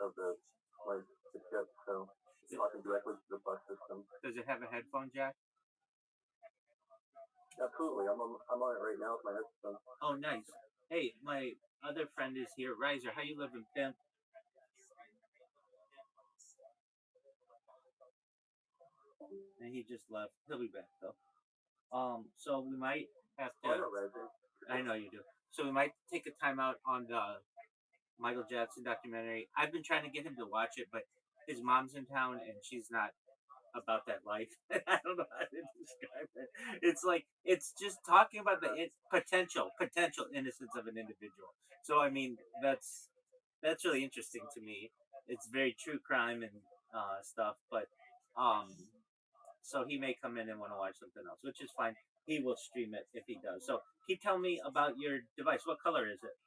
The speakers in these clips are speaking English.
of the chip, so it's talking directly to the bus system. Does it have a headphone jack? Absolutely, I'm on it right now with my headphones. Oh, nice. Hey, my other friend is here. Riser, how you living, pimp? And he just left. He'll be back though. So we might have to. I know you do. So we might take a time out on the Michael Jackson documentary. I've been trying to get him to watch it, but his mom's in town and she's not about that life. I don't know how to describe it. It's like it's just talking about the potential innocence of an individual. So I mean that's really interesting to me. It's very true crime and stuff, but so he may come in and want to watch something else, which is fine. He will stream it if he does. So can you tell me about your device? What color is it?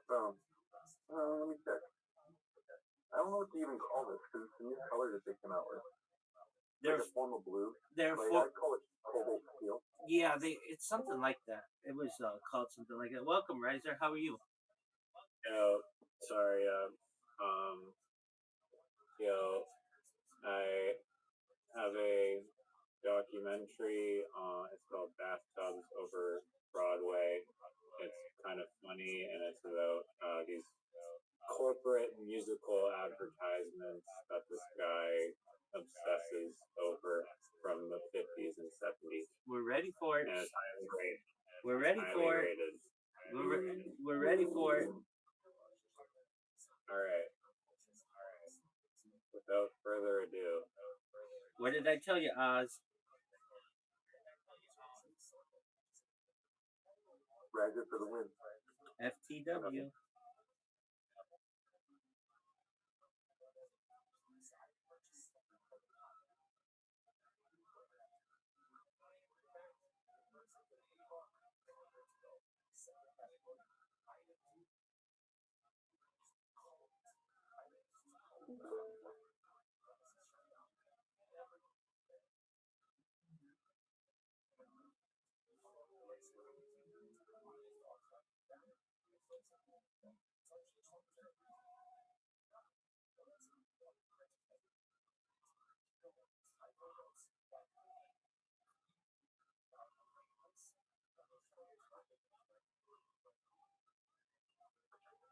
Let me check. I don't know what to even call this because it's a new color that they came out with. Like a form of blue. I call it cobalt steel. Yeah, it's something like that. It was called something like that. Welcome, Riser. How are you? Sorry. I have a documentary. It's called Bathtubs Over Broadway. It's kind of funny, and it's about these corporate musical advertisements that this guy obsesses over from the 50s and 70s. We're ready for it. And it's highly rated. We're ready for it. We're ready for it. All right. Without further ado. What did I tell you, Oz? Riser for the win. FTW.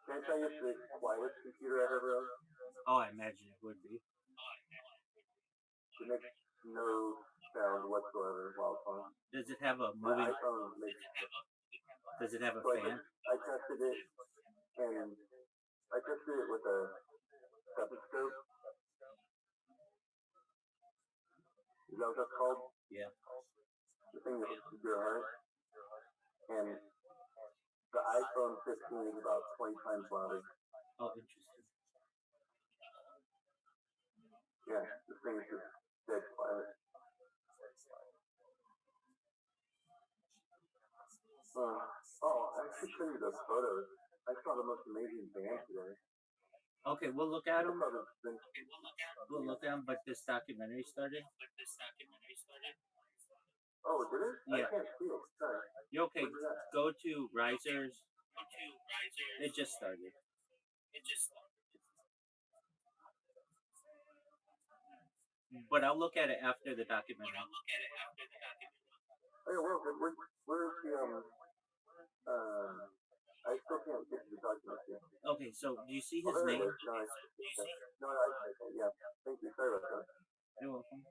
Can I tell you it's the quietest computer I've ever owned? Oh, I imagine it would be. It makes no sound whatsoever while it's on. Does it have a My moving? iPhone makes. Does it have a fan? I tested it, and I tested it with a stethoscope. Is that what that's called? Yeah. The thing that hooks to your heart. And the iPhone 15 is about 20 times louder. Oh, interesting. Yeah, this thing is just dead quiet. I should show you those photos. I saw the most amazing band today. Okay, we'll look at them. We'll look at them, but this documentary started. Oh, did it? Yeah. I can't see it. Sorry. You okay? Go to Risers. It just started. But I'll look at it after the documentary. Hey, well, where's the I still can't get to the documentary. Okay, so do you see his name? No, yeah. Thank you. Sorry about that. You're welcome.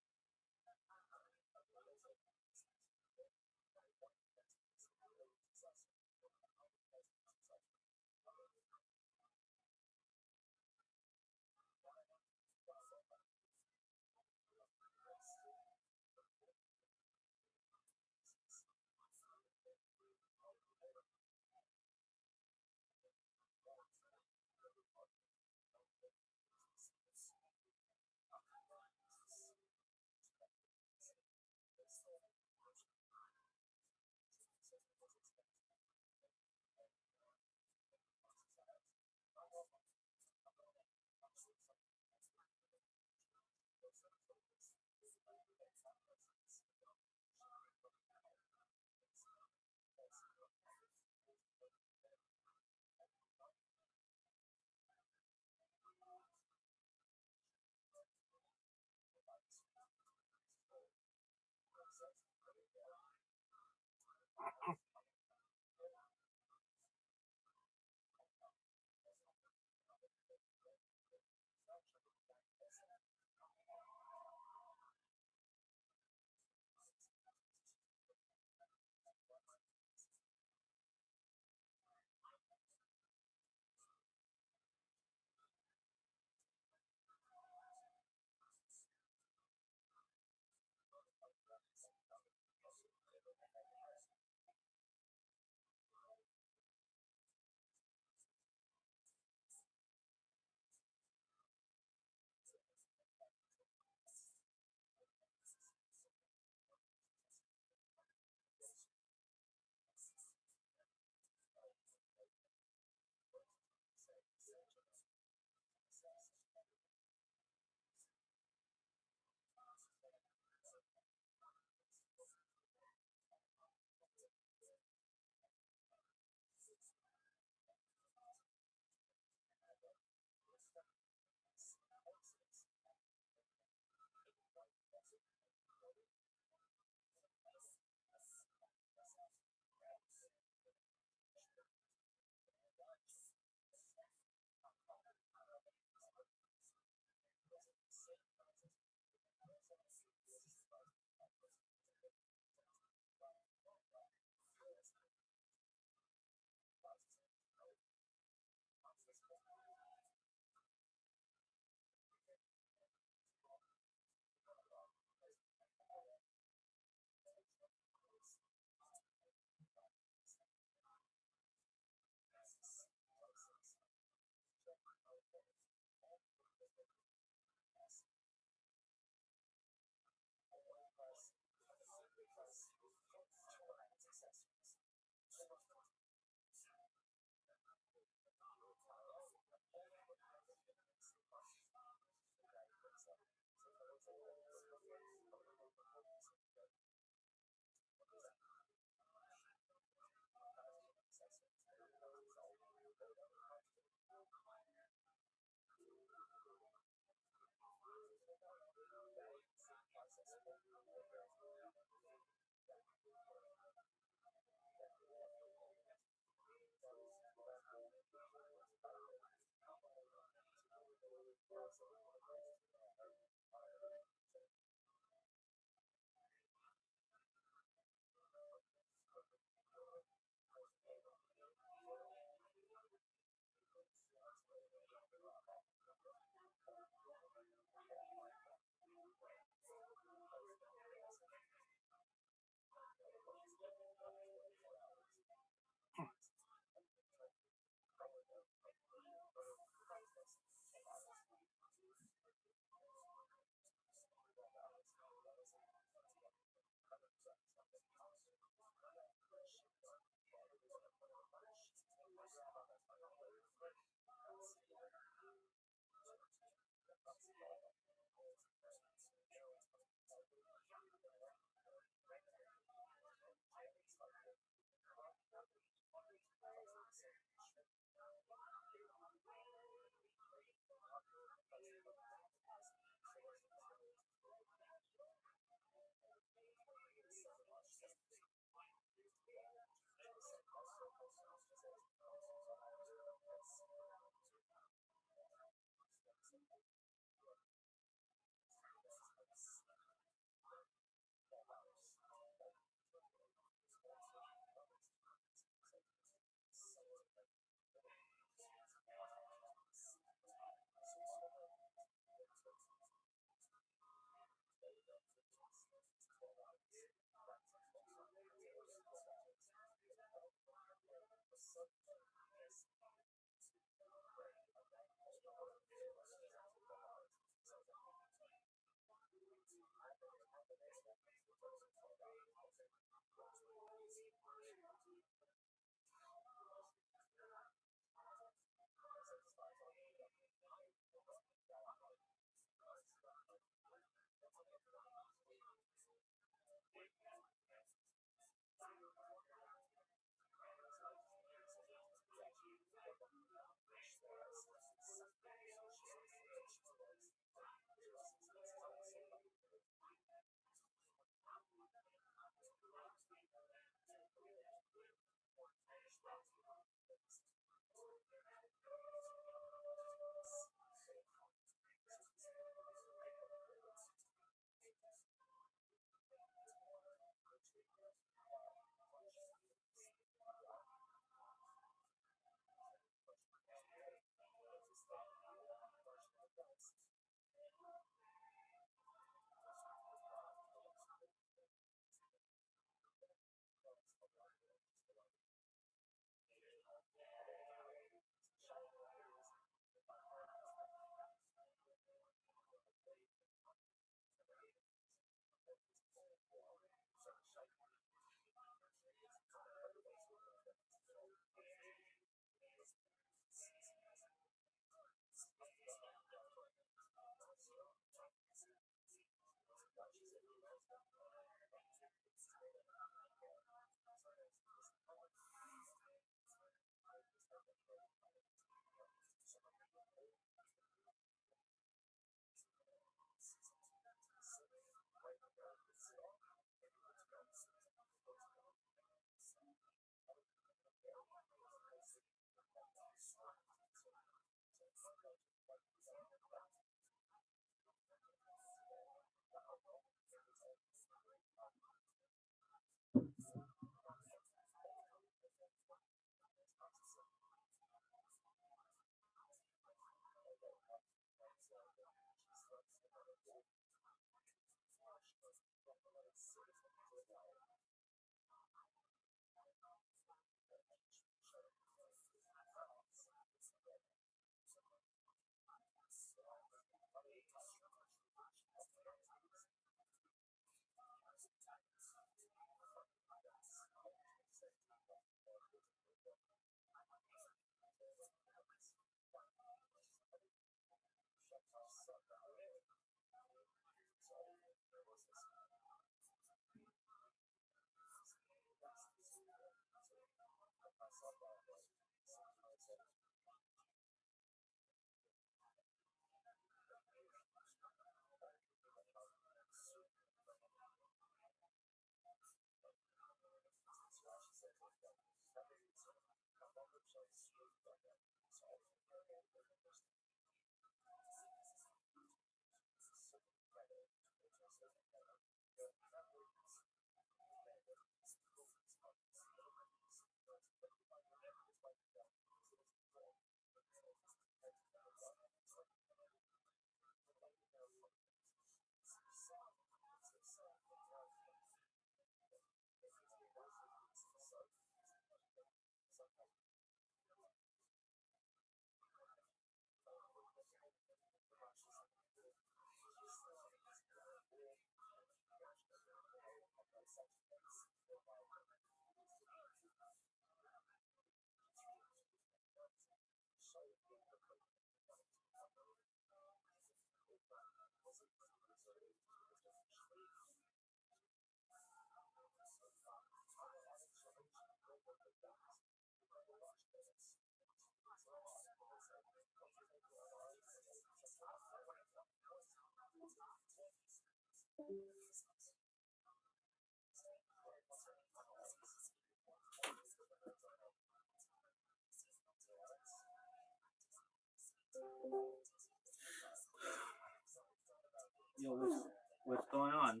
Yo, what's going on?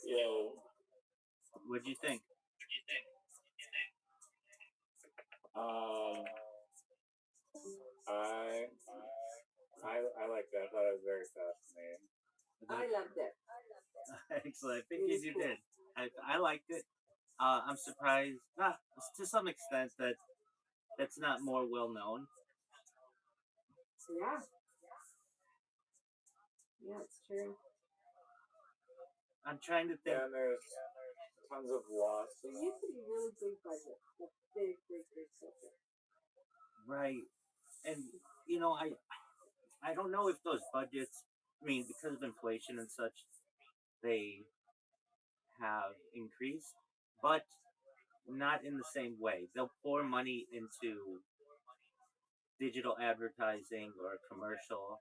Yo, What'd you think? um, I I like that. I thought it was very fascinating. I loved it. Excellent. I figured you did. I liked it. I'm surprised, not to some extent, that that's not more well known. Yeah. Yeah, it's true. I'm trying to think. Yeah, and there's tons of lost. There used to be really big budget. Like big budget. Right, and I don't know if those budgets. I mean, because of inflation and such, they have increased, but not in the same way. They'll pour money into digital advertising or commercial,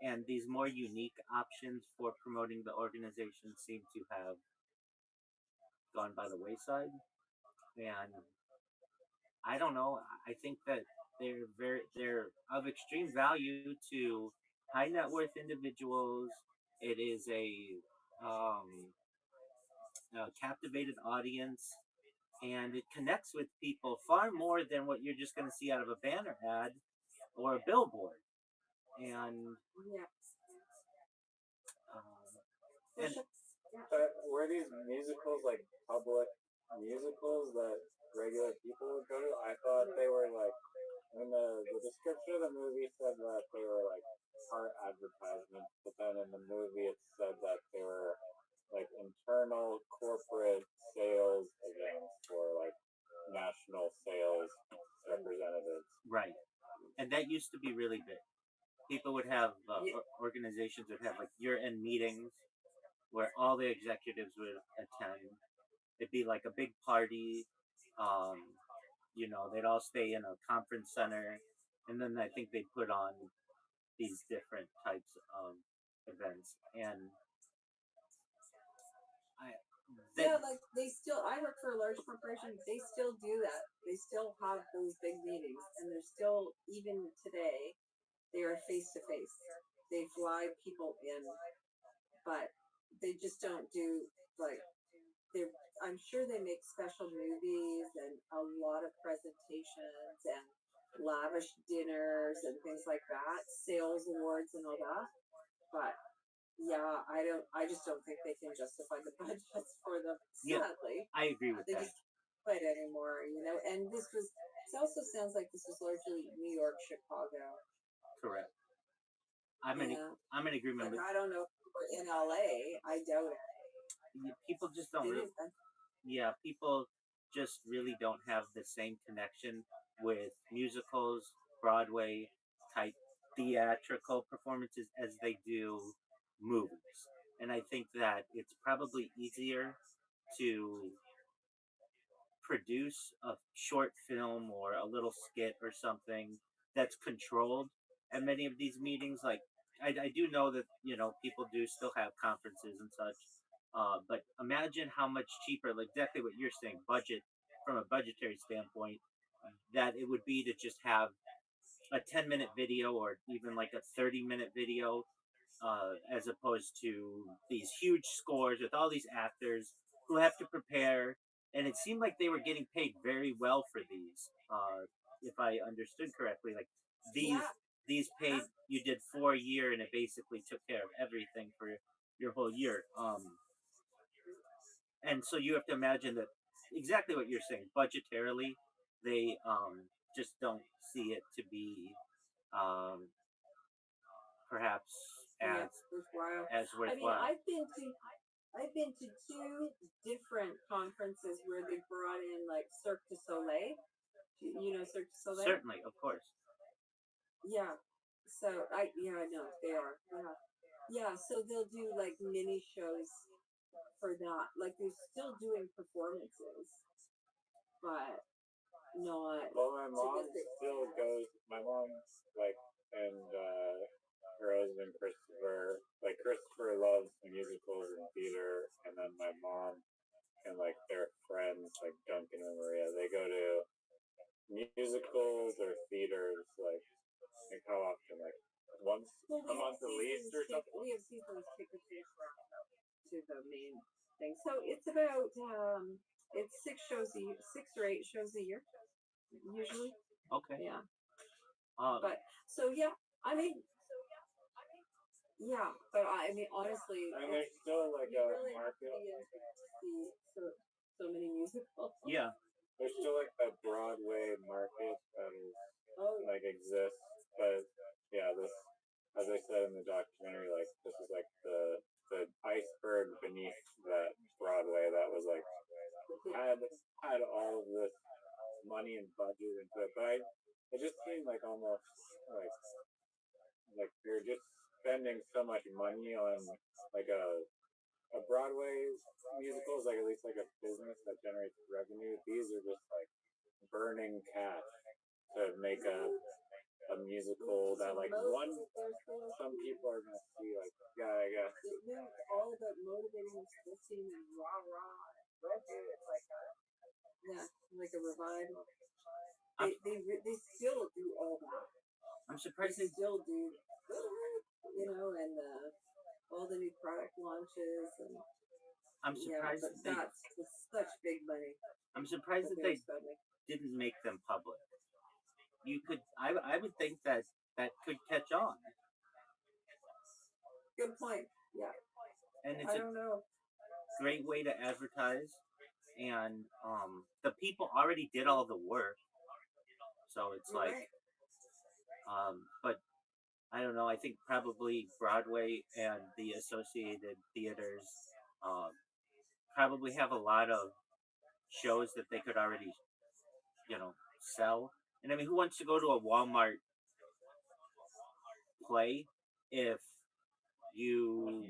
and these more unique options for promoting the organization seem to have gone by the wayside. And I don't know. I think that they're of extreme value to high net worth individuals. It is a captivated audience, and it connects with people far more than what you're just going to see out of a banner ad or a billboard. And Yeah. and But were these musicals like public musicals that regular people would go to? I thought they were like, when the description of the movie said that they were like part advertisements, but then in the movie it said that they were like internal corporate sales events for like national sales representatives. right, and that used to be really big. People would have organizations would have like year-end meetings where all the executives would attend. It'd be like a big party. Um, they'd all stay in a conference center, and then I think they put on these different types of events. And I, Yeah, like they still. I work for a large corporation. They still do that. They still have those big meetings, and they're still even today. They are face to face. They fly people in, but they just don't do like they. I'm sure they make special movies and a lot of presentations and lavish dinners and things like that, sales awards and all that. But Yeah, I just don't think they can justify the budgets for them. Yeah, Sadly, I agree with they that. just can't quite anymore, you know. And this was. It also sounds like this was largely New York, Chicago. Correct. I'm in. Yeah, I'm in agreement like with. I don't know if we're in LA. I doubt it. People just don't They really. didn't. Yeah, people just really don't have the same connection with musicals, Broadway type theatrical performances as they do movies. And I think that it's probably easier to produce a short film or a little skit or something that's controlled at many of these meetings. Like, I do know that, people do still have conferences and such. But imagine how much cheaper, like exactly what you're saying, from a budgetary standpoint, that it would be to just have a 10-minute video or even like a 30-minute video, as opposed to these huge scores with all these actors who have to prepare. And it seemed like they were getting paid very well for these, if I understood correctly. Like these Yeah, these paid you did for a year, and it basically took care of everything for your whole year. And so you have to imagine that exactly what you're saying. Budgetarily, they just don't see it to be, um, perhaps yeah, worthwhile. as I mean, worthwhile. I've been to two different conferences where they brought in like Cirque du Soleil. You know Cirque du Soleil? Certainly, of course. Yeah. So I know they are. Yeah. Yeah. So they'll do like mini shows for that. Like they're still doing performances, but not Well, my to mom get the. still goes. My mom like and her husband Christopher. Like Christopher loves musicals and theater, and then my mom and like their friends like Duncan and Maria, they go to musicals or theaters like how often? Like once Well, a month at least or something. we have seasons tickets to the main thing. So it's about it's 6 shows a year, 6 or 8 shows a year usually. Okay. Yeah. Um, But so yeah, I mean yeah, but I mean honestly, And there's still like you a really have to market. be into it to see so many musicals. yeah. There's still like a Broadway market that is Oh yeah. like exists, but yeah, this, as I said in the documentary, like this is like the iceberg beneath that Broadway that was like had had all of this money and budget into it, but it just seemed like almost like like they're just spending so much money on like a Broadway musical is like at least like a business that generates revenue. These are just like burning cash to make a musical that like one some people are gonna see like yeah I guess It's all about motivating the school team and rah rah. It's like yeah, like a revival. I'm, They still do all that. I'm They surprised they. still do, you know, and all the new product launches and I'm yeah, surprised but that they. that's just such big money I'm surprised that that they're they spending. didn't make them public. You could. I would think that that could catch on, Good point. Yeah, and it's I a don't know. great way to advertise. And the people already did all the work, so it's You're like, right. but I don't know. I think probably Broadway and the associated theaters, um, probably have a lot of shows that they could already, sell. And I mean, who wants to go to a Walmart play if you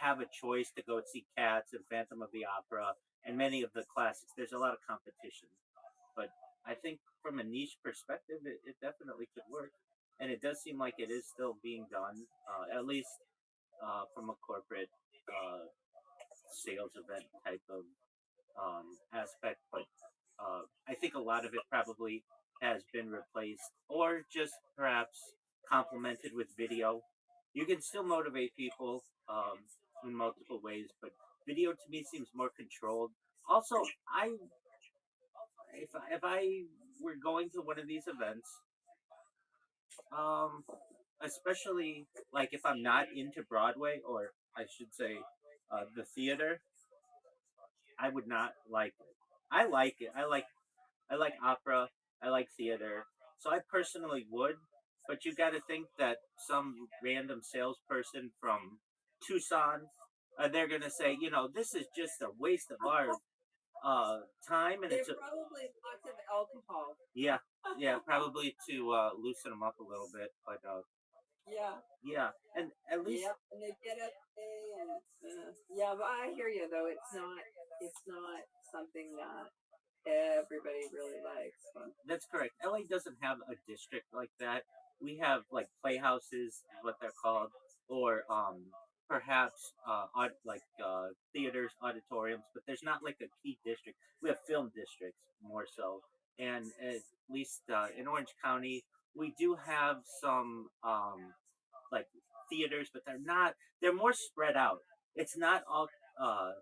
have a choice to go see Cats and Phantom of the Opera and many of the classics? There's a lot of competition, but I think from a niche perspective, it definitely could work. And it does seem like it is still being done, at least from a corporate, sales event type of, aspect. But I think a lot of it probably has been replaced or just perhaps complemented with video. You can still motivate people, in multiple ways, but video to me seems more controlled. Also, I if I were going to one of these events, um, especially like if I'm not into Broadway or I should say, the theater, I would not like it. I like it. I like opera. I like theater. So I personally would, but you got to think that some random salesperson from Tucson, they're gonna say, this is just a waste of our time, and There's it's a probably lots of alcohol. yeah, yeah, probably to loosen them up a little bit, but Yeah. yeah, and at least Yep. And they get up and yeah, but I hear you though. It's not something that everybody really likes. But that's correct. LA doesn't have a district like that. We have like playhouses, what they're called, or perhaps theaters, auditoriums, but there's not like a key district. We have film districts more so, and at least in Orange County, we do have some like theaters, but they're not. They're more spread out. It's not all uh,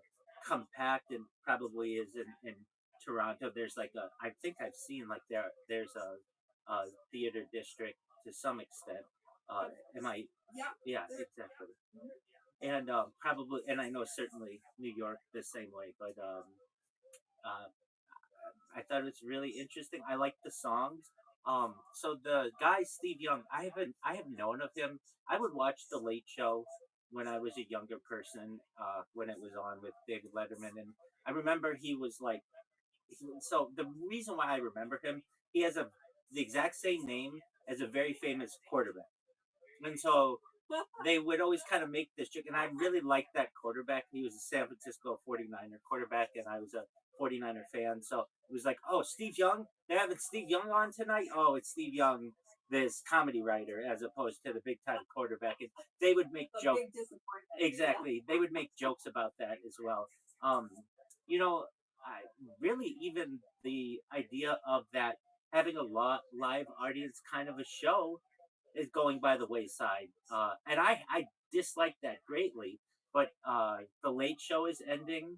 compact, and probably is in Toronto. There's like a. I think I've seen like there's a theater district to some extent. Am I? yeah. Yeah, exactly. And probably, and I know certainly New York the same way, but uh, I thought it was really interesting. I like the songs. So the guy Steve Young, I have known of him. I would watch The Late Show when I was a younger person, when it was on with David Letterman, and I remember he was like, so the reason why I remember him, he has the exact same name as a very famous quarterback, and so they would always kind of make this joke, and I really liked that quarterback. He was a San Francisco 49er quarterback, and I was a 49er fan. So it was like, oh, Steve Young? They're having Steve Young on tonight? Oh, it's Steve Young, this comedy writer, as opposed to the big time quarterback. And they would make jokes. Exactly. They would make jokes about that as well. Um, I really, even the idea of that having a live audience kind of a show is going by the wayside. And I dislike that greatly. But the Late Show is ending.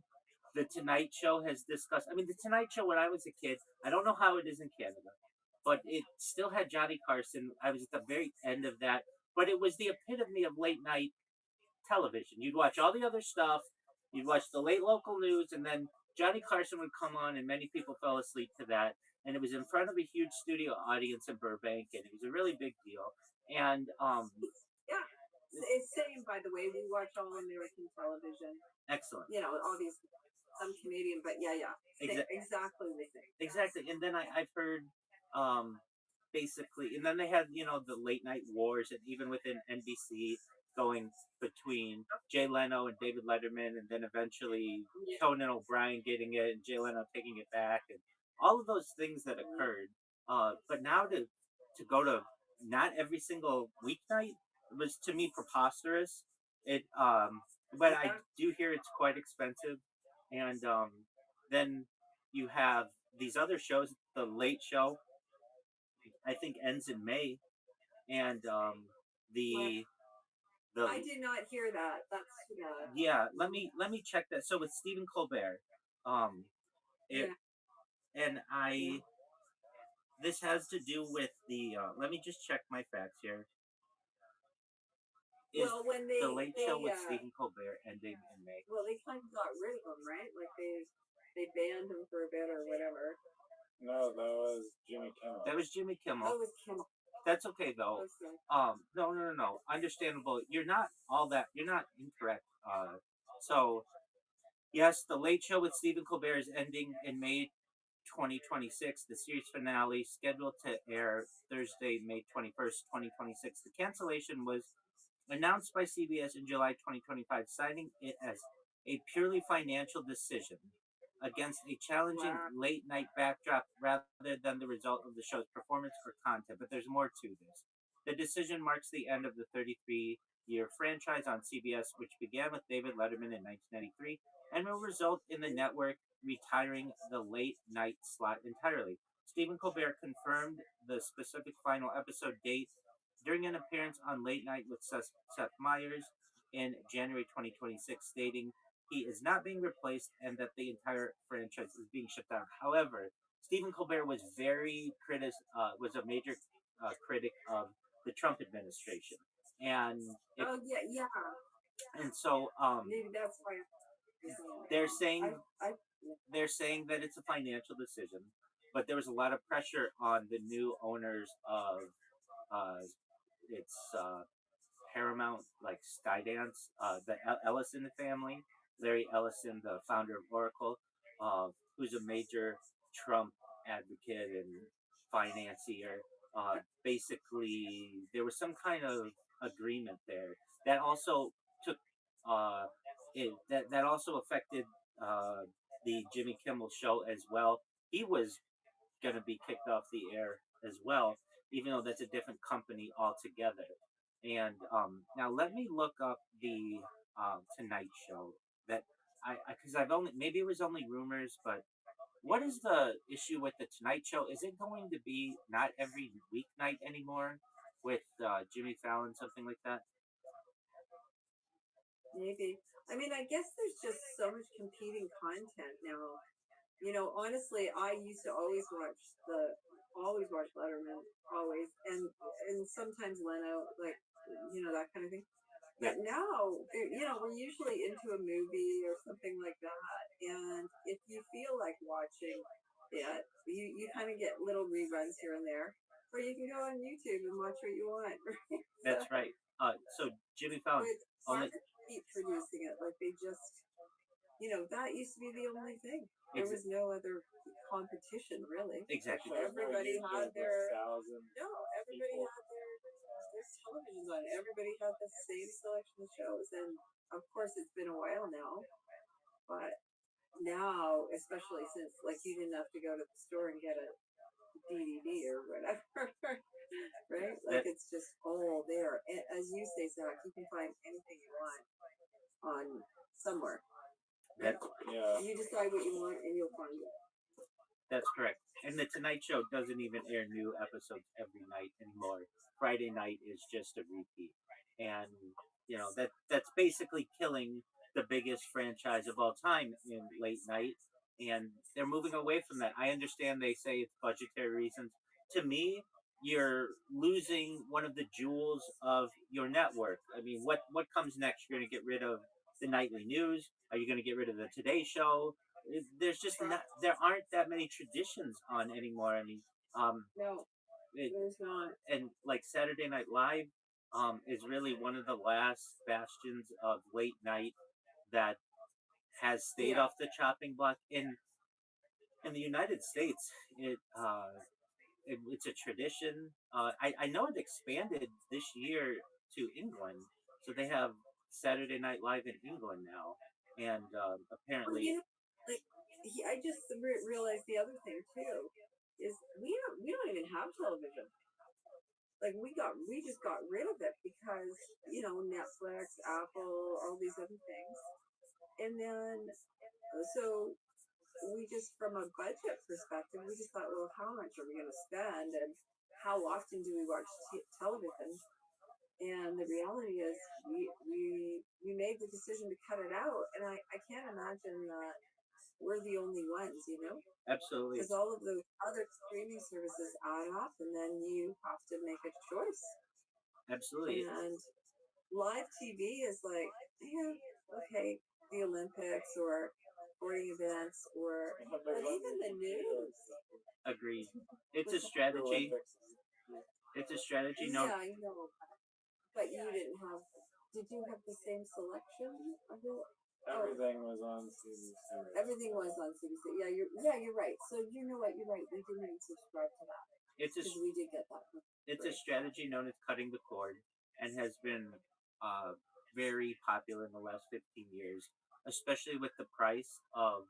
The Tonight Show has discussed. I mean, the Tonight Show when I was a kid. I don't know how it is in Canada, but it still had Johnny Carson. I was at the very end of that, but it was the epitome of late night television. You'd watch all the other stuff. You'd watch the late local news, and then Johnny Carson would come on, and many people fell asleep to that. And it was in front of a huge studio audience in Burbank, and it was a really big deal. And yeah, it's same by the way. We watch all American television. Excellent. Obviously some Canadian, but yeah, exactly the same. Exactly, and then I've heard basically, and then they had the late night wars, and even within NBC going between Jay Leno and David Letterman, and then eventually Conan O'Brien getting it and Jay Leno taking it back, and all of those things that occurred. But now to go to not every single weeknight was to me preposterous. It but I do hear it's quite expensive, and then you have these other shows. The Late Show, I think, ends in May, and the the I did not hear that. That's yeah. Let me check that. So with Stephen Colbert, um, it, and this has to do with the. Let me just check my facts here. Is when the Late Show with Stephen Colbert ending in May? Well, they kind of got rid of him, right? Like they banned him for a bit or whatever. No, that was Jimmy Kimmel. That was Jimmy Kimmel. That was Kimmel. That's okay though. No. Understandable. You're not incorrect. So yes, the Late Show with Stephen Colbert is ending in May 2026. The series finale scheduled to air Thursday, May 21st, 2026. The cancellation was announced by CBS in July 2025, citing it as a purely financial decision against a challenging late night backdrop rather than the result of the show's performance or content. But there's more to this. The decision marks the end of the 33-year franchise on CBS, which began with David Letterman in 1993, and will result in the network retiring the late night slot entirely. Stephen Colbert confirmed the specific final episode date during an appearance on Late Night with Seth Meyers in January 2026, stating he is not being replaced and that the entire franchise is being shut down. However, Stephen Colbert was was a major critic of the Trump administration, and yeah. And so Maybe that's why they're saying I they're saying that it's a financial decision, but there was a lot of pressure on the new owners of uh, it's Paramount, like Skydance, the Ellison family, Larry Ellison, the founder of Oracle, who's a major Trump advocate and financier. Basically, there was some kind of agreement there that also took that also affected uh, the Jimmy Kimmel show as well. He was going to be kicked off the air as well, even though that's a different company altogether. And now let me look up the Tonight Show that because I've only maybe it was only rumors, but what is the issue with the Tonight Show? Is it going to be not every weeknight anymore with Jimmy Fallon, something like that? maybe. I mean, I guess there's just so much competing content now. You know, honestly, I used to always watch Letterman, always, and sometimes Leno, like, that kind of thing. Yeah, But now, we're usually into a movie or something like that, and if you feel like watching it, you kind of get little reruns here and there, or you can go on YouTube and watch what you want. Right? that's right. So Jimmy Fallon But it's hard only to keep producing it. Like they just, that used to be the only thing. There ex- was no other competition really. exactly. Everybody had their no. Everybody had their televisions on. Everybody had the same selection of shows, and of course, it's been a while now. But now, especially since like you didn't have to go to the store and get a DVD or whatever, right? Like That it's just all there. And as you say, Zach, you can find anything you want on somewhere. that Right? Yeah. You decide what you want, and you'll find it. That's correct. And the Tonight Show doesn't even air new episodes every night anymore. Friday night is just a repeat, and that's basically killing the biggest franchise of all time in late night. And they're moving away from that. I understand they say it's budgetary reasons. To me, you're losing one of the jewels of your network. I mean, what comes next? You're going to get rid of the nightly news? Are you going to get rid of the Today Show? There's just not there aren't that many traditions on anymore. I mean, No, it, there's not. and like Saturday Night Live, is really one of the last bastions of late night that has stayed Yeah. off the chopping block in the United States. It's a tradition. I know it expanded this year to England, so they have Saturday Night Live in England now, and Well, apparently like I just realized the other thing too is we don't even have television. Like we just got rid of it because Netflix, Apple, all these other things, and then so we just from a budget perspective, we just thought, well, how much are we going to spend, and how often do we watch television? And the reality is, we made the decision to cut it out, and I can't imagine that we're the only ones, absolutely, because all of those other streaming services add up, and then you have to make a choice. absolutely. And live TV is like, yeah, okay, the Olympics or sporting events but even the news. Agreed. It's a strategy. It's a strategy. No, Yeah, I know. But you didn't have. Did you have the same selection? Everything was on CBC. Everything was on CBC. You're right. So you know what? You're right. We didn't even subscribe to that it's a because we did get that. it's a strategy known as cutting the cord, and has been uh, very popular in the last 15 years, especially with the price of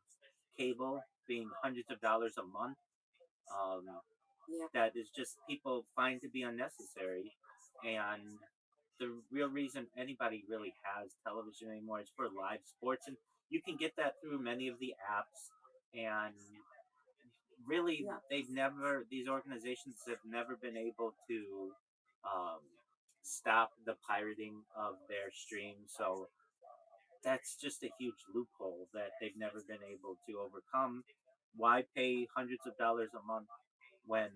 cable being hundreds of dollars a month. Um, Yeah. that is just people find to be unnecessary, and the real reason anybody really has television anymore is for live sports, and you can get that through many of the apps. And really, Yeah. these organizations have never been able to um, stop the pirating of their stream. So that's just a huge loophole that they've never been able to overcome. Why pay hundreds of dollars a month when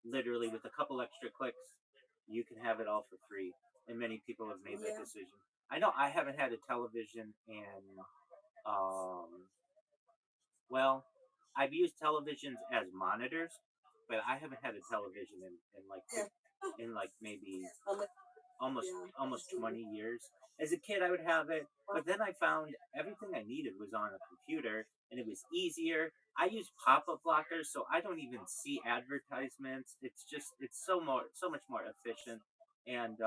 literally with a couple extra clicks you can have it all for free, and many people have made that Yeah. decision. I know I haven't had a television in um, well, I've used televisions as monitors, but I haven't had a television in like Yeah. in like maybe Um, almost yeah. almost Absolutely. 20 years. As a kid, I would have it, but then I found everything I needed was on a computer, and it was easier. I use pop-up blockers, so I don't even see advertisements. It's so much more efficient, and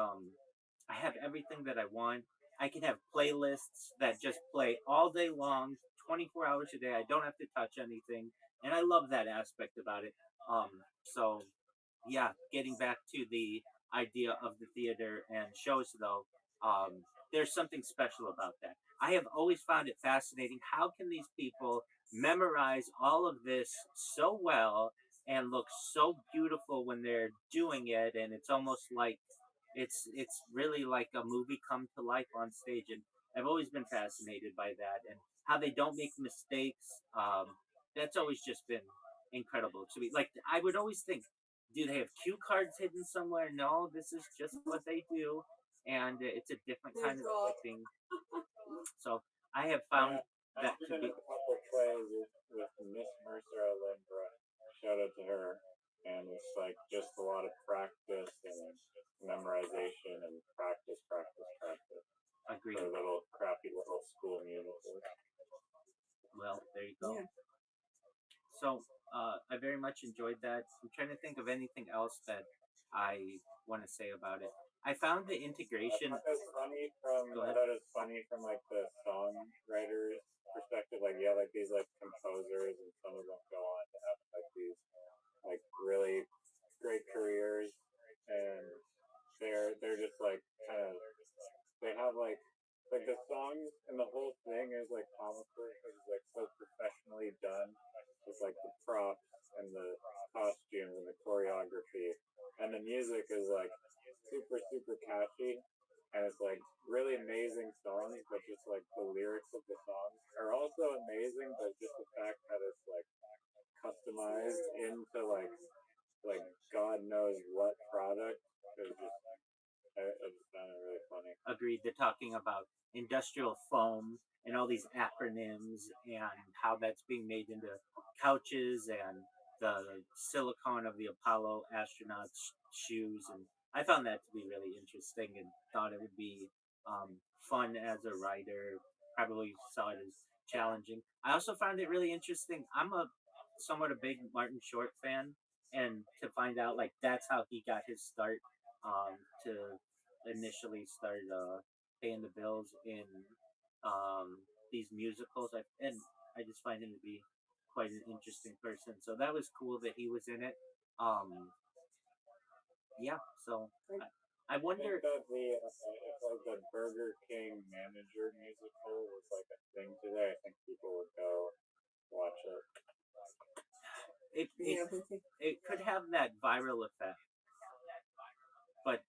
I have everything that I want. I can have playlists that just play all day long, 24 hours a day. I don't have to touch anything, and I love that aspect about it. So yeah, getting back to the idea of the theater and shows, though, there's something special about that. I have always found it fascinating. How can these people memorize all of this so well and look so beautiful when they're doing it? And it's almost like it's really like a movie come to life on stage. And I've always been fascinated by that and how they don't make mistakes. That's always just been incredible to me. Like I would always think, do they have cue cards hidden somewhere? No, this is just what they do, and it's a different kind of acting. So I have found that I've to been be in a couple plays with Miss Mercer Lindra. Shout out to her. And it's like just a lot of practice and memorization and practice, practice, practice agreed. for little crappy little school musicals. Well, there you go. Yeah. So I very much enjoyed that. I'm trying to think of anything else that I want to say about it. I found the integration. I thought it was funny from like the songwriter's perspective. Like yeah, like these like composers and some of them go on to have like these like really great careers and they're just like kind of they have like the songs and the whole thing is like comical because it's like so professionally done with like the props and the costumes and the choreography and the music is like super super catchy and it's like really amazing songs but just like the lyrics of the songs are also amazing but just the fact that it's like customized into like God knows what product is just I just found it really funny. Agreed. They're talking about industrial foam and all these acronyms and how that's being made into couches and the silicone of the Apollo astronauts' shoes. And I found that to be really interesting and thought it would be fun as a writer. Probably saw it as challenging. I also found it really interesting. I'm a somewhat a big Martin Short fan, and to find out like that's how he got his start to initially started paying the bills in these musicals. And I just find him to be quite an interesting person. So that was cool that he was in it. Um, yeah. So I I think wonder. that the if like the Burger King manager musical was like a thing today, I think people would go watch it. It it, Yeah. But it could have that viral effect, but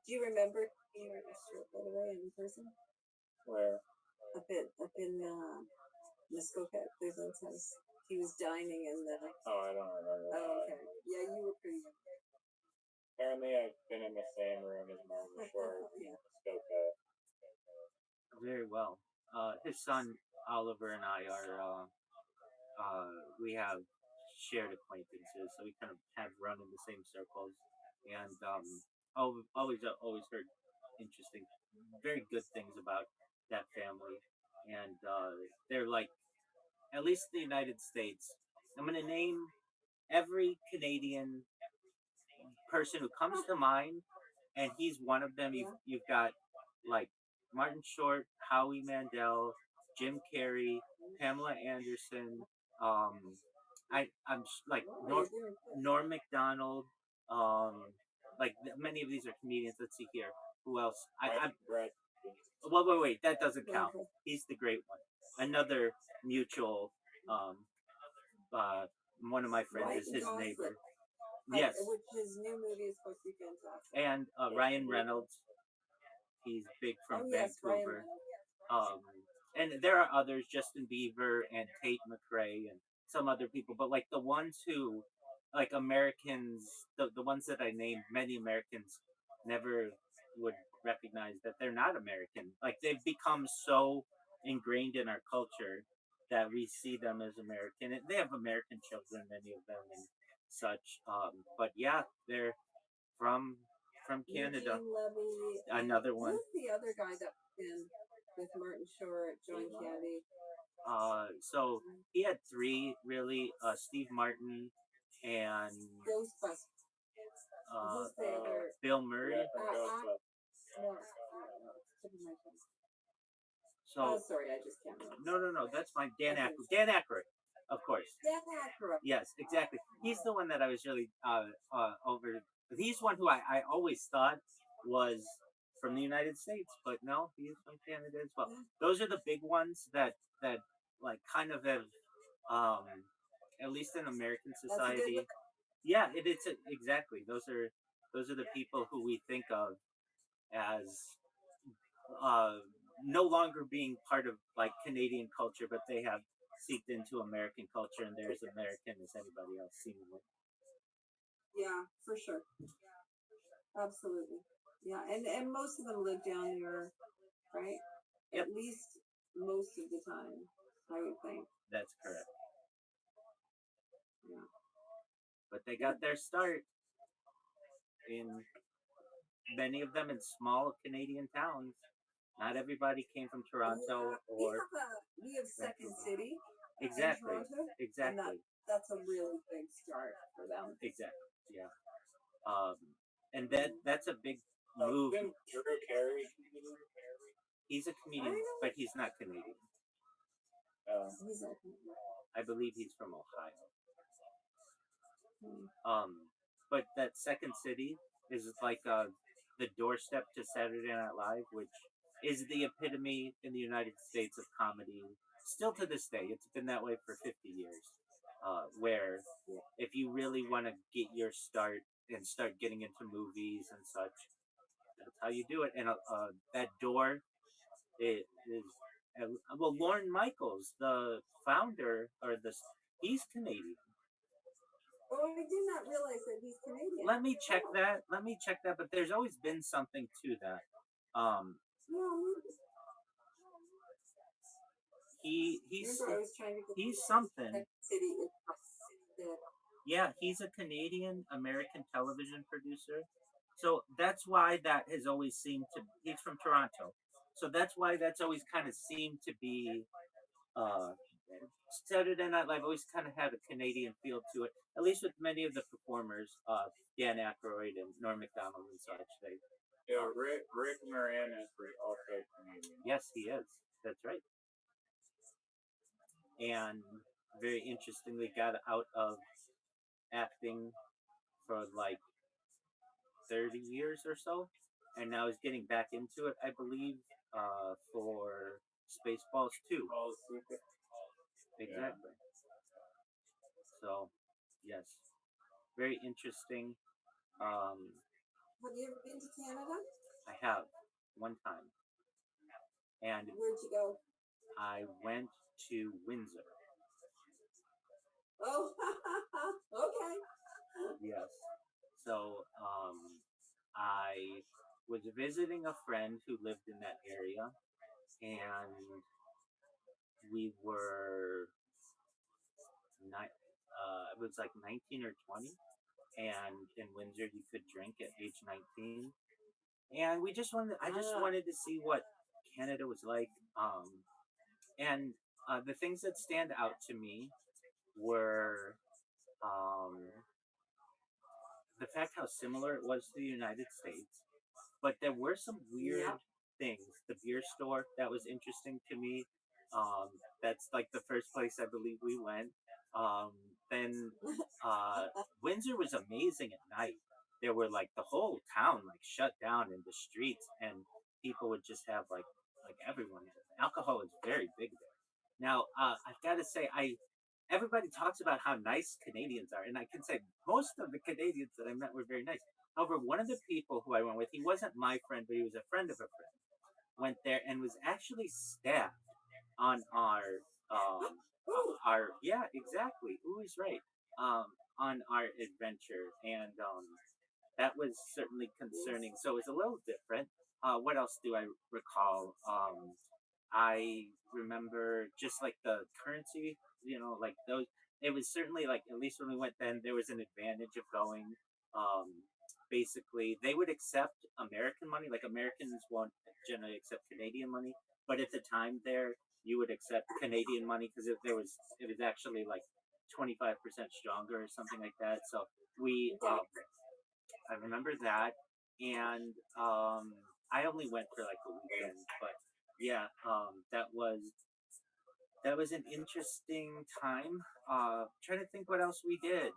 do you remember seeing Mr. by the way in person? Where Up in Muskoka, Cleveland's house. He was dining in the. oh I don't remember. Oh, okay. Yeah, you were pretty young. Apparently I've been in the same room as Martin Short in Yeah. Muskoka. very well. His son Oliver and I are we have shared acquaintances, so we kind of have run in the same circles, and always heard interesting, very good things about that family, and they're like at least the United States. I'm gonna name every Canadian person who comes to mind, and he's one of them. Yeah. You've got like Martin Short, Howie Mandel, Jim Carrey, Pamela Anderson. Um, I'm like Norm Macdonald. Um, like many of these are comedians. Let's see here. Who else? Brett. Wait. That doesn't count. He's the great one. Another mutual. Um, uh, one of my friends is his neighbor. Yes. Which his new movie is supposed to be fantastic. And Ryan Reynolds. He's big from Vancouver. And there are others, Justin Bieber and Tate McRae and some other people, but like the ones who like Americans, the ones that I named, many Americans never would recognize that they're not American. Like they've become so ingrained in our culture that we see them as American. And they have American children, many of them, and such. But yeah, they're from from Canada. Eugene Levy. Another one. Who's the other guy that in with Martin Short, John Candy? So he had three really: Steve Martin and Ghostbusters. Who's the other? Bill Murray. No, So sorry, I just can't remember. no, that's fine. Dan Aykroyd. Dan Aykroyd, of course. Dan Aykroyd. Yes, exactly. He's the one that I was really over. He's one who I always thought was from the United States, but no, he's from Canada as well. Those are the big ones that like kind of have, at least in American society. Yeah, it's exactly. Those are the people who we think of as uh, no longer being part of like Canadian culture, but they have seeped into American culture and they're as American as anybody else, seemingly. Yeah, for sure. Absolutely. Yeah, and most of them live down here, right? Yep. At least most of the time, I would think. That's correct. Yeah. But they got their start in many of them in small Canadian towns. Not everybody came from Toronto or we have Second City. Exactly. In Toronto, Exactly. That's a really big start for them. Exactly. Yeah. And that's a big move. Drew Carey. He's a comedian, but he's not Canadian. He's not Canadian. I believe he's from Ohio. Hmm. But that Second City is like the doorstep to Saturday Night Live, which is the epitome in the United States of comedy. Still to this day, it's been that way for 50 years. Where if you really want to get your start and start getting into movies and such, that's how you do it. And that door is well, Lorne Michaels, the founder, he's Canadian. Oh, I did not realize that he's Canadian. Let me check that. But there's always been something to that. He's something. Yeah, he's a Canadian American television producer. So that's why that has always seemed to. He's from Toronto, so that's why that's always kind of seemed to be. Uh, Saturday Night Live always kind of had a Canadian feel to it, at least with many of the performers, Dan Aykroyd and Norm Macdonald and such. Rick Moranis is also Canadian. Yes, he is. That's right. And very interestingly, got out of acting for like 30 years or so, and now is getting back into it, I believe, for Spaceballs 2. Exactly. So, yes, very interesting. Have you ever been to Canada? I have one time. And where'd you go? I went to Windsor. Oh, okay. Yes. So, I was visiting a friend who lived in that area, and we were it was like 19 or 20, and in Windsor you could drink at age 19, and I just wanted to see what Canada was like, and the things that stand out to me were the fact how similar it was to the United States, but there were some weird things. The beer store, that was interesting to me. That's like the first place I believe we went. Then Windsor was amazing at night. There were like the whole town like shut down in the streets, and people would just have like everyone. Alcohol is very big there. Now I've got to say everybody talks about how nice Canadians are, and I can say most of the Canadians that I met were very nice. However, one of the people who I went with, he wasn't my friend, but he was a friend of a friend, went there and was actually stabbed on our yeah, exactly. Ooh, he's right. on our adventure, and that was certainly concerning. So it's a little different. What else do I recall? I remember just like the currency, like those. It was certainly like, at least when we went then, there was an advantage of going. Um, Basically, they would accept American money. Like Americans won't generally accept Canadian money, but at the time there, you would accept Canadian money because it was actually like 25% stronger or something like that. So we I remember that, and I only went for like a weekend, but yeah, that was an interesting time. Trying to think what else we did.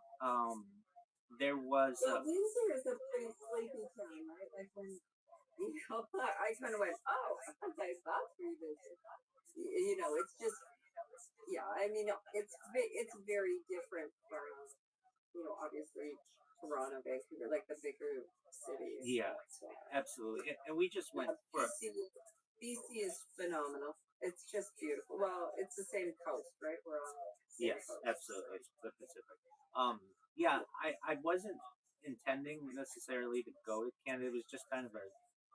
There was Well, Windsor is a pretty sleepy town, right? Like when I kind of went, oh, okay, that's pretty busy. It's just yeah. I mean, it's very different from obviously Toronto, Vancouver, like the bigger cities. Yeah, So, absolutely, and we just went yeah, for BC is phenomenal. It's just beautiful. Well, it's the same coast, right? We're on the same yes, coast. absolutely, the Pacific. Yeah, I wasn't intending necessarily to go to Canada. It was just kind of a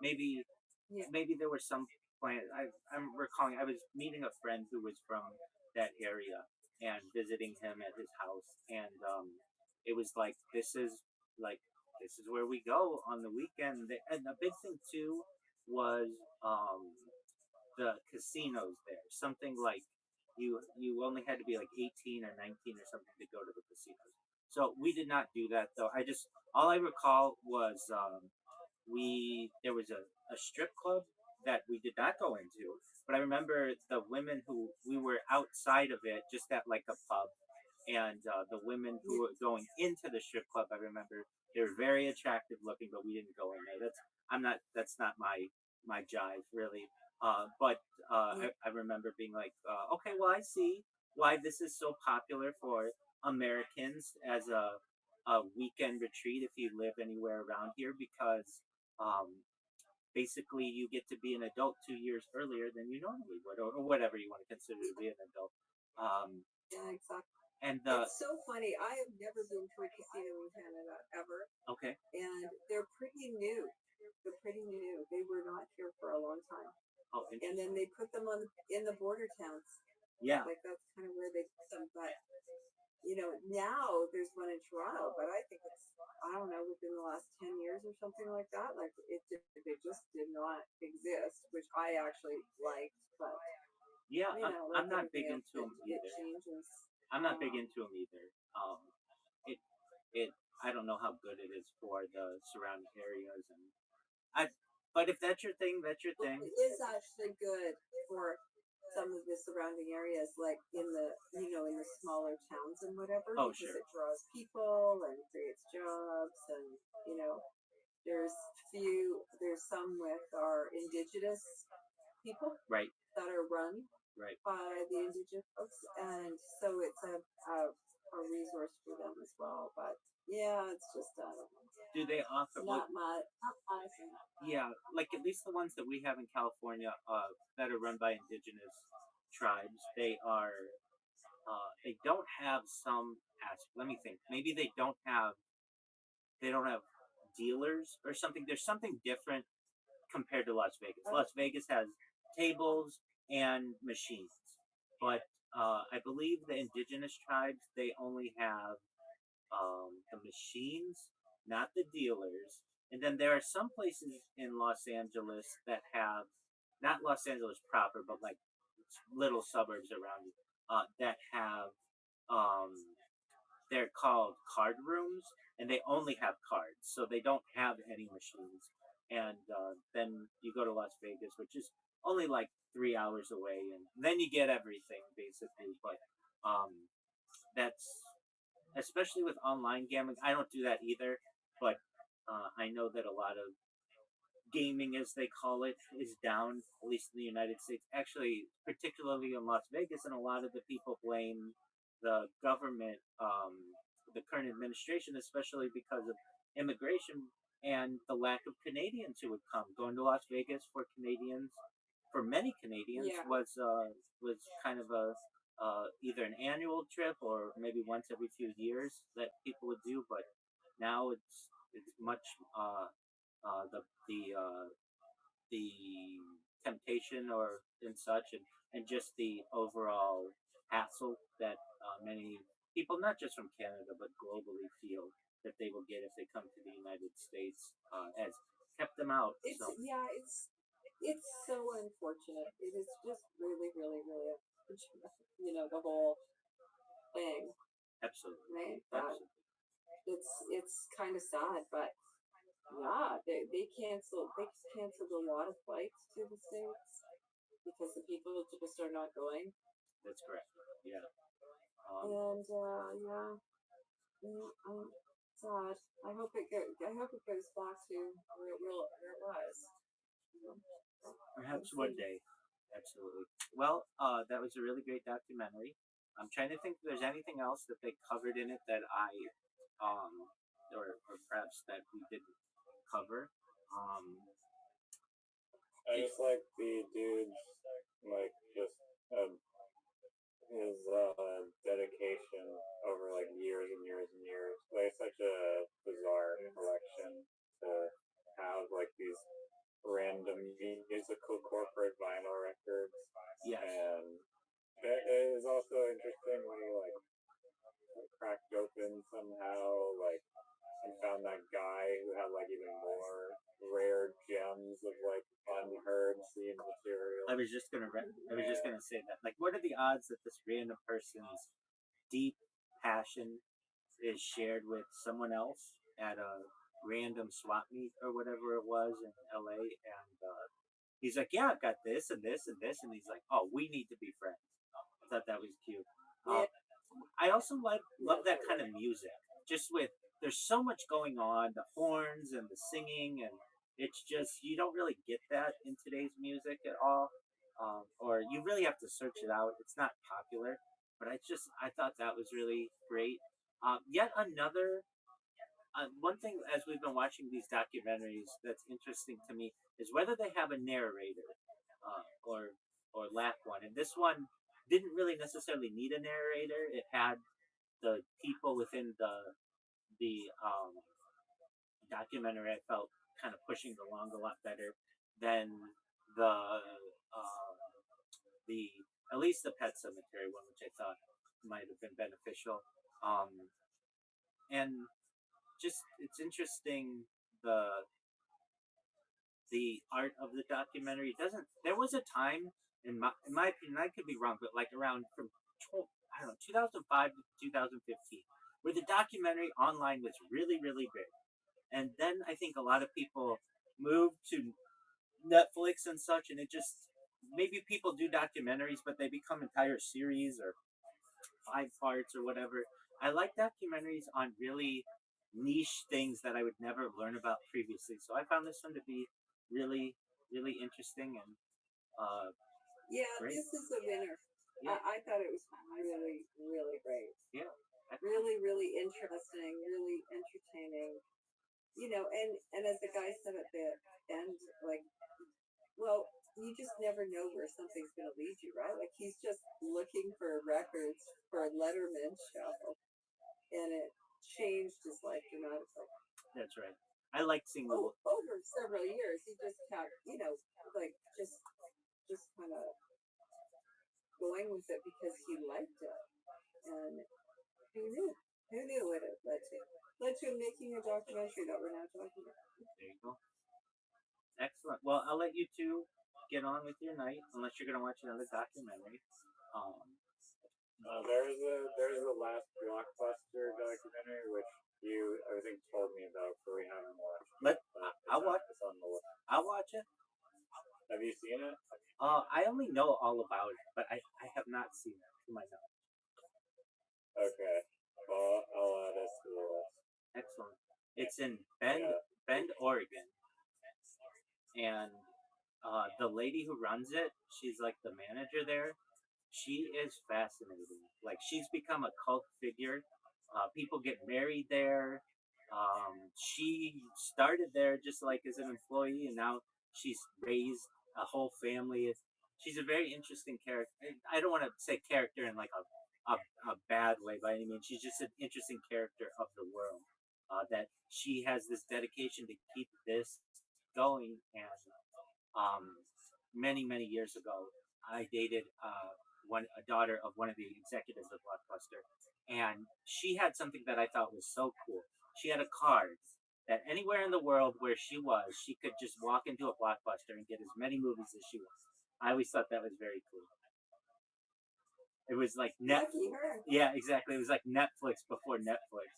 maybe Yeah. maybe there were some plan. I'm recalling I was meeting a friend who was from that area and visiting him at his house, and it was like this is where we go on the weekend. And the big thing too was the casinos there. Something like you only had to be like 18 or 19 or something to go to the casinos. So we did not do that though. All I recall was we there was a strip club that we did not go into, but I remember the women who we were outside of it, just at like a pub, and the women who were going into the strip club, I remember they were very attractive looking, but we didn't go in there. That's not my jive really. But I remember being like, okay, well, I see why this is so popular for Americans as a weekend retreat if you live anywhere around here, because um, basically you get to be an adult 2 years earlier than you normally would, or whatever you want to consider to be an adult. Um, Yeah, exactly. and It's so funny. I have never been to a casino in Canada ever, okay, and they're pretty new. They're pretty new. They were not here for a long time, oh, and then they put them in the border towns. yeah, Like that's kind of where they put them. But now there's one in Toronto, but I think it's I don't know within the last 10 years or something like that. Like they just did not exist, which I actually liked. But yeah. like I'm not big anything else, into them it either. changes. I'm not big into them either. It it I don't know how good it is for the surrounding areas, and I. But if that's your thing, that's your thing. It is actually good for some of the surrounding areas, like in the smaller towns and whatever, Oh, because sure, it draws people and creates jobs, and you know, there's there's some with our indigenous people right, that are run right. by the indigenous folks, and so it's a resource for them as well. But yeah, it's just Do they offer like not my thing. yeah, like at least the ones that we have in California, that are run by indigenous tribes, they don't have some let me think. Maybe they don't have dealers or something. There's something different compared to Las Vegas. Las Vegas has tables and machines, but I believe the indigenous tribes, they only have the machines, not the dealers. And then there are some places in Los Angeles that have, not Los Angeles proper, but like little suburbs around it, that have, um, they're called card rooms, and they only have cards, so they don't have any machines. And then you go to Las Vegas, which is only like 3 hours away, and then you get everything basically. But that's especially with online gambling. I don't do that either, but I know that a lot of gaming, as they call it, is down, at least in the United States. Actually, particularly in Las Vegas, and a lot of the people blame the government, the current administration, especially because of immigration and the lack of Canadians who would come. Going to Las Vegas for Canadians, for many Canadians, Yeah. was kind of either an annual trip or maybe once every few years that people would do. But now it's much the the temptation or and such, and just the overall hassle that many people, not just from Canada but globally, feel that they will get if they come to the United States has kept them out. It's So yeah, it's so unfortunate. It is just really, really, really unfortunate. The whole thing, absolutely, right? absolutely, It's kind of sad, but yeah, they canceled a lot of flights to the states because the people just are not going. that's correct. Yeah, And yeah, I'm sad. I hope it goes back to where it was. You know, we'll perhaps one see. day. Absolutely. Well, that was a really great documentary. I'm trying to think if there's anything else that they covered in it that um, or perhaps that we didn't cover. Um, I it, just like the dude's like just his dedication over like years and years and years. Like such a bizarre collection to have like these random musical corporate vinyl records, yes, and it is also interesting when he like cracked open somehow like and found that guy who had like even more rare gems of like unheard scene I material. was just gonna I was just And gonna say that. Like, what are the odds that this random person's deep passion is shared with someone else at a random swap meet or whatever it was in LA? And he's like, "Yeah, I've got this and this and this," and he's like, "Oh, we need to be friends." I thought that was cute. Yeah, I also love yeah, that kind of music. Just with there's so much going on, the horns and the singing, and it's just you don't really get that in today's music at all, or you really have to search it out. It's not popular, but I thought that was really great. Yet another one thing as we've been watching these documentaries that's interesting to me is whether they have a narrator or lack one. And this one didn't really necessarily need a narrator. It had the people within the documentary. I felt kind of pushing it along a lot better than the at least the Pet Cemetery one, which I thought might have been beneficial. And just it's interesting the art of the documentary doesn't. There was a time in my opinion, I could be wrong, but like around from I don't know 2005 to 2015, where the documentary online was really big, and then I think a lot of people moved to Netflix and such, and it just maybe people do documentaries, but they become entire series or 5 parts or whatever. I like documentaries on really niche things that I would never learn about previously. So I found this one to be really interesting and uh, yeah. great. This is a winner. Yeah, I thought it was really, really great. yeah, Really, really interesting. Really entertaining. And as the guy said at the end, like, well, you just never know where something's going to lead you, right? Like he's just looking for records for a Letterman show, and it changed his life dramatically. that's right. I like seeing the Oh, over several years, he just kept, like just kind of going with it because he liked it, and who knew? Who knew what it led to? Led to making a documentary that we're now talking about. there you go. Excellent. Well, I'll let you two get on with your night unless you're gonna watch another documentary. Um, there's a last blockbuster documentary which you I think told me about, but we haven't watched let yet. But I'll watch. it's on the list. I'll watch it. Have you seen it? I only know all about it, but I have not seen it to my knowledge. Okay. Well, I'll add it to the list. Excellent. It's in Yeah. Bend, Oregon, and the lady who runs it, she's like the manager there. She is fascinating. Like she's become a cult figure. People get married there. She started there just like as an employee, and now she's raised a whole family. she's a very interesting character. I don't want to say character in like a bad way by any means. She's just an interesting character of the world. That she has this dedication to keep this going, and many years ago, I dated a daughter of one of the executives of Blockbuster, and she had something that I thought was so cool. She had a card that anywhere in the world where she was, she could just walk into a Blockbuster and get as many movies as she wants. I always thought that was very cool. It was like Lucky her. Yeah, exactly. It was like Netflix before Netflix.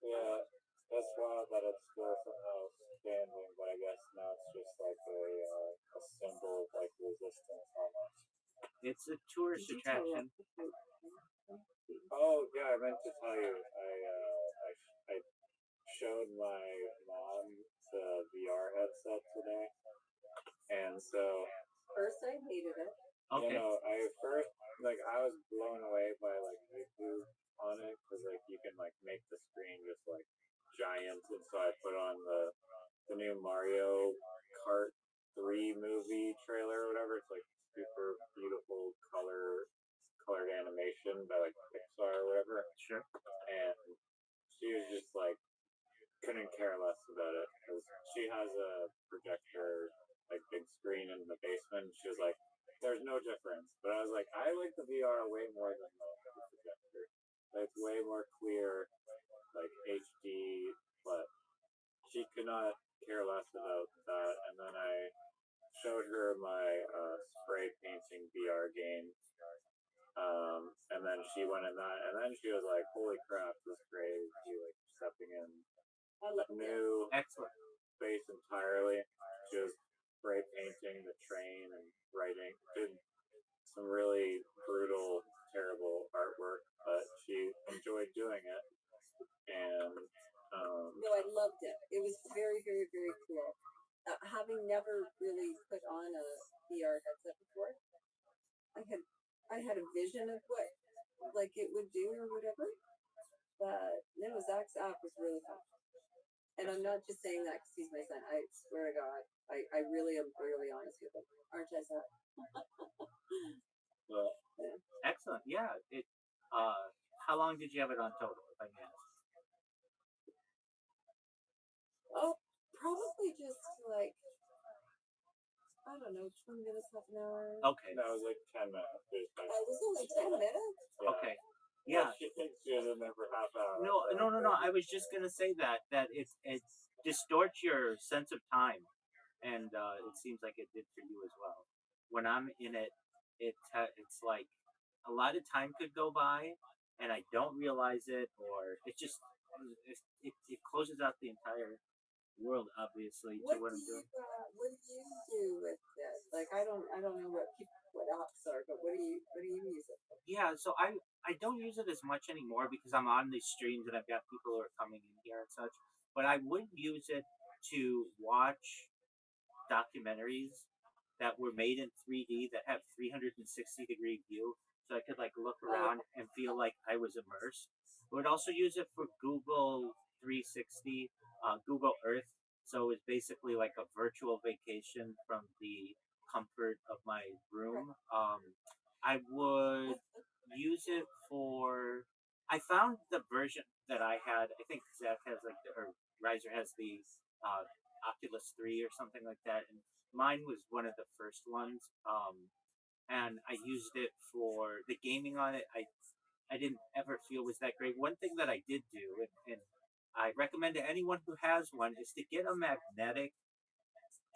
Yeah, that's wild that it's still somehow standing, but I guess now it's just like a symbol of like resistance almost. It's a tourist Did you tell her? attraction. Oh yeah, I meant to tell you, I showed my mom the VR headset today, and so First, I hated it. you Okay. know, I first like I was blown away by like YouTube on it because like you can like make the screen just like giant, and so I put on the new Mario Kart 3 movie trailer or whatever. It's like super beautiful colored animation by like Pixar or whatever, Sure. and she was just like couldn't care less about it because she has a projector, like big screen in the basement. She was like, "There's no difference," but I was like, "I like the VR way more than the projector. Like, it's way more clear, like HD." But she could not care less about that. And then I showed her my spray painting VR game. And then she went in that, and then she was like, "Holy crap, this is crazy!" Like stepping in a new Excellent. space entirely. She was spray painting the train and writing. Did some really brutal, terrible artwork, but she enjoyed doing it. And No, I loved it. It was very cool. Having never really put on a VR headset before, I had I had a vision of what like it would do or whatever. But no, Zach's app was really fun. And I'm not just saying that because he's my son. I swear to God, I really am brutally honest with him. Aren't I, Zach? well, Yeah. Excellent. Yeah. It. How long did you have it on total? If I may ask. Oh, probably just like I don't know, 20 minutes, half an hour. Okay. that was like 10 minutes. It was only 10 minutes. Yeah. Okay. Well, Yeah. she thinks she was in there for half hour. No. I was just gonna say that it distorts your sense of time, and it seems like it did for you as well. When I'm in it, it's like a lot of time could go by, and I don't realize it, or it just it closes out the entire world, obviously, to what I'm doing. What do you do with this? Like I don't know what apps are, but what do you use it for? Yeah, so I don't use it as much anymore because I'm on these streams and I've got people who are coming in here and such. But I would use it to watch documentaries that were made in 3D that have 360-degree view, so I could like look around and feel like I was immersed. I would also use it for Google 360, Google Earth. So it's basically like a virtual vacation from the comfort of my room. I would use it for. I found the version that I had. I think Zach has like or Riser has the uh, Oculus 3 or something like that, and mine was one of the first ones. And I used it for the gaming on it. I didn't ever feel was that great. One thing that I did do, and I recommend to anyone who has one, is to get a magnetic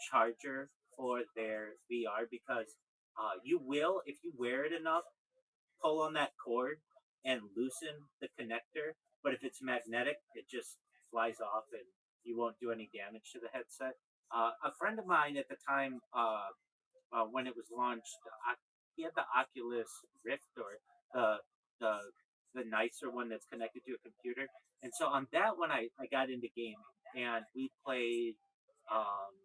charger for their VR because you will, if you wear it enough, pull on that cord and loosen the connector. But if it's magnetic, it just flies off and you won't do any damage to the headset. A friend of mine at the time, when it was launched, he had the Oculus Rift or the the the nicer one that's connected to a computer. And so on that one, I got into gaming and we played um,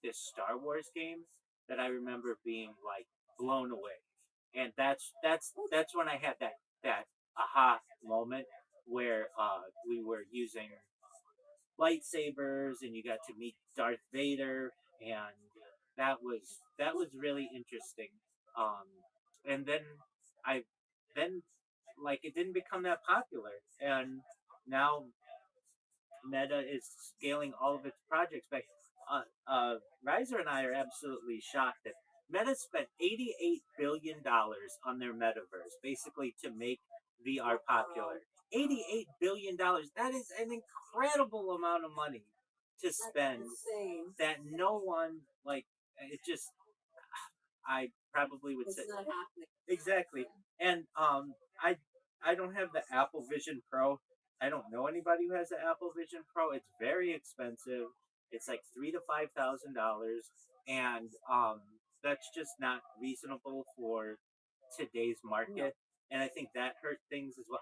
this Star Wars game that I remember being like blown away. And that's when I had that aha moment where we were using lightsabers, and you got to meet Darth Vader, and that was really interesting. Um, and I then like it didn't become that popular, and now Meta is scaling all of its projects back. Riser and I are absolutely shocked that Meta spent $88 billion on their metaverse, basically to make VR popular. $88 billion. That is an incredible amount of money to spend. That no one like it just. I probably would say It's not happening. exactly. And I don't have the Apple Vision Pro. I don't know anybody who has the Apple Vision Pro. It's very expensive. It's like $3,000 to $5,000, and that's just not reasonable for today's market. And I think that hurt things as well.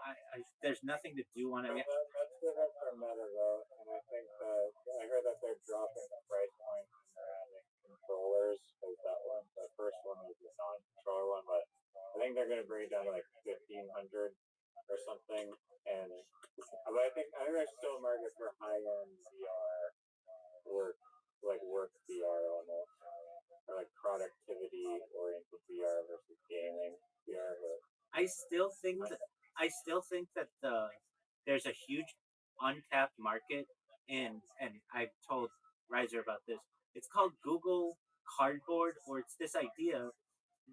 There's nothing to do on it. That's different from Meta though, and I think that I heard that they're dropping the price point and they're adding controllers. Because that one, the first one was the non-controller one, but I think they're going to bring it down to like 1,500 or something. And but I think there's still a market for high-end VR work, like work VR almost, or like productivity oriented VR versus gaming VR. But I still think that there's a huge untapped market, and I've told Riser about this. It's called Google Cardboard, or it's this idea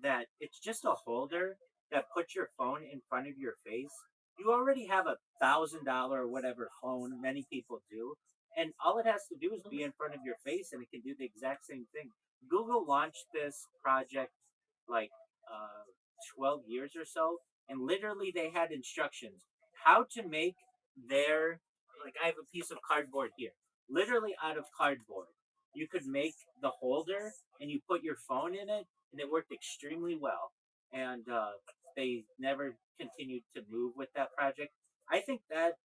that it's just a holder that puts your phone in front of your face. You already have $1,000 or whatever phone, many people do, and all it has to do is be in front of your face, and it can do the exact same thing. Google launched this project like 12 years or so, and literally they had instructions how to make their like I have a piece of cardboard here, literally out of cardboard. You could make the holder, and you put your phone in it, and it worked extremely well. And they never continued to move with that project. I think that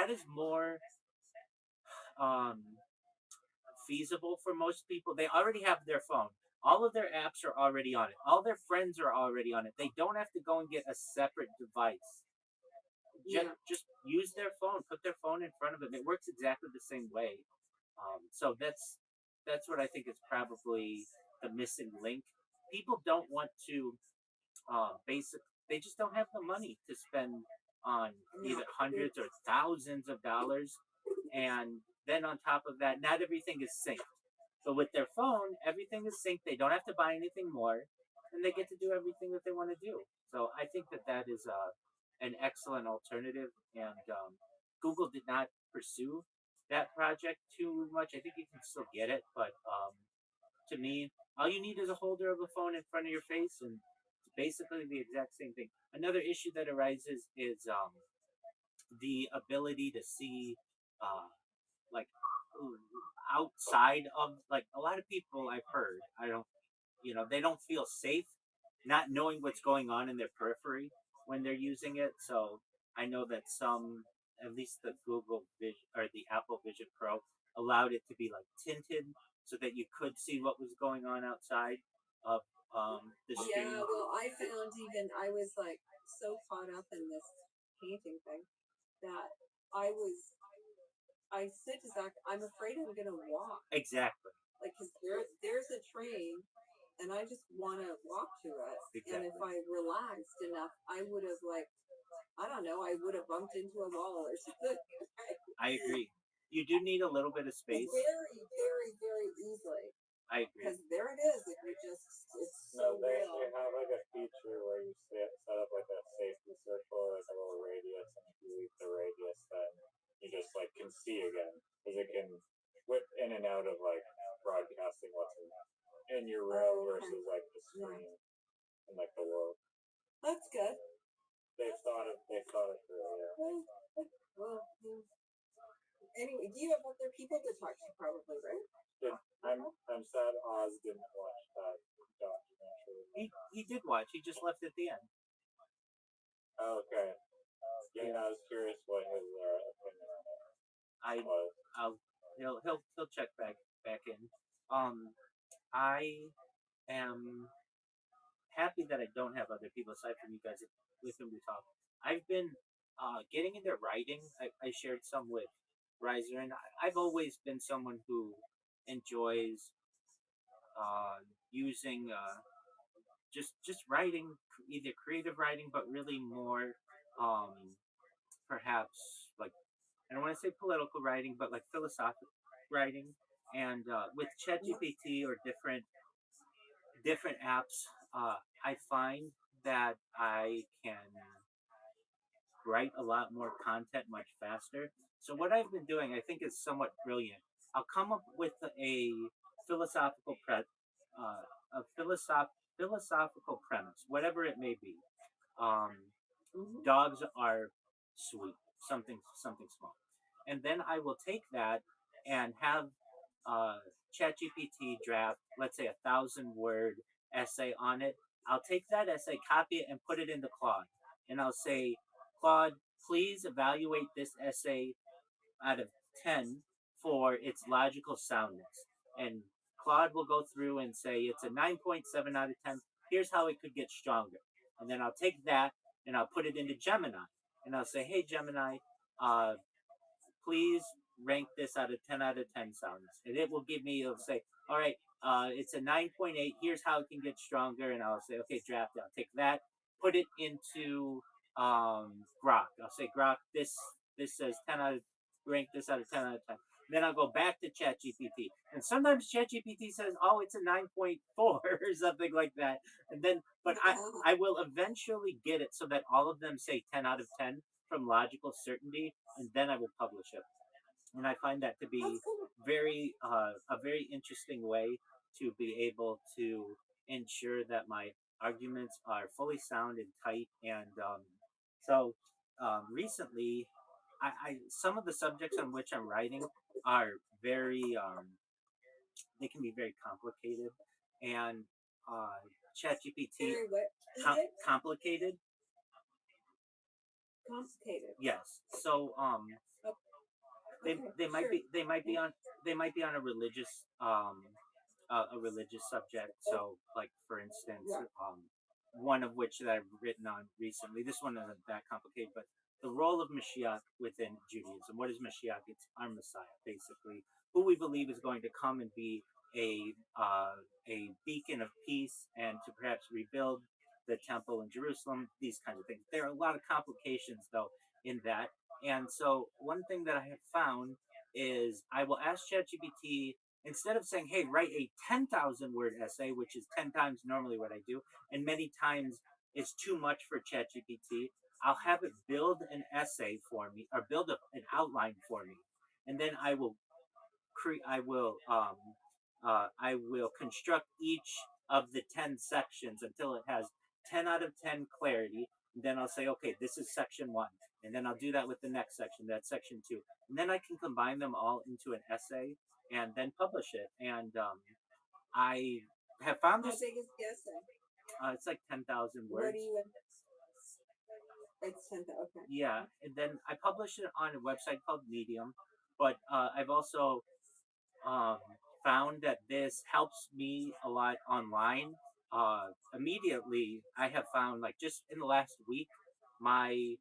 is more um, feasible for most people. They already have their phone. All of their apps are already on it. All their friends are already on it. They don't have to go and get a separate device. Just use their phone. Put their phone in front of them. It works exactly the same way. So that's what I think is probably the missing link. People don't want to basic. They just don't have the money to spend on either hundreds or thousands of dollars, and then on top of that, not everything is synced. But with their phone, everything is synced. They don't have to buy anything more, and they get to do everything that they want to do. So I think that is an excellent alternative, and Google did not pursue that project too much. I think you can still get it, but to me, all you need is a holder of a phone in front of your face, and it's basically the exact same thing. Another issue that arises is the ability to see uh, like outside of like a lot of people I've heard. I don't, they don't feel safe not knowing what's going on in their periphery when they're using it. So I know that some, at least the Google Vision or the Apple Vision Pro, allowed it to be like tinted so that you could see what was going on outside of the screen. Yeah, well, I found even I was like so caught up in this painting thing that I said to Zach, I'm afraid I'm gonna walk. Exactly. Like, cause there's a train, and I just want to walk to it. Exactly. And if I relaxed enough, I would have like, I don't know, I would have bumped into a wall or something. I agree. You do need a little bit of space. Very, very, very easily. I agree. Because there it is. If you just, it's so they real. have like a feature where you set up like a safety circle, like a little radius, and if you leave the radius, then you just like can see again, because it can whip in and out of like broadcasting what's in your room versus like the screen and like the world. That's good. They thought it through. Yeah. Well, anyway, do you have other people to talk to? Probably, right? I'm sad Oz didn't watch that documentary. He did watch. He just left at the end. Oh, okay. Yeah, I was curious what his opinion on it was. He'll check back in. I am happy that I don't have other people aside from you guys with whom to talk. I've been getting into writing, I shared some with Riser, and I've always been someone who enjoys uh, using just writing, either creative writing, but really more perhaps like I don't want to say political writing, but like philosophical writing. And with ChatGPT or different apps, I find that I can write a lot more content much faster. So what I've been doing, I think, is somewhat brilliant. I'll come up with a philosophical philosophical premise, whatever it may be. Um, Dogs are sweet, something small, and then I will take that and have uh, ChatGPT draft, let's say 1,000 word essay on it. I'll take that essay, copy it, and put it into Claude, and I'll say, Claude, please evaluate this essay out of 10 for its logical soundness. And Claude will go through and say it's a 9.7 out of 10. Here's how it could get stronger. And then I'll take that and I'll put it into Gemini. And I'll say, hey, Gemini, uh, please rank this out of 10 out of 10 soundness. And it will give me, it'll say, all right, it's a 9.8. Here's how it can get stronger. And I'll say, okay, draft it. I'll take that, put it into Grok. I'll say, Grok, this says 10 out of, rank this out of 10 out of 10. Then I'll go back to ChatGPT. And sometimes ChatGPT says, oh, it's a 9.4 or something like that. And then, but I will eventually get it so that all of them say 10 out of 10 from logical certainty, and then I will publish it. And I find that to be a very interesting way to be able to ensure that my arguments are fully sound and tight. And so recently, I some of the subjects on which I'm writing are very they can be very complicated, and ChatGPT complicated. Complicated. Yes. So they might sure. be they might be on a religious subject. So like for instance, Yeah. one of which that I've written on recently. This one isn't that complicated, but the role of Mashiach within Judaism. What is Mashiach? It's our Messiah, basically, who we believe is going to come and be a beacon of peace and to perhaps rebuild the temple in Jerusalem. These kinds of things. There are a lot of complications though in that. And so one thing that I have found is I will ask ChatGPT instead of saying, "Hey, write a 10,000 word essay," which is 10 times normally what I do, and many times is too much for ChatGPT. I'll have it build an essay for me or build an outline for me, and then I will construct each of the 10 sections until it has 10 out of 10 clarity. And then I'll say, okay, this is section one, and then I'll do that with the next section. That's section two, and then I can combine them all into an essay and then publish it. And I have found How this. big is the essay? It's like 10,000 Where words. do you? It's 10,000. Okay. Yeah, and then I publish it on a website called Medium. But I've also um, found that this helps me a lot online. Immediately, I have found like just in the last week, my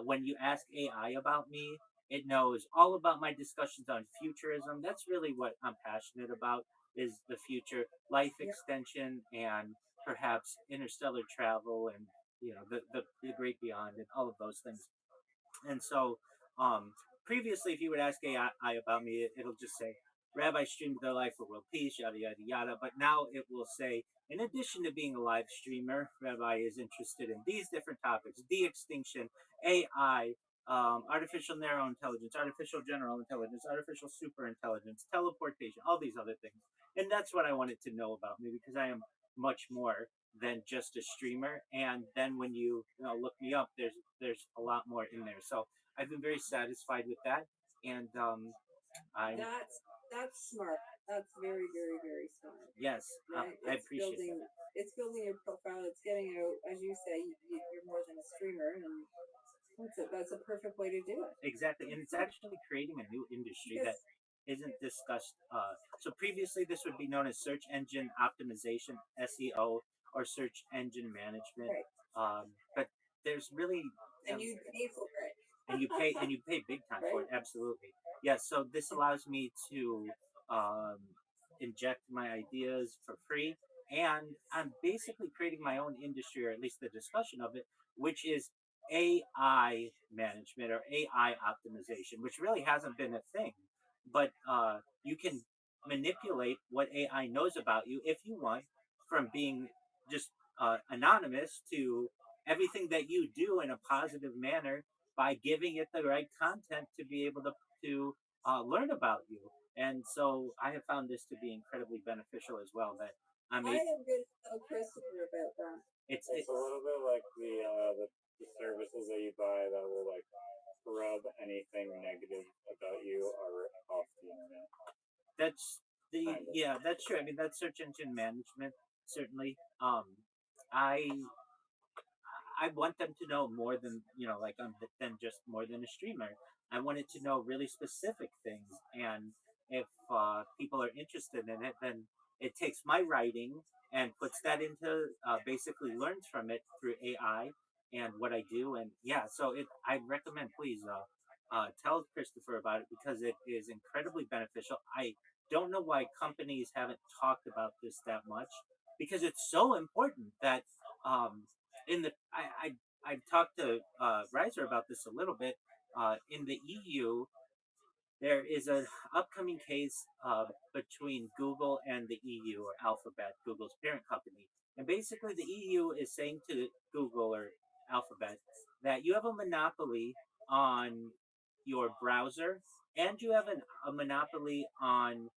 when you ask AI about me, it knows all about my discussions on futurism. That's really what I'm passionate about is the future, life extension, and perhaps interstellar travel, and the great beyond, and all of those things. And so, previously, if you would ask AI about me, it'll just say, Rabbi streamed their life for world peace, yada, yada, yada. But now it will say, in addition to being a live streamer, Rabbi is interested in these different topics: de extinction, AI, artificial narrow intelligence, artificial general intelligence, artificial super intelligence, teleportation, all these other things. And that's what I wanted to know about me because I am much more than just a streamer. And then when look me up, there's a lot more in there. So I've been very satisfied with that, and I That's smart. That's very, very, very smart. yes, Right? I It's appreciate building. that. It's building your profile. It's getting out, as you say, you're more than a streamer, and that's a perfect way to do it. Exactly, and it's actually creating a new industry that Because isn't discussed. So previously, this would be known as search engine optimization (SEO) or search engine management. right, But there's really and you pay for it. and you pay big time for it. Absolutely, yeah. So this allows me to um, inject my ideas for free, and I'm basically creating my own industry, or at least the discussion of it, which is AI management or AI optimization, which really hasn't been a thing, but you can manipulate what AI knows about you if you want, from being just anonymous to everything that you do in a positive manner by giving it the right content to be able to learn about you. And so I have found this to be incredibly beneficial as well. That I I mean, am going to tell Christopher about that. It's a little bit like the services that you buy that will like rub anything negative about you or off the internet. that's the Kind of. yeah, that's true. I mean, that's search engine management certainly. I I want them to know more than like than just more than a streamer. I want it to know really specific things, and if people are interested in it, then it takes my writing and puts that into basically learns from it through AI and what I do, and yeah. So I recommend please tell Christopher about it because it is incredibly beneficial. I don't know why companies haven't talked about this that much because it's so important that in the I talked to Reiser about this a little bit. In the EU, there is an upcoming case between Google and the EU or Alphabet, Google's parent company, and basically the EU is saying to Google or Alphabet that you have a monopoly on your browser and you have a monopoly on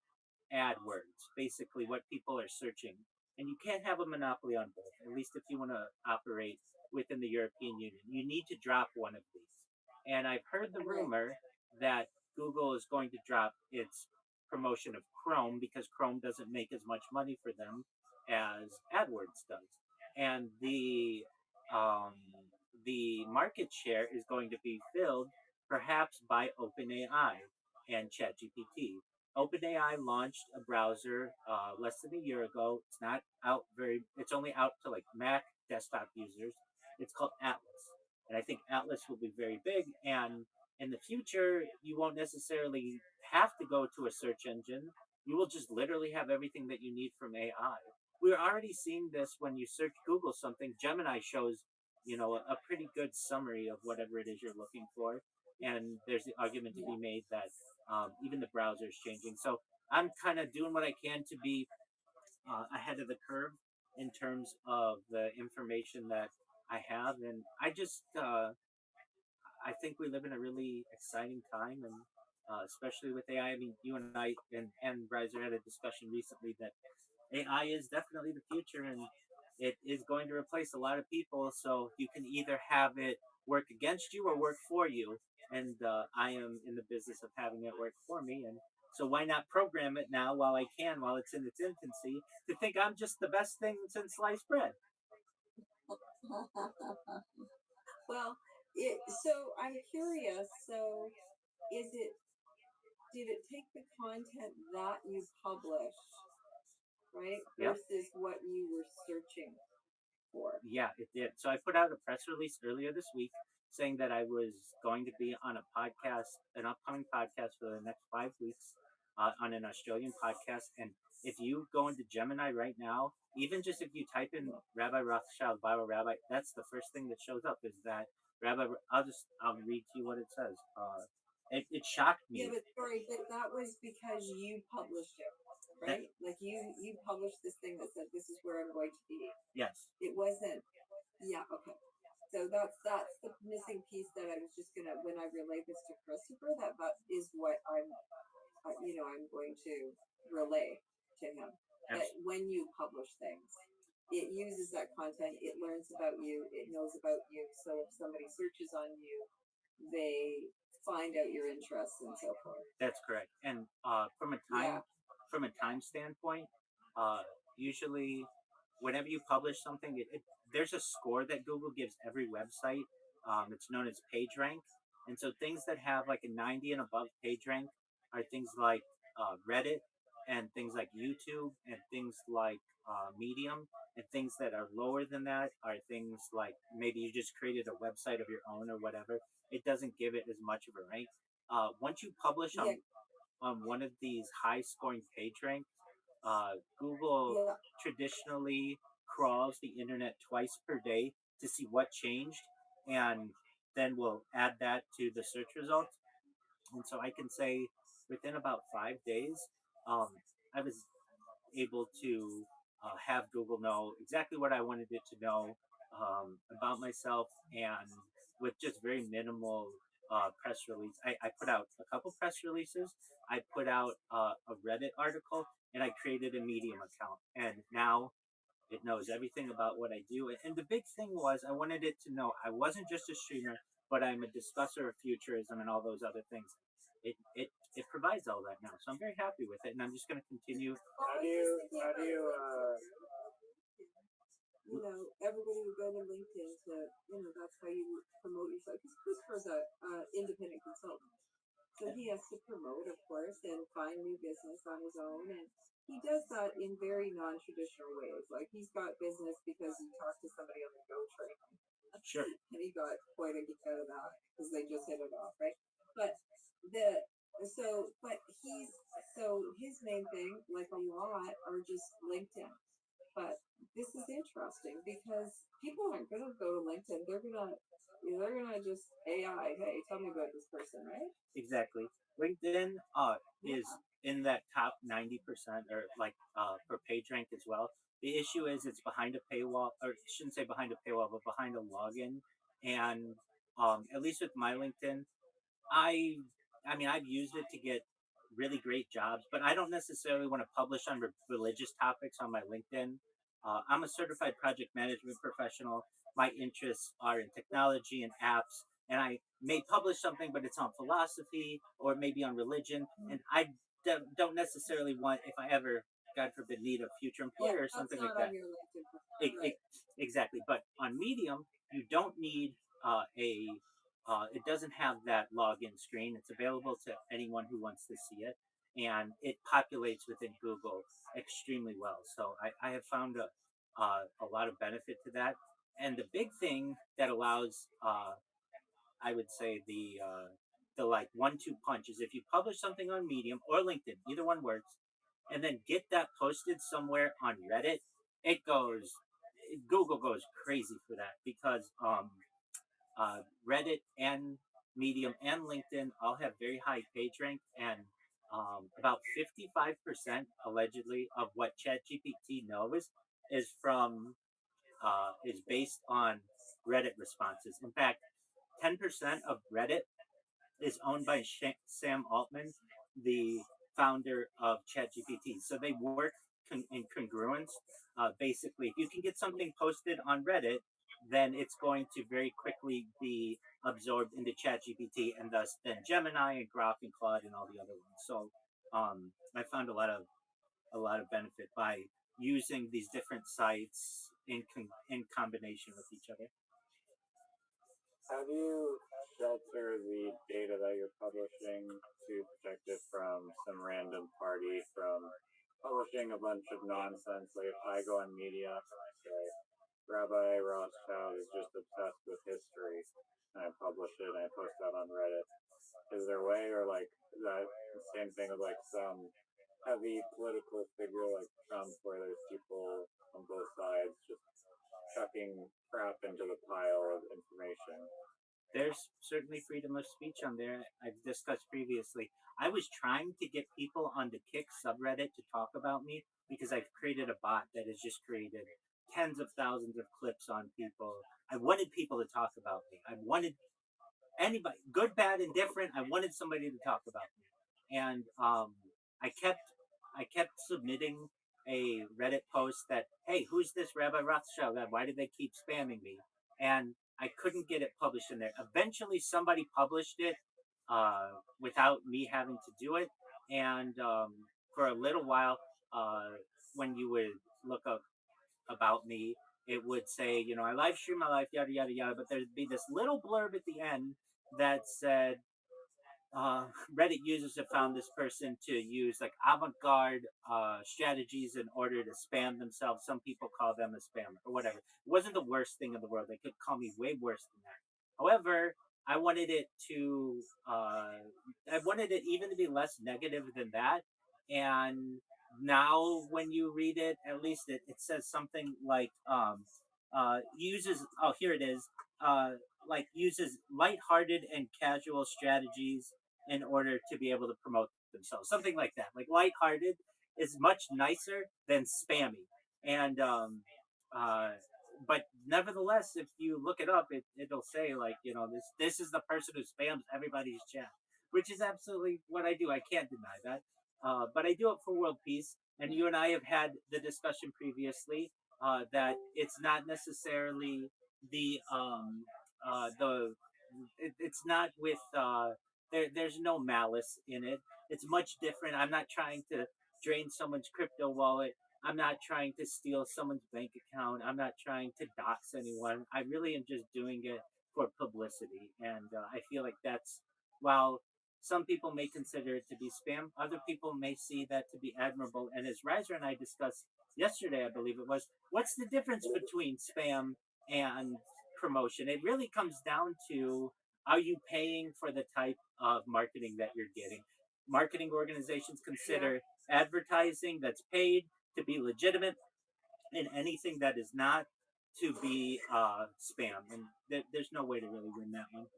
AdWords, basically what people are searching. And you can't have a monopoly on both, at least if you want to operate within the European Union. You need to drop one of these. And I've heard the rumor that Google is going to drop its promotion of Chrome because Chrome doesn't make as much money for them as AdWords does. And um, the market share is going to be filled perhaps by OpenAI and ChatGPT. OpenAI launched a browser less than a year ago. It's not out very. It's only out to like Mac desktop users. It's called Atlas, and I think Atlas will be very big. And in the future, you won't necessarily have to go to a search engine. You will just literally have everything that you need from AI. We're already seeing this when you search Google something. Gemini shows a pretty good summary of whatever it is you're looking for. And there's the argument to Yeah. be made that even the browser is changing. So I'm kind of doing what I can to be ahead of the curve in terms of the information that I have, and I think we live in a really exciting time, and especially with AI. I mean, you and I and Riser had a discussion recently that AI is definitely the future, and it is going to replace a lot of people. So you can either have it work against you or work for you. And I am in the business of having it work for me. And so why not program it now while I can, while it's in its infancy, to think I'm just the best thing since sliced bread? Well, so I'm curious. So, is it? Did it take the content that you published, right, Yep. versus what you were searching for? Yeah, it did. So I put out a press release earlier this week saying that I was going to be on a podcast, an upcoming podcast for the next 5 weeks on an Australian podcast. And if you go into Gemini right now, even just if you type in Rabbi Rothschild viral rabbi, that's the first thing that shows up is that Rabbi. I'll read to you what it says. It shocked me. Yeah, but sorry, but that was because you published it, That, right? Like you published this thing that said this is where I'm going to be. yes. It wasn't. Yeah. Okay. So that's the missing piece that I was just gonna when I relay this to Christopher that is what I'm going to relay to him that when you publish things, it uses that content, it learns about you, it knows about you. So if somebody searches on you, they find out your interests and so forth. That's correct. And Yeah. from a time standpoint, uh, usually whenever you publish something, there's a score that Google gives every website. It's known as PageRank, and so things that have like a 90 and above PageRank are things like Reddit and things like YouTube and things like Medium, and things that are lower than that are things like maybe you just created a website of your own or whatever. it doesn't give it as much of a rank. Once you publish on one of these high scoring page ranks, Google Yeah. traditionally crawls the internet twice per day to see what changed, and then we'll add that to the search results. And so I can say within about 5 days, um, I was able to have Google know exactly what I wanted it to know about myself, and with just very minimal press release. I put out a couple press releases. I put out a Reddit article, and I created a Medium account. And now it knows everything about what I do. And the big thing was I wanted it to know I wasn't just a streamer, but I'm a discusser of futurism and all those other things. It provides all that now, so I'm very happy with it, and I'm just going to continue. Everybody would go to LinkedIn to, that's how you promote yourself. Because Christopher's a independent consultant. So he has to promote, of course, and find new business on his own. And he does that in very non-traditional ways. Like he's got business because he talked to somebody on the Go train. Sure. And he got quite a kick out of that because they just hit it off, right? But the his main thing, like a lot, are just LinkedIn. But this is interesting because people aren't gonna go to LinkedIn. They're gonna just AI. Hey, tell me about this person, right? Exactly. LinkedIn is in that top 90% or like per page rank as well. The issue is it's behind a paywall, or I shouldn't say behind a paywall, but behind a login. And at least with my LinkedIn, I I mean I've used it to get really great jobs, but I don't necessarily want to publish on religious topics on my LinkedIn. I'm a certified project management professional. My interests are in technology and apps, and I may publish something, but it's on philosophy or maybe on religion, and I don't necessarily want, if I ever, God forbid, need a future employer or something like that. Exactly, but on Medium, you don't need it doesn't have that login screen. It's available to anyone who wants to see it, and it populates within Google extremely well. So I have found a lot of benefit to that. And the big thing that allows, I would say, the like 1-2 punch is if you publish something on Medium or LinkedIn, either one works, and then get that posted somewhere on Reddit, it goes, Google goes crazy for that because Reddit and Medium and LinkedIn all have very high page rank, and about 55% allegedly of what ChatGPT knows is is based on Reddit responses. In fact, 10% of Reddit is owned by Sam Altman, the founder of ChatGPT. So they work in congruence. Basically, if you can get something posted on Reddit, then it's going to very quickly be absorbed into ChatGPT, and thus then Gemini and Grok and Claude and all the other ones. So I found a lot of benefit by using these different sites in combination with each other. How do you shelter the data that you're publishing to protect it from some random party from publishing a bunch of nonsense? Like if I go on Medium and I say Rabbi Rothschild is just obsessed with history, and I publish it and I post that on Reddit, is there a way, or like that same thing with like some heavy political figure like Trump, where there's people on both sides just chucking crap into the pile of information? There's certainly freedom of speech on there. I've discussed previously. I was trying to get people on the Kick subreddit to talk about me because I've created a bot that has just created tens of thousands of clips on people. I wanted people to talk about me. I wanted anybody, good, bad, indifferent. I wanted somebody to talk about me, and I kept I kept submitting a Reddit post that, hey, who's this Rabbi Rothschild guy? Why do they keep spamming me? And I couldn't get it published in there. Eventually, somebody published it without me having to do it, and for a little while, when you would look up about me, it would say, I live stream my life, yada yada yada. But there'd be this little blurb at the end that said, uh, Reddit users have found this person to use like avant-garde strategies in order to spam themselves. Some people call them a spammer or whatever. It wasn't the worst thing in the world. They could call me way worse than that. However, I wanted it to I wanted it even to be less negative than that. And now when you read it, at least it says something like uses, oh, here it is, uh like uses lighthearted and casual strategies in order to be able to promote themselves. Something like that. Like lighthearted is much nicer than spammy. And uh but nevertheless, if you look it up, it'll say, like, this is the person who spams everybody's chat, which is absolutely what I do. I can't deny that. But I do it for world peace, and you and I have had the discussion previously that it's not necessarily the it's not with there's no malice in it. It's much different. I'm not trying to drain someone's crypto wallet. I'm not trying to steal someone's bank account. I'm not trying to dox anyone. I really am just doing it for publicity. And I feel like that's, while some people may consider it to be spam, other people may see that to be admirable. And as Riser and I discussed yesterday, I believe it was, what's the difference between spam and promotion? It really comes down to, are you paying for the type of marketing that you're getting? Marketing organizations consider advertising that's paid to be legitimate, and anything that is not to be spam. And there's no way to really win that one.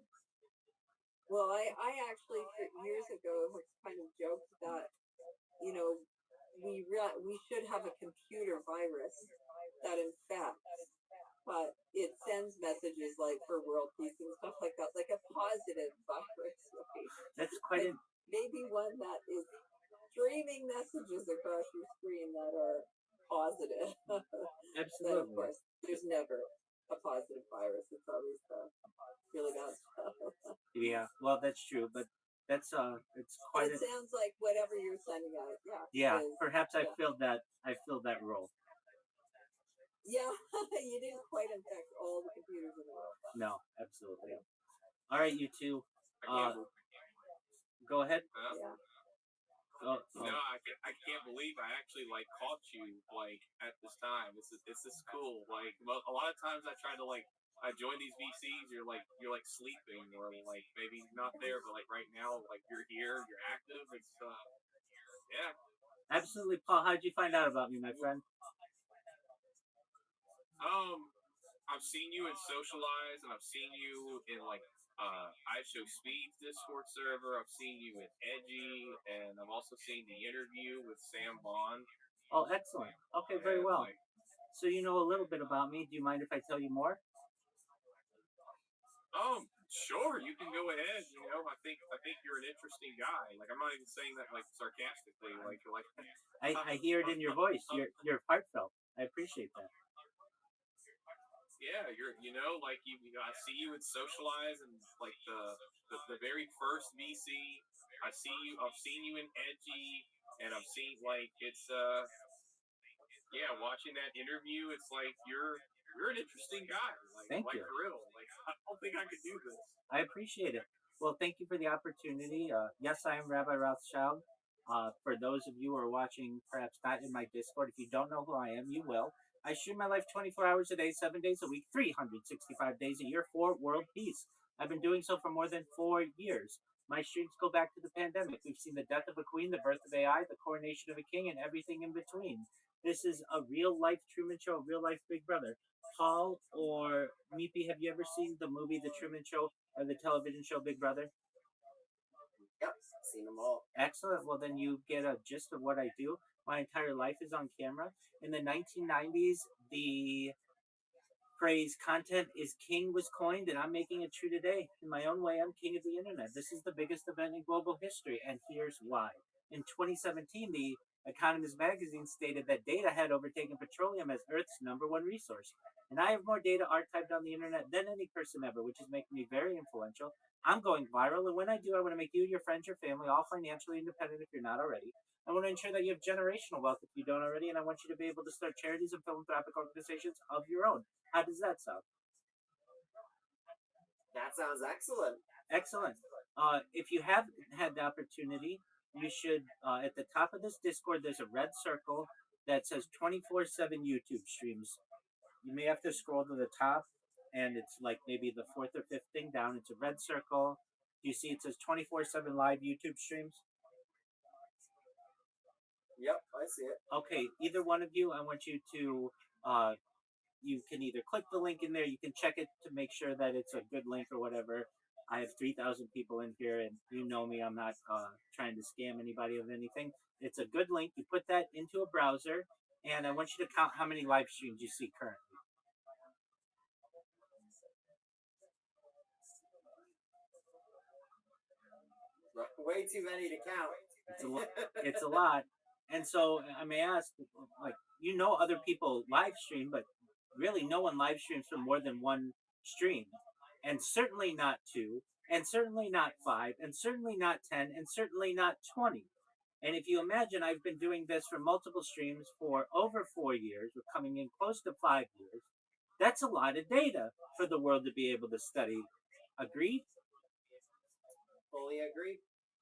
Well, I actually years ago have kind of joked that, you know, we should have a computer virus that infects, but it sends messages like for world peace and stuff like that, like a positive virus, right? That's quite And maybe one that is streaming messages across your screen that are positive. But of absolutely. course, there's never a positive virus. It's always really bad stuff. Yeah, well, that's true, but that's it's But quite it a, sounds like whatever you're sending out, yeah. is Perhaps I yeah, filled that role. yeah. You didn't quite infect all the computers in the world. No, absolutely. All right, you two. I Uh, go ahead. Yeah. Oh, No, I can't believe I actually like caught you like at this time. This is cool. Like a lot of times I try to like I join these VCs. You're like sleeping or like maybe not there, but like right now like you're here, you're active. It's yeah. absolutely, Paul. How did you find out about me, my friend? Um, I've seen you in Socialize, and I've seen you in like I Show Speed's Discord server. I've seen you in Edgy, and I've also seen the interview with Sam Bond. Oh, excellent. Okay, very And well. like, So you know a little bit about me. Do you mind if I tell you more? sure, you can go ahead. You know, I think you're an interesting guy. Like, I'm not even saying that like sarcastically. Like, I hear it in your voice. You're heartfelt. I appreciate that. yeah, you know, like I see you at Socialize and like the very first VC. I've seen you in Edgy, and I've seen like it's yeah, watching that interview, it's like you're an interesting guy. Thank Like you. for real. Like I don't think I could do this. I appreciate it. Well, thank you for the opportunity. Yes, I am Rabbi Rothschild. For those of you who are watching, perhaps not in my Discord, if you don't know who I am, you will. I stream my life 24 hours a day, 7 days a week, 365 days a year for world peace. I've been doing so for more than 4 years. My streams go back to the pandemic. We've seen the death of a queen, the birth of AI, the coronation of a king, and everything in between. This is a real life Truman Show, a real life Big Brother. Paul or Meepy, have you ever seen the movie The Truman Show or the television show Big Brother? Yep. Seen them all. Excellent. Well, then you get a gist of what I do. My entire life is on camera. In the 1990s, the phrase "content is king" was coined, and I'm making it true today. In my own way, I'm king of the internet. This is the biggest event in global history, and here's why. In 2017, the Economist magazine stated that data had overtaken petroleum as Earth's #1 resource. And I have more data archived on the internet than any person ever, which is making me very influential. I'm going viral, and when I do, I want to make you, your friends, your family all financially independent if you're not already. I want to ensure that you have generational wealth if you don't already, and I want you to be able to start charities and philanthropic organizations of your own. How does that sound? That sounds excellent. Excellent. If you haven't had the opportunity, you should, at the top of this Discord, there's a red circle that says 24/7 YouTube streams. You may have to scroll to the top. and it's like maybe the fourth or fifth thing down. It's a red circle. Do you see it says 24/7 live YouTube streams? Yep, I see it. Okay, either one of you, I want you to you can either click the link in there, you can check it to make sure that it's a good link or whatever. I have 3,000 people in here, and you know me, I'm not trying to scam anybody of anything. It's a good link. You put that into a browser, and I want you to count how many live streams you see currently. Way too many to count. It's a lot. And so I may ask, like, you know, other people live stream, but really no one live streams for more than one stream. And certainly not two, and certainly not five, and certainly not 10, and certainly not 20. And if you imagine, I've been doing this for multiple streams for over 4 years. We're coming in close to 5 years. That's a lot of data for the world to be able to study. Agreed? Fully agree.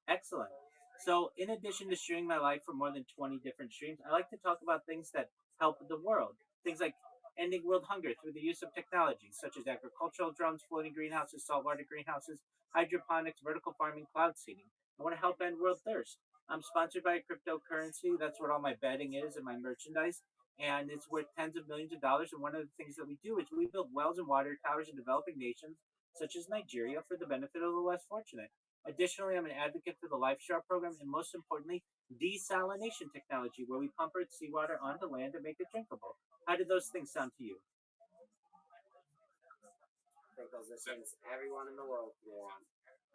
Excellent. So, in addition to streaming my life for more than 20 different streams, I like to talk about things that help the world. Things like ending world hunger through the use of technology, such as agricultural drones, floating greenhouses, saltwater greenhouses, hydroponics, vertical farming, cloud seeding. I want to help end world thirst. I'm sponsored by a cryptocurrency. That's what all my betting is and my merchandise. And it's worth tens of millions of dollars. And one of the things that we do is we build wells and water towers in developing nations, such as Nigeria, for the benefit of the less fortunate. Additionally, I'm an advocate for the Life Share program and, most importantly, desalination technology, where we pump Earth's seawater onto land and make it drinkable. How do those things sound to you? I think those are things everyone in the world wants.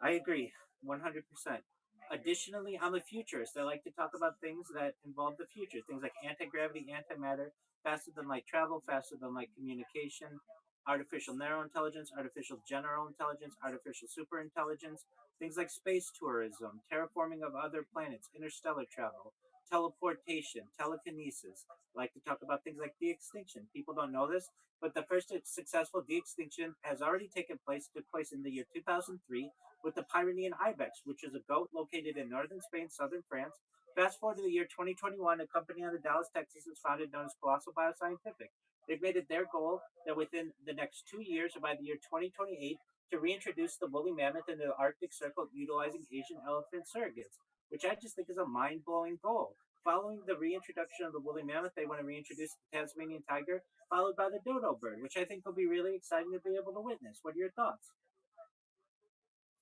I agree, 100%. Additionally, I'm a futurist. I like to talk about things that involve the future, things like anti-gravity, antimatter, faster than light travel, faster than light communication, artificial narrow intelligence, artificial general intelligence, artificial superintelligence, things like space tourism, terraforming of other planets, interstellar travel, teleportation, telekinesis. I like to talk about things like de-extinction. People don't know this, but the first successful de-extinction has already taken place, took place in the year 2003 with the Pyrenean ibex, which is a goat located in northern Spain, southern France. Fast forward to the year 2021, a company out of Dallas, Texas is founded known as Colossal Bioscientific. They've made it their goal that within the next 2 years, or by the year 2028, to reintroduce the woolly mammoth into the Arctic Circle utilizing Asian elephant surrogates, which I just think is a mind-blowing goal. Following the reintroduction of the woolly mammoth, they want to reintroduce the Tasmanian tiger, followed by the dodo bird, which I think will be really exciting to be able to witness. What are your thoughts?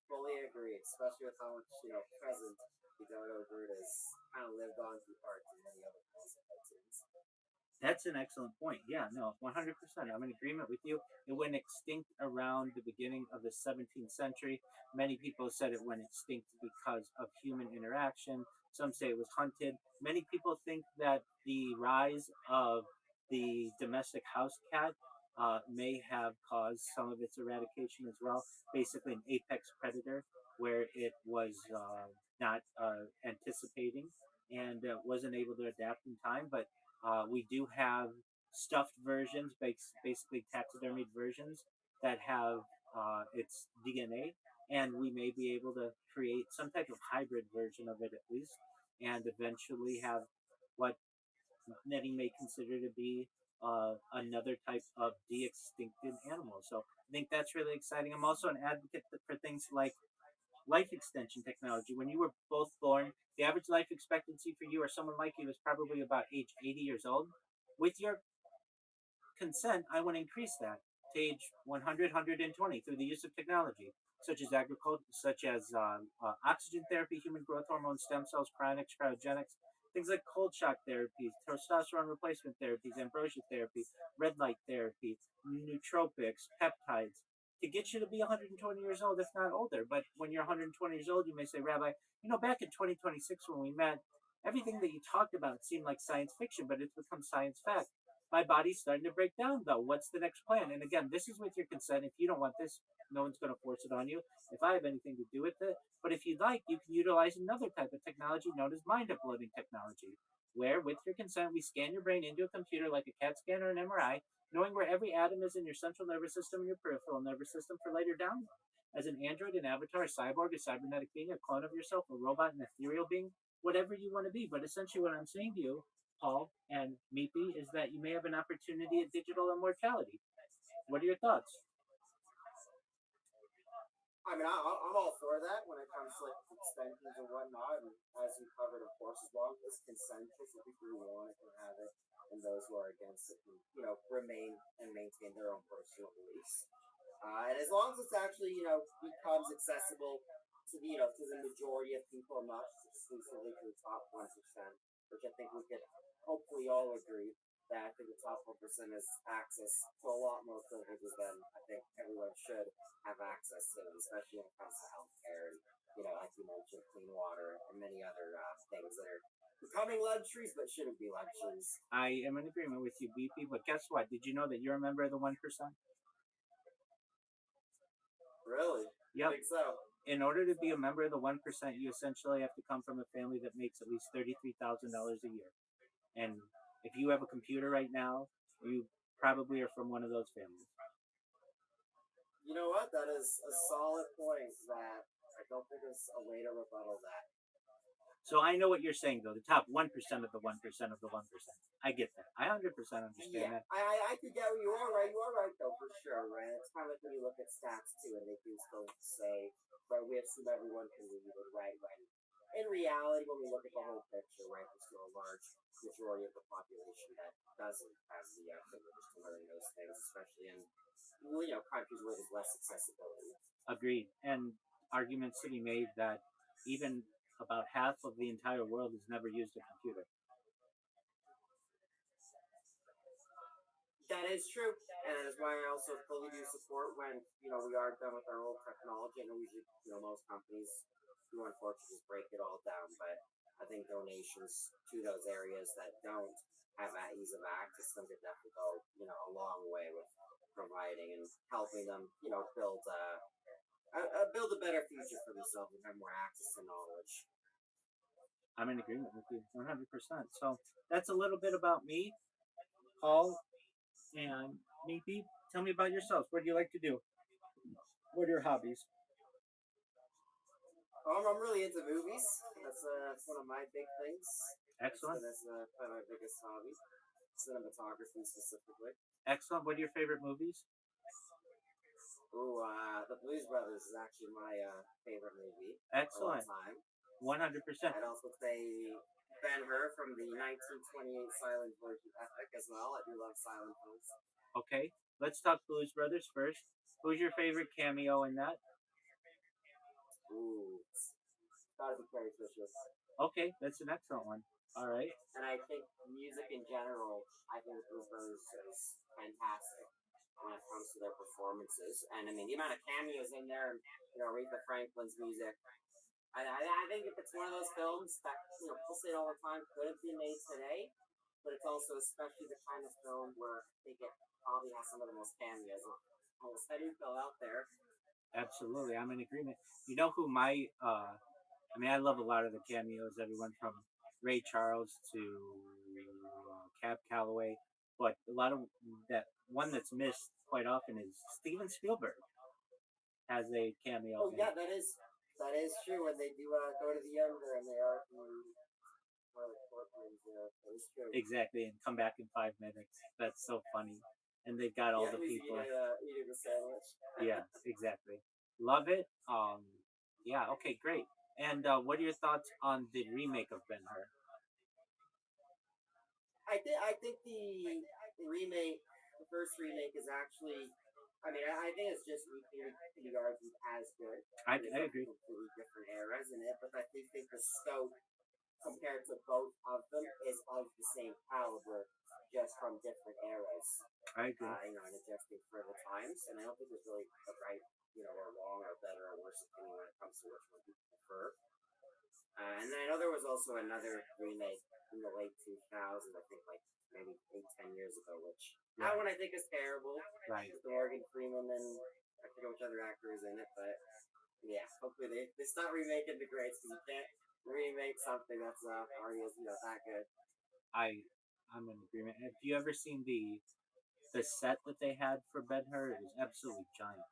Fully agree, especially with how much present the dodo bird has kind of lived on through art and many other kinds of cartoons. That's an excellent point. Yeah, no, 100%. I'm in agreement with you. It went extinct around the beginning of the 17th century. Many people said it went extinct because of human interaction. Some say it was hunted. Many people think that the rise of the domestic house cat may have caused some of its eradication as well. Basically, an apex predator where it was not anticipating and wasn't able to adapt in time. But we do have stuffed versions, basically taxidermied versions that have its DNA, and we may be able to create some type of hybrid version of it at least, and eventually have what many may consider to be another type of de-extincted animal. So I think that's really exciting. I'm also an advocate for things like life extension technology. When you were both born, the average life expectancy for you or someone like you is probably about age 80 years old. With your consent, I want to increase that to age 100, 120 through the use of technology, such as agriculture, such as oxygen therapy, human growth hormone, stem cells, cryonics, cryogenics, things like cold shock therapies, testosterone replacement therapies, ambrosia therapy, red light therapy, nootropics, peptides, to get you to be 120 years old, if not older. But when you're 120 years old, you may say, Rabbi, back in 2026 when we met, everything that you talked about seemed like science fiction, but it's become science fact. My body's starting to break down, though. What's the next plan? And again, this is with your consent. If you don't want this, no one's going to force it on you. If I have anything to do with it, but if you'd like, you can utilize another type of technology known as mind uploading technology, where with your consent, we scan your brain into a computer like a CAT scan or an MRI, knowing where every atom is in your central nervous system and your peripheral nervous system for later download. As an android, an avatar, a cyborg, a cybernetic being, a clone of yourself, a robot, an ethereal being, whatever you want to be. But essentially what I'm saying to you, Paul and Meepy, is that you may have an opportunity at digital immortality. What are your thoughts? I mean, I'm all for that when it comes to like extensions and whatnot. And as you covered, of course, as long as it's consensus, if people who want it can have it, and those who are against it can, remain and maintain their own personal beliefs. And as long as it's actually, becomes accessible to to the majority of people, and not just exclusively to the top 1%, which I think we could hopefully all agree that I think the top 1% has access to a lot more privileges than I think everyone should have access to, especially when it comes to healthcare and, like you mentioned, clean water and many other things that are becoming luxuries but shouldn't be luxuries. I am in agreement with you, BP. But guess what? Did you know that you're a member of the 1%? Really? Yep. I think so. In order to be a member of the 1%, you essentially have to come from a family that makes at least $33,000 a year. And if you have a computer right now, you probably are from one of those families. You know what? That is a solid point that I don't think there's a way to rebuttal that. So I know what you're saying, though. The top 1% of the 1% of the 1%. I get that. I 100% understand that. I could get you are right. You are right, though, for sure, right? It's kind of like when you look at stats, too, and they do still say, right, we assume everyone can read it, right? In reality, when we look at the whole picture, right, there's still a large majority of the population that doesn't have the privilege to learn those things, especially in, countries where there's less accessibility. Agreed. And arguments to be made that even about half of the entire world has never used a computer. That is true, and that is why I also fully do support when we are done with our old technology. And usually, most companies do unfortunately just break it all down. But I think donations to those areas that don't have that ease of access them could definitely go a long way with providing and helping them build a better future for themselves and have more access to knowledge. I'm in agreement with you 100%. So that's a little bit about me, Paul, and BP. Tell me about yourselves. What do you like to do? What are your hobbies? I'm really into movies. That's one of my big things. Excellent. That's probably my biggest hobby, cinematography specifically. Excellent. What are your favorite movies? Ooh, The Blues Brothers is actually my favorite movie. Excellent. Of all time. 100%. I'd also say Ben-Hur from the 1928 silent version epic as well. I do love silent films. Okay, let's talk Blues Brothers first. Who's your favorite cameo in that? Ooh, gotta be Carrie Fisher. Okay, that's an excellent one. All right. And I think music in general, I think the Blues Brothers is fantastic when it comes to their performances. And I mean, the amount of cameos in there, Aretha Franklin's music. I think if it's one of those films that, people say it all the time, could have been made today, but it's also especially the kind of film where I think it probably has some of the most cameos of almost any film out there. Absolutely, I'm in agreement. You know who I love a lot of the cameos, everyone from Ray Charles to Cab Calloway, but a lot of that one that's missed quite often is Steven Spielberg has a cameo. Oh yeah, that is true. When they do go to the under and they are that is true. Exactly, and come back in 5 minutes. That's so funny. And they've got all the people. Eating the sandwich. Yeah, exactly. Love it. Yeah. Okay, great. And what are your thoughts on the remake of Ben-Hur? I think the remake, the first remake, is actually. I mean, I think it's just in regards as good. I agree. Completely different eras in it, but I think the scope compared to both of them is of the same caliber, just from different eras. I agree. And adjusting for the times, and I don't think there's really a right, or wrong, or better, or worse opinion when it comes to which one people prefer. And then I know there was also another remake in the late 2000s, I think like maybe 8-10 years ago, which that one I think is terrible. Right. With Morgan Freeman and I forget which other actor is in it, but yeah, hopefully they stop remaking the greats because you can't remake something that's already that good. I'm in agreement. Have you ever seen the set that they had for Ben-Hur? It was absolutely giant.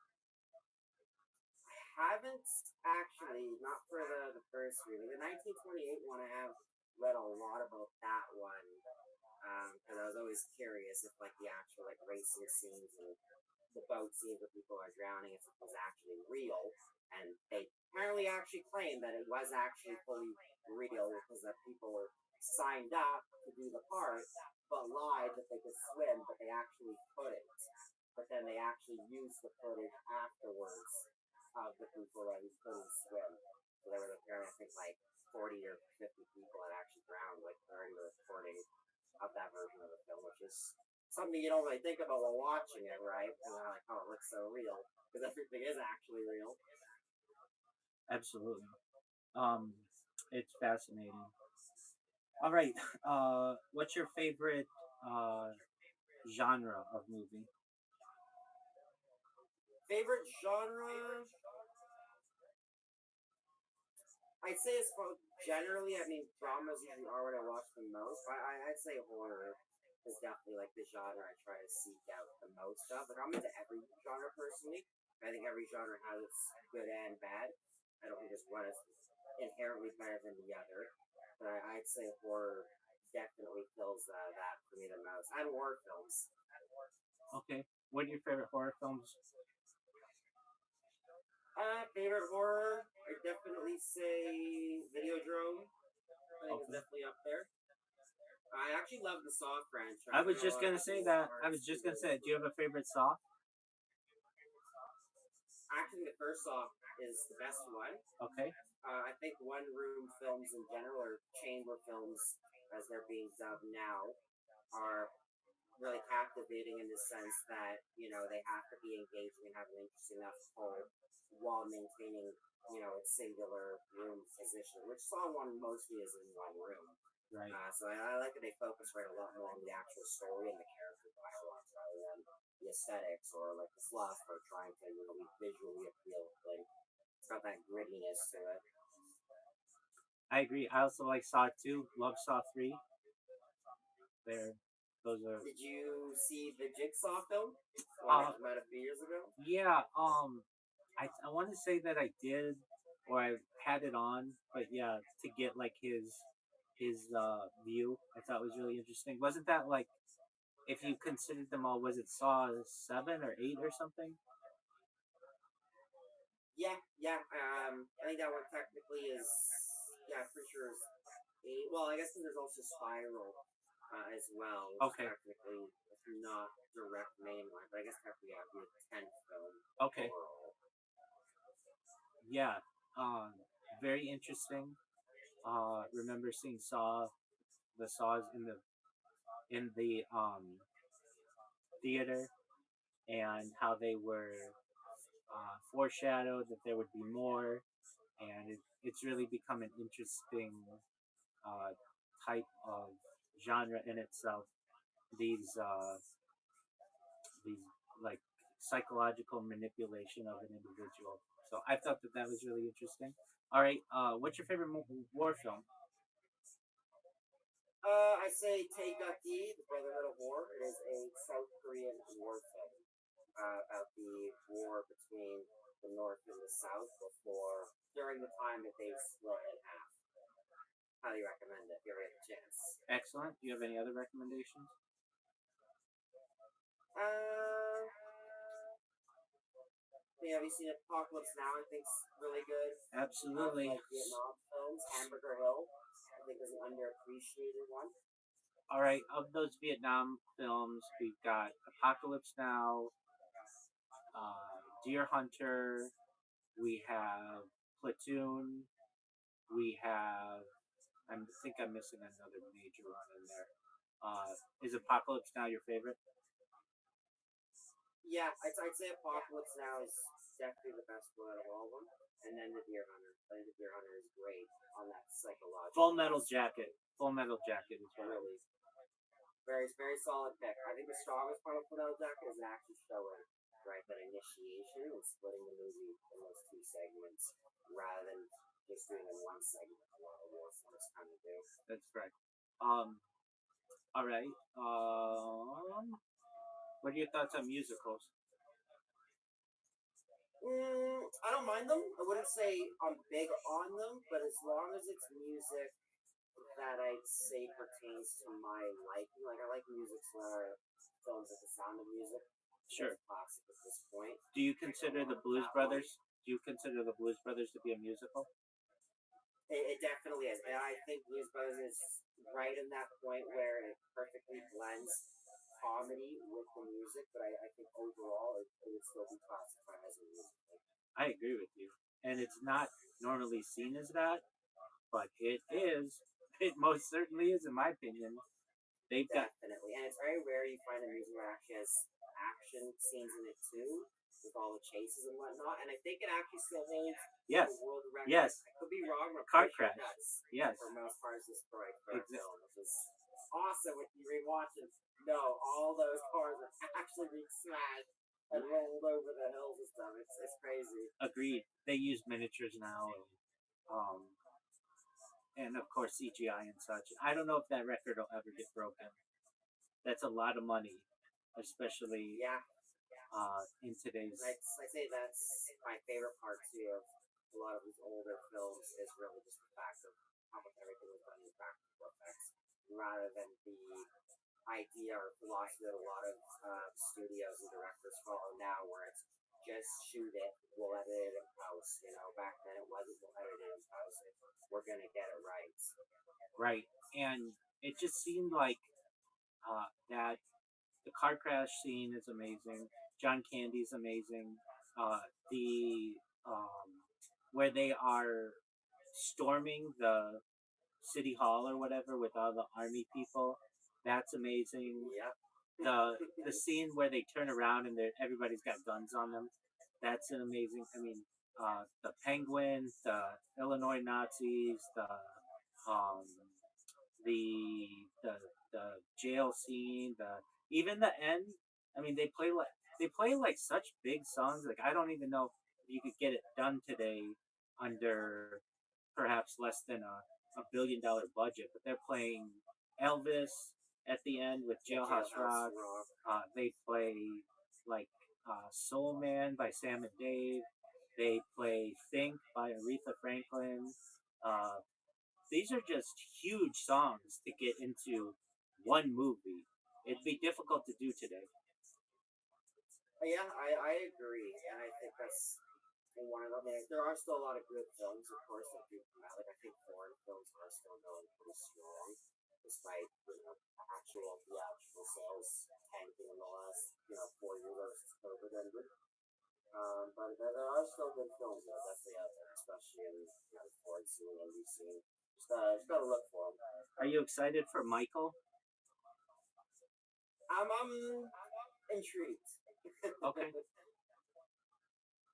Haven't actually, not for the first remake. The 1928 one, I have read a lot about that one because I was always curious if like the actual like racing scenes and the boat scenes where people are drowning, if it was actually real, and they apparently actually claimed that it was actually fully real because that people were signed up to do the part, but lied that they could swim, but they actually couldn't. But then they actually used the footage afterwards of the people that couldn't swim. So there were apparently, I think, like 40 or 50 people that actually drowned, like during the recording of that version of the film, which is something you don't really think about while watching it, right? And I'm like, oh, it looks so real because everything is actually real. Absolutely. Um, it's fascinating. All right. What's your favorite genre of movie? Favorite genre? I'd say it's generally, I mean, dramas usually are what I watch the most. I'd say horror is definitely like the genre I try to seek out the most of. Like, I'm into every genre personally. I think every genre has its good and bad. I don't think there's one is inherently better than the other. But I'd say horror definitely fills that for me the most. And war films. Okay. What are your favorite horror films? Favorite horror? I definitely say Videodrome. I think it's definitely up there. I actually love the Saw franchise. I was just gonna say that. I was just gonna say, do you have a favorite Saw? Actually, the first Saw is the best one. Okay. I think one room films in general, or chamber films as they're being dubbed now, are really captivating in the sense that, they have to be engaging and have an interesting enough pull while maintaining, its singular room position, which Saw 1 mostly is in one room. Right. So I like that they focus a lot more on the actual story and the character dialogue rather than the aesthetics or like the fluff or trying to be visually appealing. It's got that grittiness to it. I agree. I also like Saw 2. Love Saw 3. There. Those are. Did you see the Jigsaw film? Came out a few years ago. Yeah. I want to say that I did, or I had it on, but yeah, to get like his view, I thought was really interesting. Wasn't that like, if you considered them all, was it Saw 7 or 8 or something? Yeah. I think that one technically is. Yeah, I'm pretty sure is 8. Well, I guess there's also Spiral as well. Okay. Technically, it's not direct mainline, but I guess technically that would be a 10th film. Okay. Overall. Yeah. Very interesting. Remember seeing the Saws in the theater, and how they were foreshadowed that there would be more, and it's really become an interesting uh, type of genre in itself. These like psychological manipulation of an individual. So I thought that was really interesting. All right, what's your favorite war film? I say Taegukgi, the Brotherhood of War. It is a South Korean war film about the war between the North and the South during the time that they split in half. Highly recommend it if you ever get a chance. Excellent. Do you have any other recommendations? Have you seen Apocalypse Now? I think it's really good. Absolutely. Like Vietnam films, Hamburger Hill. I think is an underappreciated one. All right, of those Vietnam films, we've got Apocalypse Now, Deer Hunter, we have Platoon, we have. I think I'm missing another major one in there. Is Apocalypse Now your favorite? Yeah, I'd say Apocalypse Now is definitely the best one out of all of them. And then the Deer Hunter. I think the Deer Hunter is great on that psychological. Full Metal Jacket. Full Metal Jacket is really very, very solid pick. I think the strongest part of Full Metal Jacket is actually showing that initiation and splitting the movie in those two segments rather than just doing in one segment. A lot of war films kind of do. That's correct. All right. What are your thoughts on musicals? I don't mind them. I wouldn't say I'm big on them, but as long as it's music that I'd say pertains to my liking, like I like music films with the sound of music. Sure. classic at this point. Do you consider the Blues Brothers? Do you consider the Blues Brothers to be a musical? It definitely is, and I think Blues Brothers is right in that point where it perfectly blends comedy with the music. But I think overall it would still be classified as a musical. I agree with you, and it's not normally seen as that, but it is. It most certainly is, in my opinion. They've got Definitely, and it's very rare you find a music that actually has action scenes in it too, with all the chases and whatnot. And I think it actually still holds yes, the world record. yes, I could be wrong, but car pretty sure crash. it does. Yes, For most parts of this film, exactly. which is awesome when you rewatch it. No, all those cars are actually being smashed and rolled over the hills and stuff. It's crazy. Agreed. They use miniatures now, um, and of course CGI and such. I don't know if that record will ever get broken. That's a lot of money, especially Yeah. In today's. I say that's my favorite part too of a lot of these older films is really just the fact of how much everything was done in practical effects rather than the idea or philosophy that a lot of studios and directors follow now, where it's just shoot it, we'll edit it in post. You know, back then it wasn't we'll edit it in post. We're gonna get it right. Right, and it just seemed like that the car crash scene is amazing. John Candy's amazing. The where they are storming the city hall or whatever with all the army people, that's amazing. Yeah. The scene where they turn around and everybody's got guns on them, that's an amazing. I mean, the Penguins, the Illinois Nazis, um, the the the jail scene, the even the end. I mean, they play like such big songs. Like I don't even know if you could get it done today under perhaps less than a $1 billion budget. But they're playing Elvis at the end with Jailhouse Rock. They play like Soul Man by Sam and Dave. They play Think by Aretha Franklin. Uh, these are just huge songs to get into one movie. It'd be difficult to do today. Yeah, I agree, and I think that's one of them. I mean, there are still a lot of good films, of course, that do come out. Like I think foreign films are still going pretty strong, despite actual theatrical sales tanking in the last 4 years since COVID ended. But there are still good films that are definitely out there, especially in the foreign scene and indie scene. Just gotta look for them. Are you excited for Michael? I'm intrigued. Okay.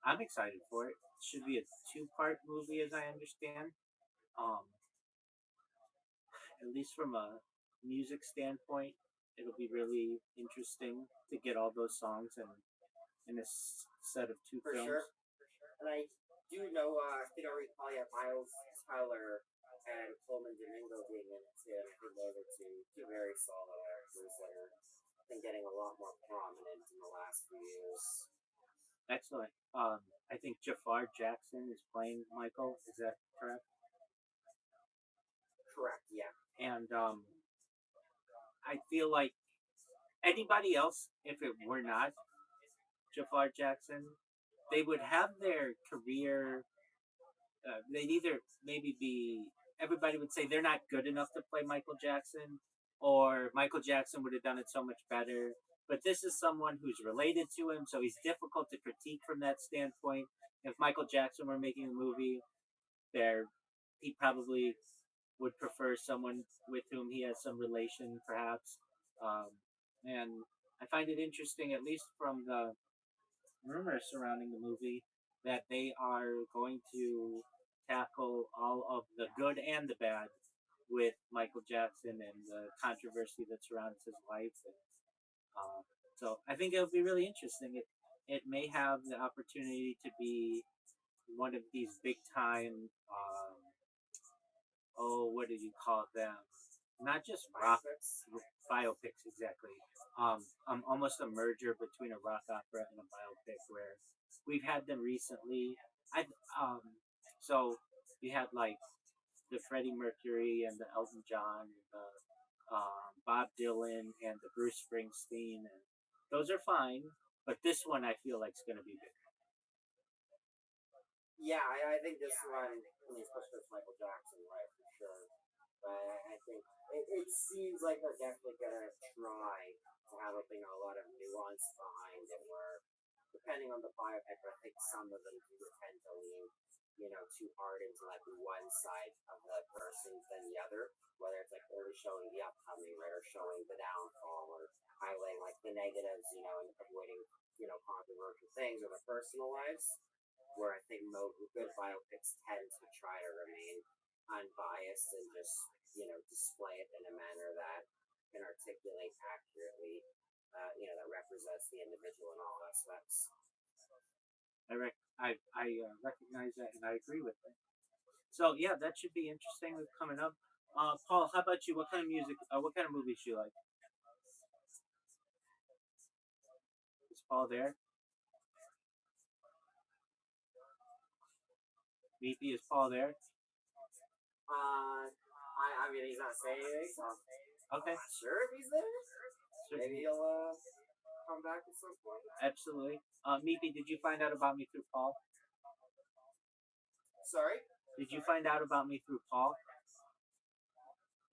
I'm excited for it. It should be a two-part movie, as I understand. Um, at least from a music standpoint, it'll be really interesting to get all those songs in a set of two For films. sure. And I do know, I think I recall Miles Tyler and Coleman Domingo being in it too. And I think those are two very solid actors that are been getting a lot more prominent in the last few years. Excellent. I think Jafar Jackson is playing Michael. Is that correct? Correct. Yeah. And I feel like anybody else, if it were not Jafar Jackson, they would have their career. They'd either maybe be. Everybody would say they're not good enough to play Michael Jackson, or Michael Jackson would have done it so much better. But this is someone who's related to him, so he's difficult to critique from that standpoint. If Michael Jackson were making a movie, he probably would prefer someone with whom he has some relation, perhaps. Um, and I find it interesting, at least from the rumors surrounding the movie, that they are going to tackle all of the good and the bad with Michael Jackson and the controversy that surrounds his life. So I think it'll be really interesting. It may have the opportunity to be one of these big time. What did you call them? Not just rock biopics exactly. Almost a merger between a rock opera and a biopic, where we've had them recently. I so we had like the Freddie Mercury and the Elton John and the Bob Dylan and the Bruce Springsteen, and those are fine. But this one I feel like is going to be big. Yeah, I think this one, I mean, especially with Michael Jackson, right, for sure. But I think it seems like they're definitely gonna try to have a lot of nuance behind it, where depending on the biopic, I think some of them do tend to lean, too hard into like one side of the person than the other, whether it's like only showing the upcoming, right, or showing the downfall, or highlighting like the negatives, and avoiding, controversial things or their personal lives. Where I think good biopics tend to try to remain unbiased and just, display it in a manner that can articulate accurately, that represents the individual in all aspects. I recognize that and I agree with it. So yeah, that should be interesting coming up. Paul, how about you? What kind of music? What kind of movies do you like? Is Paul there? VP, is Paul there? I mean, he's not saying anything, so Okay. I'm not sure if he's there. So, Maybe he'll come back at some point. absolutely. Meepy, did you find out about me through Paul? Sorry? Did you find out about me through Paul?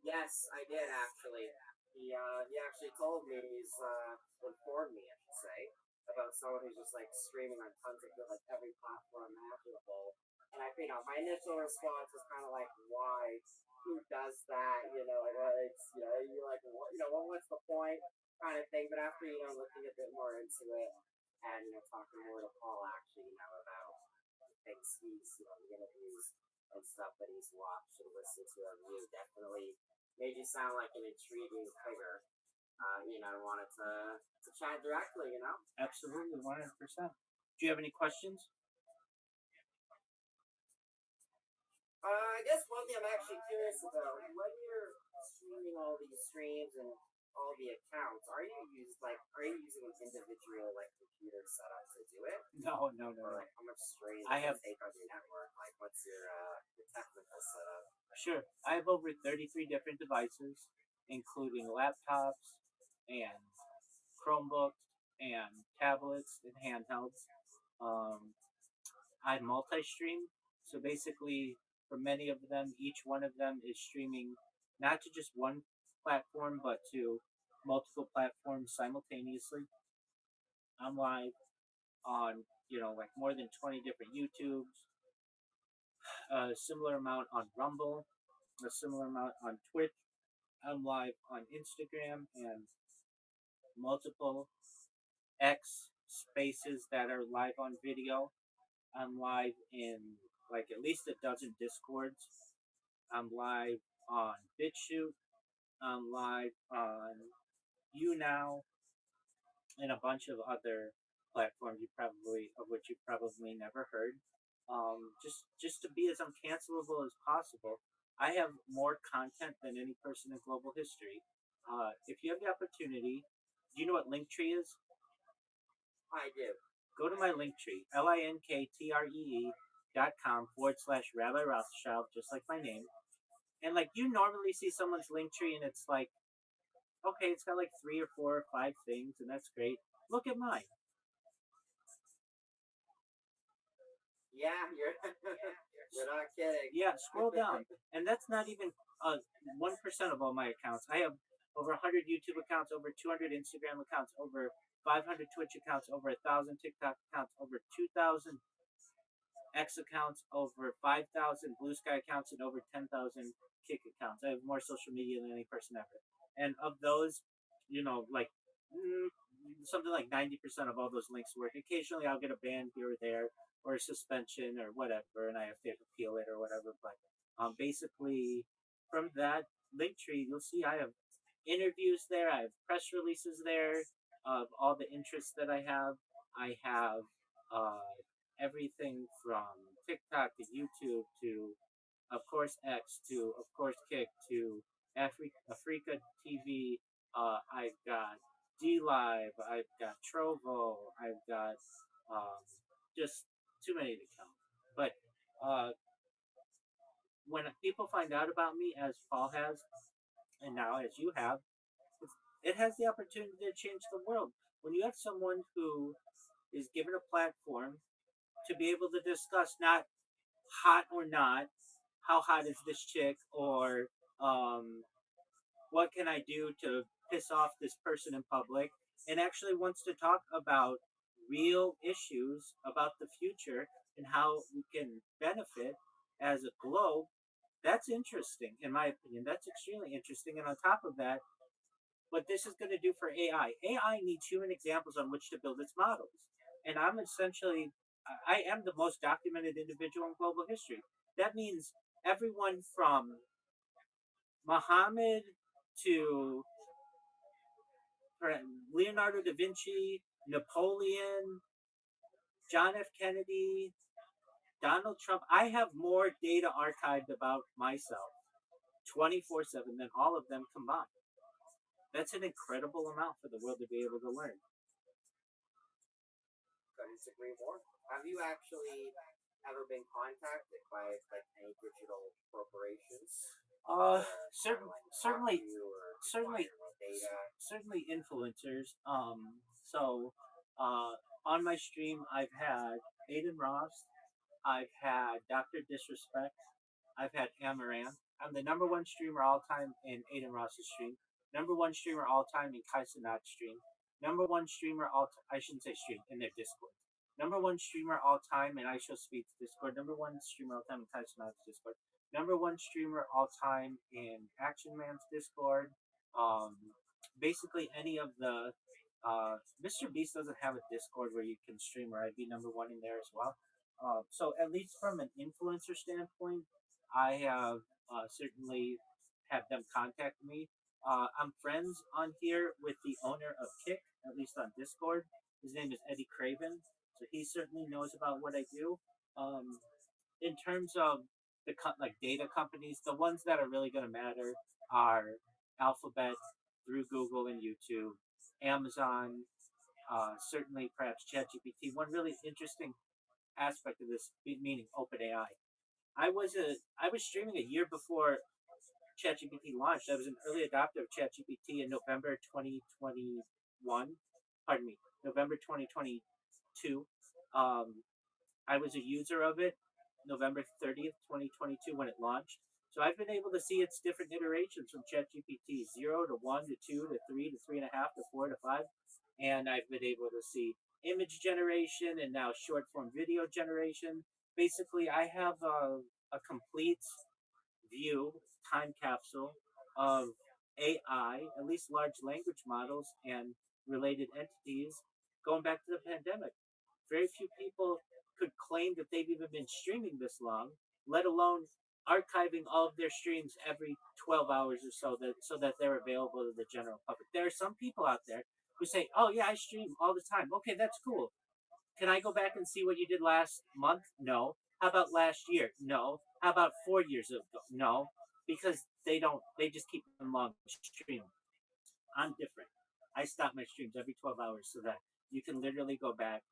Yes, I did actually. He actually told me, informed me, I should say, about someone who's just like streaming on tons of like every platform imaginable. And my initial response was kind of like, why? Who does that? Like, it's, you're like, what's the point? Kind of thing. But after, looking a bit more into it and, talking more to Paul actually, about the things the interviews and stuff that he's watched and listened to and reviewed, definitely made you sound like an intriguing figure. I wanted to chat directly. Absolutely, 100%. Do you have any questions? I guess one thing I'm actually curious about, when you're streaming all these streams and all the accounts, are you using an individual like computer setup to do it? No, no, no, Or no. like how much strain I does have- it take on your network? Like what's your technical setup? Sure. I have over 33 different devices, including laptops and Chromebooks and tablets and handhelds. I multi-stream, so basically, for many of them, each one of them is streaming not to just one platform, but to multiple platforms simultaneously. I'm live on, like more than 20 different YouTubes, a similar amount on Rumble, a similar amount on Twitch. I'm live on Instagram and multiple X spaces that are live on video. I'm live in like at least a dozen Discords. I'm live on BitChute. I'm live on YouNow and a bunch of other platforms of which you probably never heard. Just to be as uncancelable as possible. I have more content than any person in global history. If you have the opportunity, do you know what Linktree is? I do. Go to my Linktree, linktr.com/Rabbi Rothschild, just like my name. And like you normally see someone's Linktree and it's like, okay, it's got like 3 or 4 or 5 things, and that's great. Look at mine. Yeah, you're not kidding. Yeah, scroll down, and that's not even 1% of all my accounts. I have over 100 YouTube accounts, over 200 Instagram accounts, over 500 Twitch accounts, over 1,000 TikTok accounts, over 2,000 X accounts, over 5,000 Blue Sky accounts, and over 10,000 Kick accounts. I have more social media than any person ever. And of those, like something like 90% of all those links work. Occasionally, I'll get a ban here or there, or a suspension, or whatever, and I have to appeal it or whatever. But basically, from that Linktree, you'll see I have interviews there. I have press releases there of all the interests that I have. I have everything from TikTok to YouTube to, of course, X to, of course, Kick to Africa TV. I've got D Live. I've got Trovo. I've got just too many to count. But when people find out about me, as Paul has, and now as you have, it has the opportunity to change the world. When you have someone who is given a platform to be able to discuss not hot or not, how hot is this chick, or um, what can I do to piss off this person in public, and actually wants to talk about real issues about the future and how we can benefit as a globe. That's interesting, in my opinion. That's extremely interesting. And on top of that, what this is going to do for AI needs human examples on which to build its models. And I'm essentially, I am the most documented individual in global history. That means everyone from Muhammad to Leonardo da Vinci, Napoleon, John F. Kennedy, Donald Trump. I have more data archived about myself 24/7 than all of them combined. That's an incredible amount for the world to be able to learn. Couldn't agree more. Have you actually ever been contacted by like any digital corporations? Certainly, certainly, Data. certainly influencers. So, on my stream, I've had Aiden Ross, I've had Doctor Disrespect, I've had Amaranth. I'm the number one streamer all time in Aiden Ross's stream. Number one streamer all time in Kai Cenat's stream. Number one streamer I shouldn't say stream, in their Discord. Number one streamer all time in I Show Speed's Discord. Number one streamer all time in Kai Cenat's Discord. Number one streamer all time in Action Man's Discord. Um, Basically any of the Mr. Beast doesn't have a Discord where you can stream, or I'd be number one in there as well. So at least from an influencer standpoint, I have certainly have them contact me. I'm friends on here with the owner of Kick, at least on Discord. His name is Eddie Craven, so he certainly knows about what I do. In terms of like data companies, the ones that are really going to matter are Alphabet through Google and YouTube, Amazon, certainly perhaps ChatGPT. One really interesting aspect of this, meaning OpenAI. I was streaming a year before ChatGPT launched. I was an early adopter of ChatGPT in November 2021. Pardon me, November 2022. I was a user of it November 30th, 2022 when it launched. So I've been able to see its different iterations from ChatGPT 0 to 1 to 2 to 3 to 3.5 to 4 to 5. And I've been able to see image generation and now short form video generation. Basically, I have a complete view, time capsule of AI, at least large language models and related entities, going back to the pandemic. Very few people could claim that they've even been streaming this long, let alone archiving all of their streams every 12 hours or so that they're available to the general public. There are some people out there who say, "Oh yeah, I stream all the time." Okay, that's cool. Can I go back and see what you did last month? No. How about last year? No. How about 4 years ago? No, because they don't. They just keep them long stream. I'm different. I stop my streams every 12 hours so that you can literally go back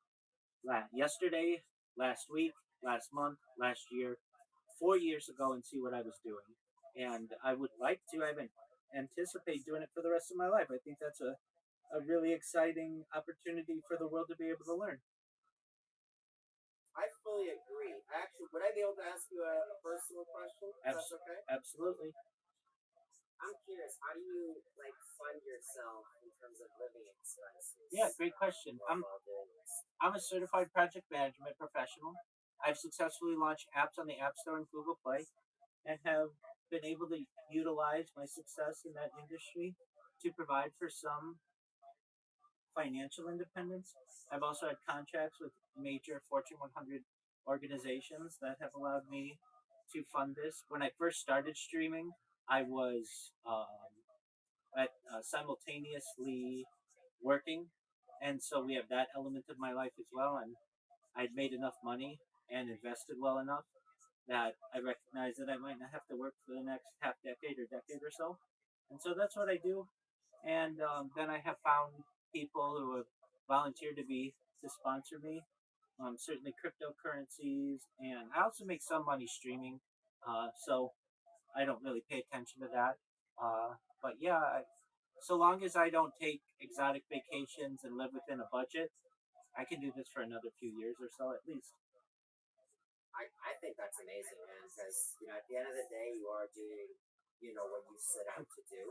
yesterday, last week, last month, last year, 4 years ago, and see what I was doing. And I would like to. I haven't anticipate doing it for the rest of my life. I think that's a really exciting opportunity for the world to be able to learn. I fully agree. Actually, would I be able to ask you a personal question? If that's okay. Absolutely. I'm curious. How do you like fund yourself in terms of living expenses? Yeah, great question. I'm a certified project management professional. I've successfully launched apps on the App Store and Google Play, and have been able to utilize my success in that industry to provide for some financial independence. I've also had contracts with major Fortune 100 organizations that have allowed me to fund this. When I first started streaming, I was simultaneously working, and so we have that element of my life as well. And I'd made enough money and invested well enough that I recognized that I might not have to work for the next half decade or decade or so. And so that's what I do. And then I have found people who have volunteered to sponsor me. Certainly cryptocurrencies, and I also make some money streaming. So I don't really pay attention to that. But yeah, so long as I don't take exotic vacations and live within a budget, I can do this for another few years or so at least. I think that's amazing, man, because, at the end of the day, you are doing, what you set out to do.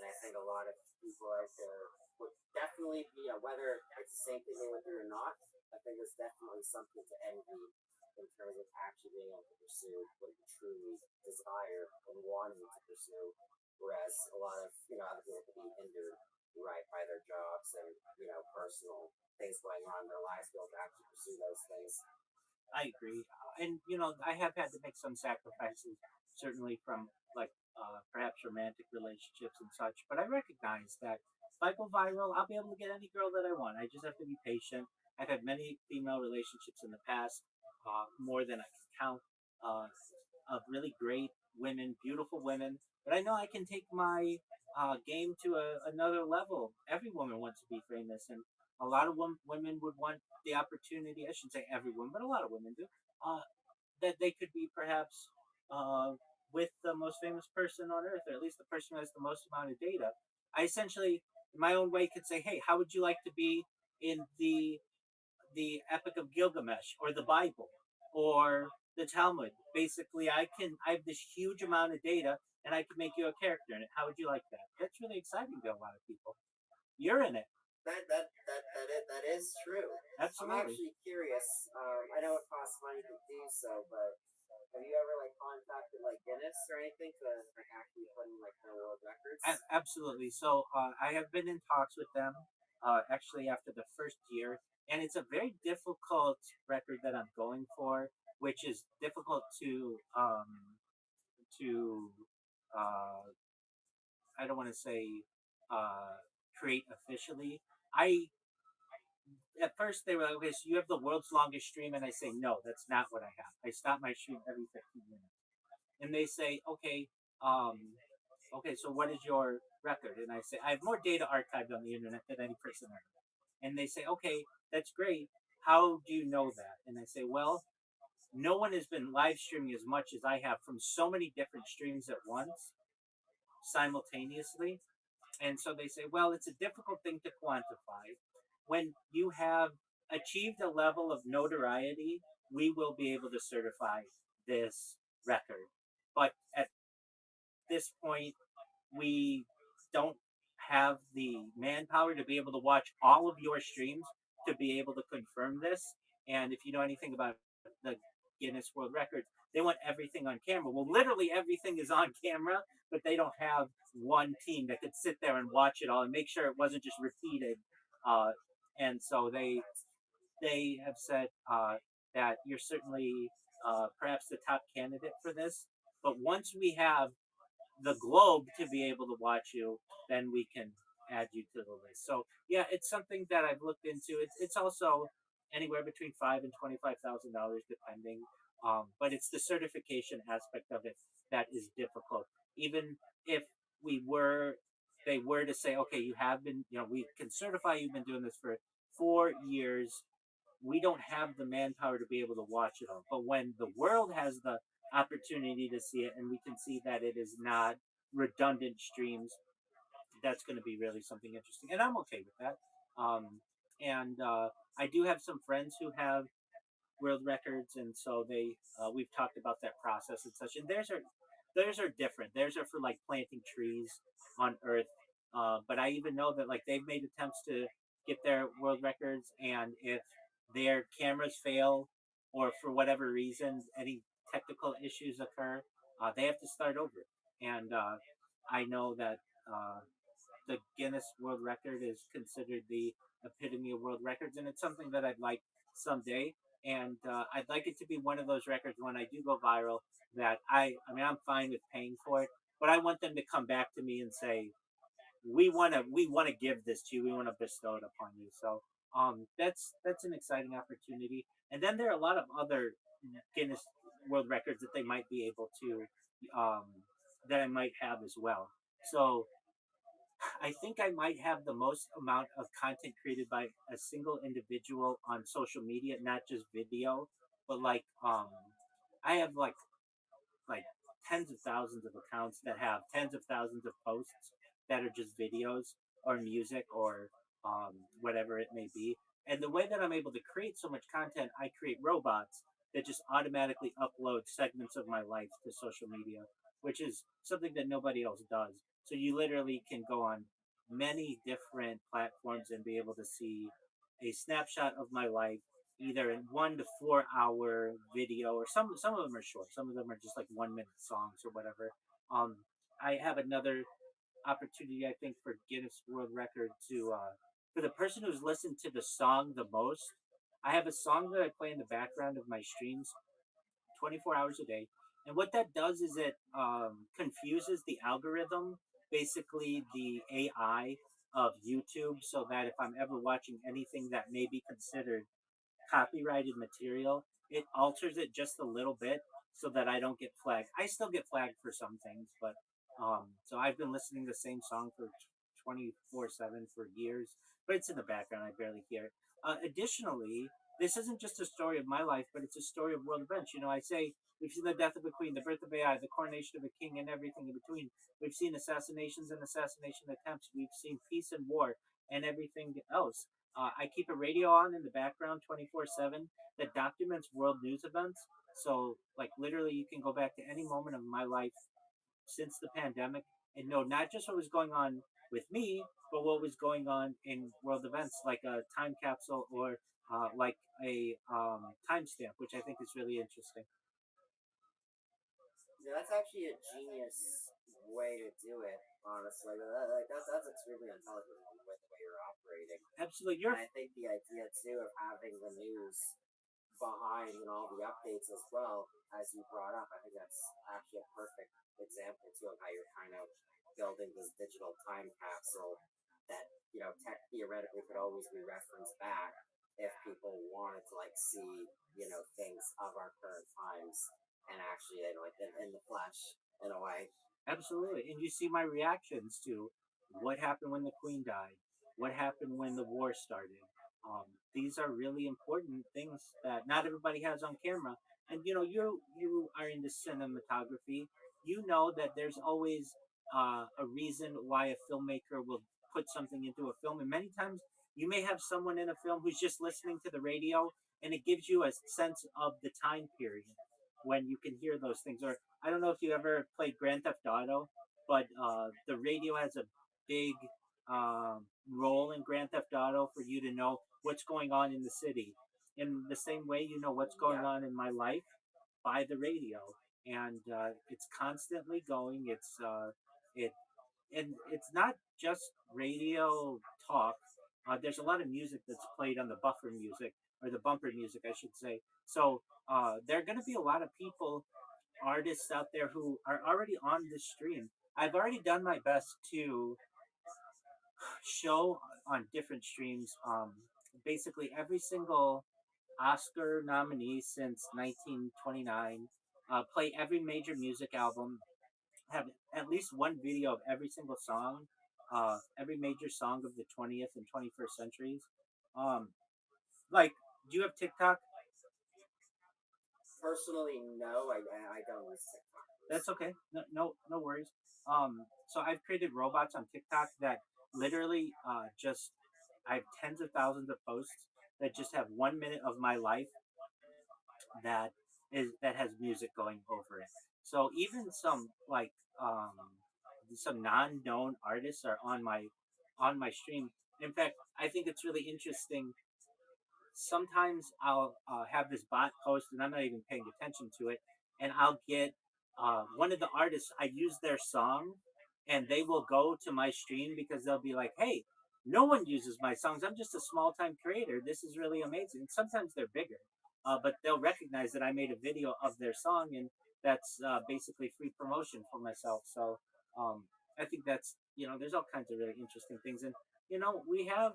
And I think a lot of people out there would definitely, whether it's the same thing they went through or not, I think it's definitely something to envy in terms of actually being able to pursue what you truly desire and wanting to pursue. Whereas a lot of, other people could be hindered, right, by their jobs and, personal things going on in their lives to be able to actually pursue those things. I agree, and I have had to make some sacrifices, certainly from like perhaps romantic relationships and such. But I recognize that if I go viral, I'll be able to get any girl that I want. I just have to be patient. I've had many female relationships in the past, more than I can count, uh, of really great women, beautiful women. But I know I can take my game to another level. Every woman wants to be famous, and a lot of women would want the opportunity. I shouldn't say every woman, but a lot of women do. Uh, that they could be perhaps uh, with the most famous person on earth, or at least the person who has the most amount of data. I essentially, in my own way, could say, "Hey, how would you like to be in the Epic of Gilgamesh, or the Bible, or the Talmud?" Basically, I have this huge amount of data, and I can make you a character in it. How would you like that? That's really exciting to a lot of people. You're in it. That is true. I'm Absolutely. actually curious. I know it costs money to do so, but have you ever like contacted like Guinness or anything to like actually put in like their world records? Absolutely. So I have been in talks with them, actually after the first year, and it's a very difficult record that I'm going for, which is difficult to uh, I don't want to say uh, create officially. I At first they were like, okay, so you have the world's longest stream, and I say no, that's not what I have. I stop my stream every 15 minutes, and they say, okay, so what is your record? And I say, I have more data archived on the internet than any person ever. And they say, okay, that's great. How do you know that? And I say, well, no one has been live streaming as much as I have from so many different streams at once, simultaneously. And so they say, well, it's a difficult thing to quantify. When you have achieved a level of notoriety, we will be able to certify this record. But at this point, we don't have the manpower to be able to watch all of your streams to be able to confirm this. And if you know anything about the Guinness World Records, they want everything on camera. Well, literally everything is on camera, but they don't have one team that could sit there and watch it all and make sure it wasn't just repeated. Uh, and so they have said that you're certainly perhaps the top candidate for this. But once we have the globe to be able to watch you, then we can add you to the list. So yeah, it's something that I've looked into. It's also anywhere between $5,000 and $25,000 depending. But it's the certification aspect of it that is difficult. Even if we were they were to say, okay, you have been, we can certify you've been doing this for 4 years. We don't have the manpower to be able to watch it all. But when the world has the opportunity to see it, and we can see that it is not redundant streams, that's going to be really something interesting. And I'm okay with that. And I do have some friends who have world records, and so we've talked about that process and such. And theirs are different. Theirs are for like planting trees on Earth. But I even know that like they've made attempts to get their world records, and if their cameras fail, or for whatever reason any technical issues occur, they have to start over. And I know that uh, the Guinness World Record is considered the epitome of world records, and it's something that I'd like someday. And I'd like it to be one of those records when I do go viral that I mean, I'm fine with paying for it, but I want them to come back to me and say, we want to give this to you, we want to bestow it upon you. So that's an exciting opportunity. And then there are a lot of other Guinness World Records that they might be able to um, that I might have as well. So I think I might have the most amount of content created by a single individual on social media, not just video, but like I have like tens of thousands of accounts that have tens of thousands of posts. that are just videos or music or whatever it may be. And the way that I'm able to create so much content, I create robots that just automatically upload segments of my life to social media, which is something that nobody else does. So you literally can go on many different platforms and be able to see a snapshot of my life either in 1 to 4 hour video, or some of them are short, some of them are just like 1 minute songs or whatever. um I have another opportunity, I think, for Guinness World Record to for the person who's listened to the song the most. I have a song that I play in the background of my streams 24 hours a day. And what that does is it confuses the algorithm, basically the AI of YouTube, so that if I'm ever watching anything that may be considered copyrighted material, it alters it just a little bit so that I don't get flagged. I still get flagged for some things, but so I've been listening to the same song for 24/7 for years, but it's in the background. I barely hear it. Additionally, this isn't just a story of my life, but it's a story of world events. You know, I say we've seen the death of a queen, the birth of AI, the coronation of a king, and everything in between. We've seen assassinations and assassination attempts. We've seen peace and war and everything else. I keep a radio on in the background 24/7 that documents world news events. So, like, literally, you can go back to any moment of my life since the pandemic and know not just what was going on with me, but what was going on in world events, like a time capsule or like a timestamp, which I think is really interesting. Yeah, that's actually a genius way to do it. Honestly, that's extremely intelligent with the way you're operating. Absolutely, And I think the idea too of having the news behind and all the updates as well, as you brought up, I think that's actually a perfect example too of how you're kind of building this digital time capsule that tech theoretically could always be referenced back if people wanted to like see things of our current times and actually like in the flesh in a way. absolutely. And you see my reactions to what happened when the queen died, what happened when the war started. These are really important things that not everybody has on camera. And you know, you are into cinematography. You know that there's always a reason why a filmmaker will put something into a film, and many times you may have someone in a film who's just listening to the radio, and it gives you a sense of the time period when you can hear those things. Or I don't know if you ever played Grand Theft Auto, but the radio has a big role in Grand Theft Auto for you to know what's going on in the city. In the same way, you know what's going Yeah. on in my life by the radio, and it's constantly going. It and it's not just radio talk. There's a lot of music that's played on the buffer music or the bumper music, I should say. So there are going to be a lot of people, artists out there who are already on this stream. I've already done my best to show on different streams basically every single Oscar nominee since 1929, play every major music album, have at least one video of every single song, every major song of the 20th and 21st centuries. Um, like, do you have TikTok? Personally, no, I don't use TikTok. That's okay. No worries. So I've created robots on TikTok that literally just I have tens of thousands of posts that just have 1 minute of my life that has music going over it. So even some like some non-known artists are on my stream. In fact, I think it's really interesting. Sometimes I'll have this bot post and I'm not even paying attention to it, and I'll get one of the artists. I use their song, and they will go to my stream because they'll be like, "Hey, no one uses my songs. I'm just a small time creator. This is really amazing." And sometimes they're bigger, but they'll recognize that I made a video of their song, and that's basically free promotion for myself. So um, I think that's, there's all kinds of really interesting things, and we have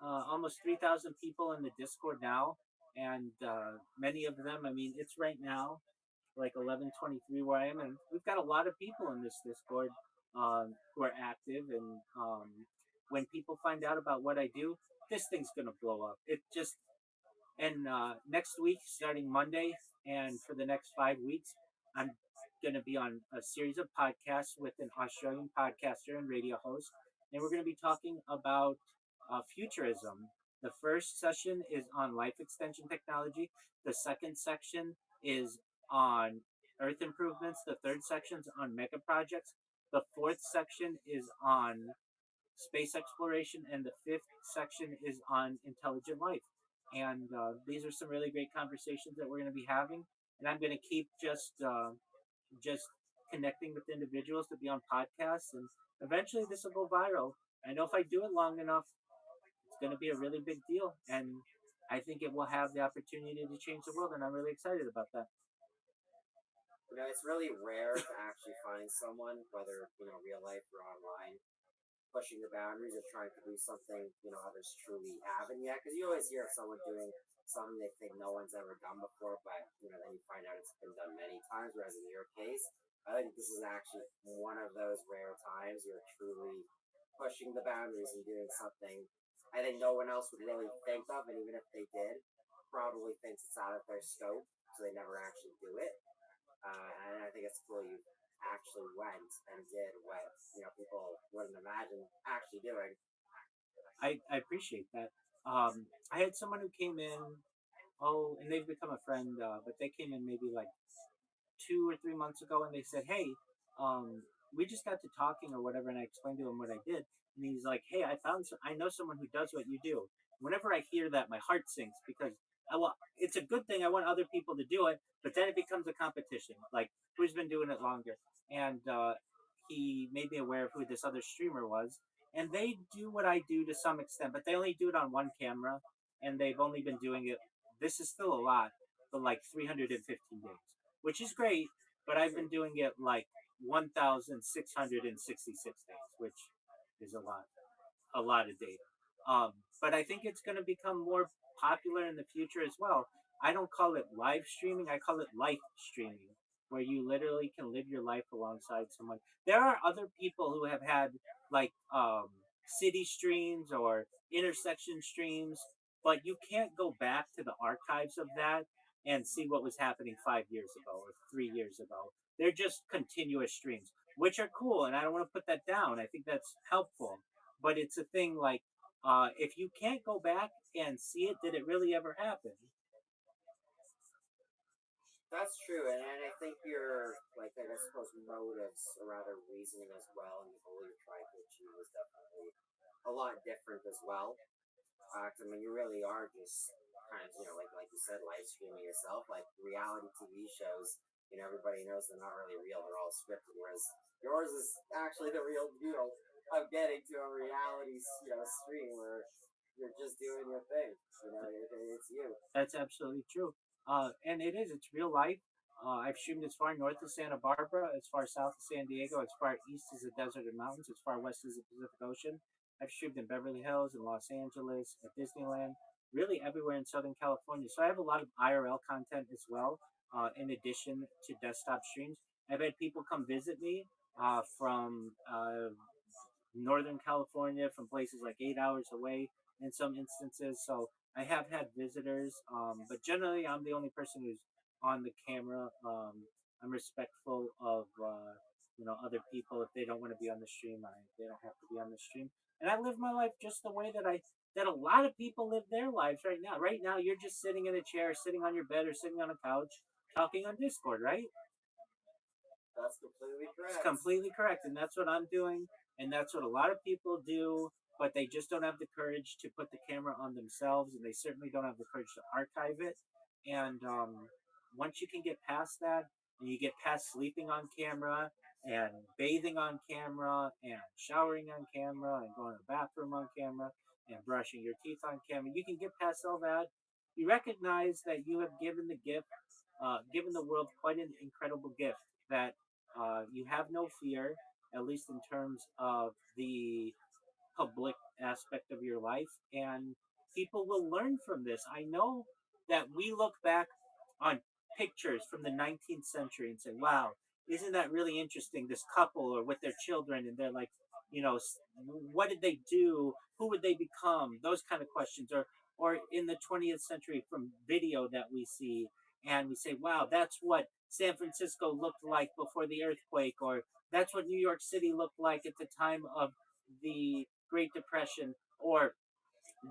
almost 3,000 people in the Discord now, and many of them. I mean, it's right now like 11:23 where I am, and we've got a lot of people in this Discord who are active. And when people find out about what I do, this thing's gonna blow up. It just and next week, starting Monday, and for the next 5 weeks, I'm going to be on a series of podcasts with an Australian podcaster and radio host, and we're going to be talking about futurism. The first session is on life extension technology. The second section is on Earth improvements. The third section is on mega projects. The fourth section is on space exploration, and the fifth section is on intelligent life. And these are some really great conversations that we're going to be having. And I'm going to keep just connecting with individuals to be on podcasts, and eventually this will go viral. I know if I do it long enough, it's going to be a really big deal, and I think it will have the opportunity to change the world, and I'm really excited about that. It's really rare to actually find someone, whether real life or online, pushing the boundaries of trying to do something others truly haven't yet. Because you always hear of someone doing something they think no one's ever done before, but then you find out it's been done many times. Whereas in your case, I think this is actually one of those rare times you're truly pushing the boundaries and doing something I think no one else would really think of, and even if they did, probably thinks it's out of their scope, so they never actually do it. And I think it's cool you actually went and did what people wouldn't imagine actually doing. I appreciate that. I had someone who came in, and they've become a friend, but they came in maybe like 2 or 3 months ago, and they said, "Hey, we just got to talking or whatever," and I explained to him what I did, and he's like, "Hey, I know someone who does what you do." Whenever I hear that, my heart sinks because it's a good thing. I want other people to do it, but then it becomes a competition. Like who's been doing it longer, and he made me aware of who this other streamer was, and they do what I do to some extent, but they only do it on one camera, and they've only been doing it. This is still a lot, but like 315 days, which is great. But I've been doing it like 1,666 days, which is a lot of data. But I think it's going to become more popular in the future as well. I don't call it live streaming, I call it life streaming, where you literally can live your life alongside someone. There are other people who have had like city streams or intersection streams, but you can't go back to the archives of that and see what was happening 5 years ago or 3 years ago. They're just continuous streams, which are cool, and I don't want to put that down. I think that's helpful, but it's a thing like if you can't go back and see it, did it really ever happen? That's true, and I think your I suppose motives or rather reasoning as well, and the goal you're trying to achieve is definitely a lot different as well. I mean, you really are just kind of like you said, live streaming yourself. Like reality TV shows, everybody knows they're not really real; they're all scripted. Whereas yours is actually the real deal of getting to a reality stream where you're just doing your thing. It's you. That's absolutely true. And it is, it's real life. I've streamed as far north as Santa Barbara, as far south as San Diego, as far east as the desert and mountains, as far west as the Pacific Ocean. I've streamed in Beverly Hills, in Los Angeles, at Disneyland, really everywhere in Southern California. So I have a lot of IRL content as well, in addition to desktop streams. I've had people come visit me from Northern California, from places like 8 hours away in some instances. So I have had visitors, but generally I'm the only person who's on the camera. I'm respectful of other people. If they don't want to be on the stream, they don't have to be on the stream. And I live my life just the way that a lot of people live their lives right now. Right now, you're just sitting in a chair, sitting on your bed, or sitting on a couch, talking on Discord, right? That's completely It's correct. completely correct, and that's what I'm doing, and that's what a lot of people do. But they just don't have the courage to put the camera on themselves, and they certainly don't have the courage to archive it. And once you can get past that, and you get past sleeping on camera, and bathing on camera, and showering on camera, and going to the bathroom on camera, and brushing your teeth on camera, you can get past all that. You recognize that you have given the world quite an incredible gift. That you have no fear, at least in terms of the public aspect of your life, and people will learn from this. I know that we look back on pictures from the 19th century and say, wow, isn't that really interesting? This couple or with their children, and they're like, what did they do? Who would they become? Those kind of questions. Or in the 20th century, from video that we see, and we say, wow, that's what San Francisco looked like before the earthquake, or that's what New York City looked like at the time of the Great Depression, or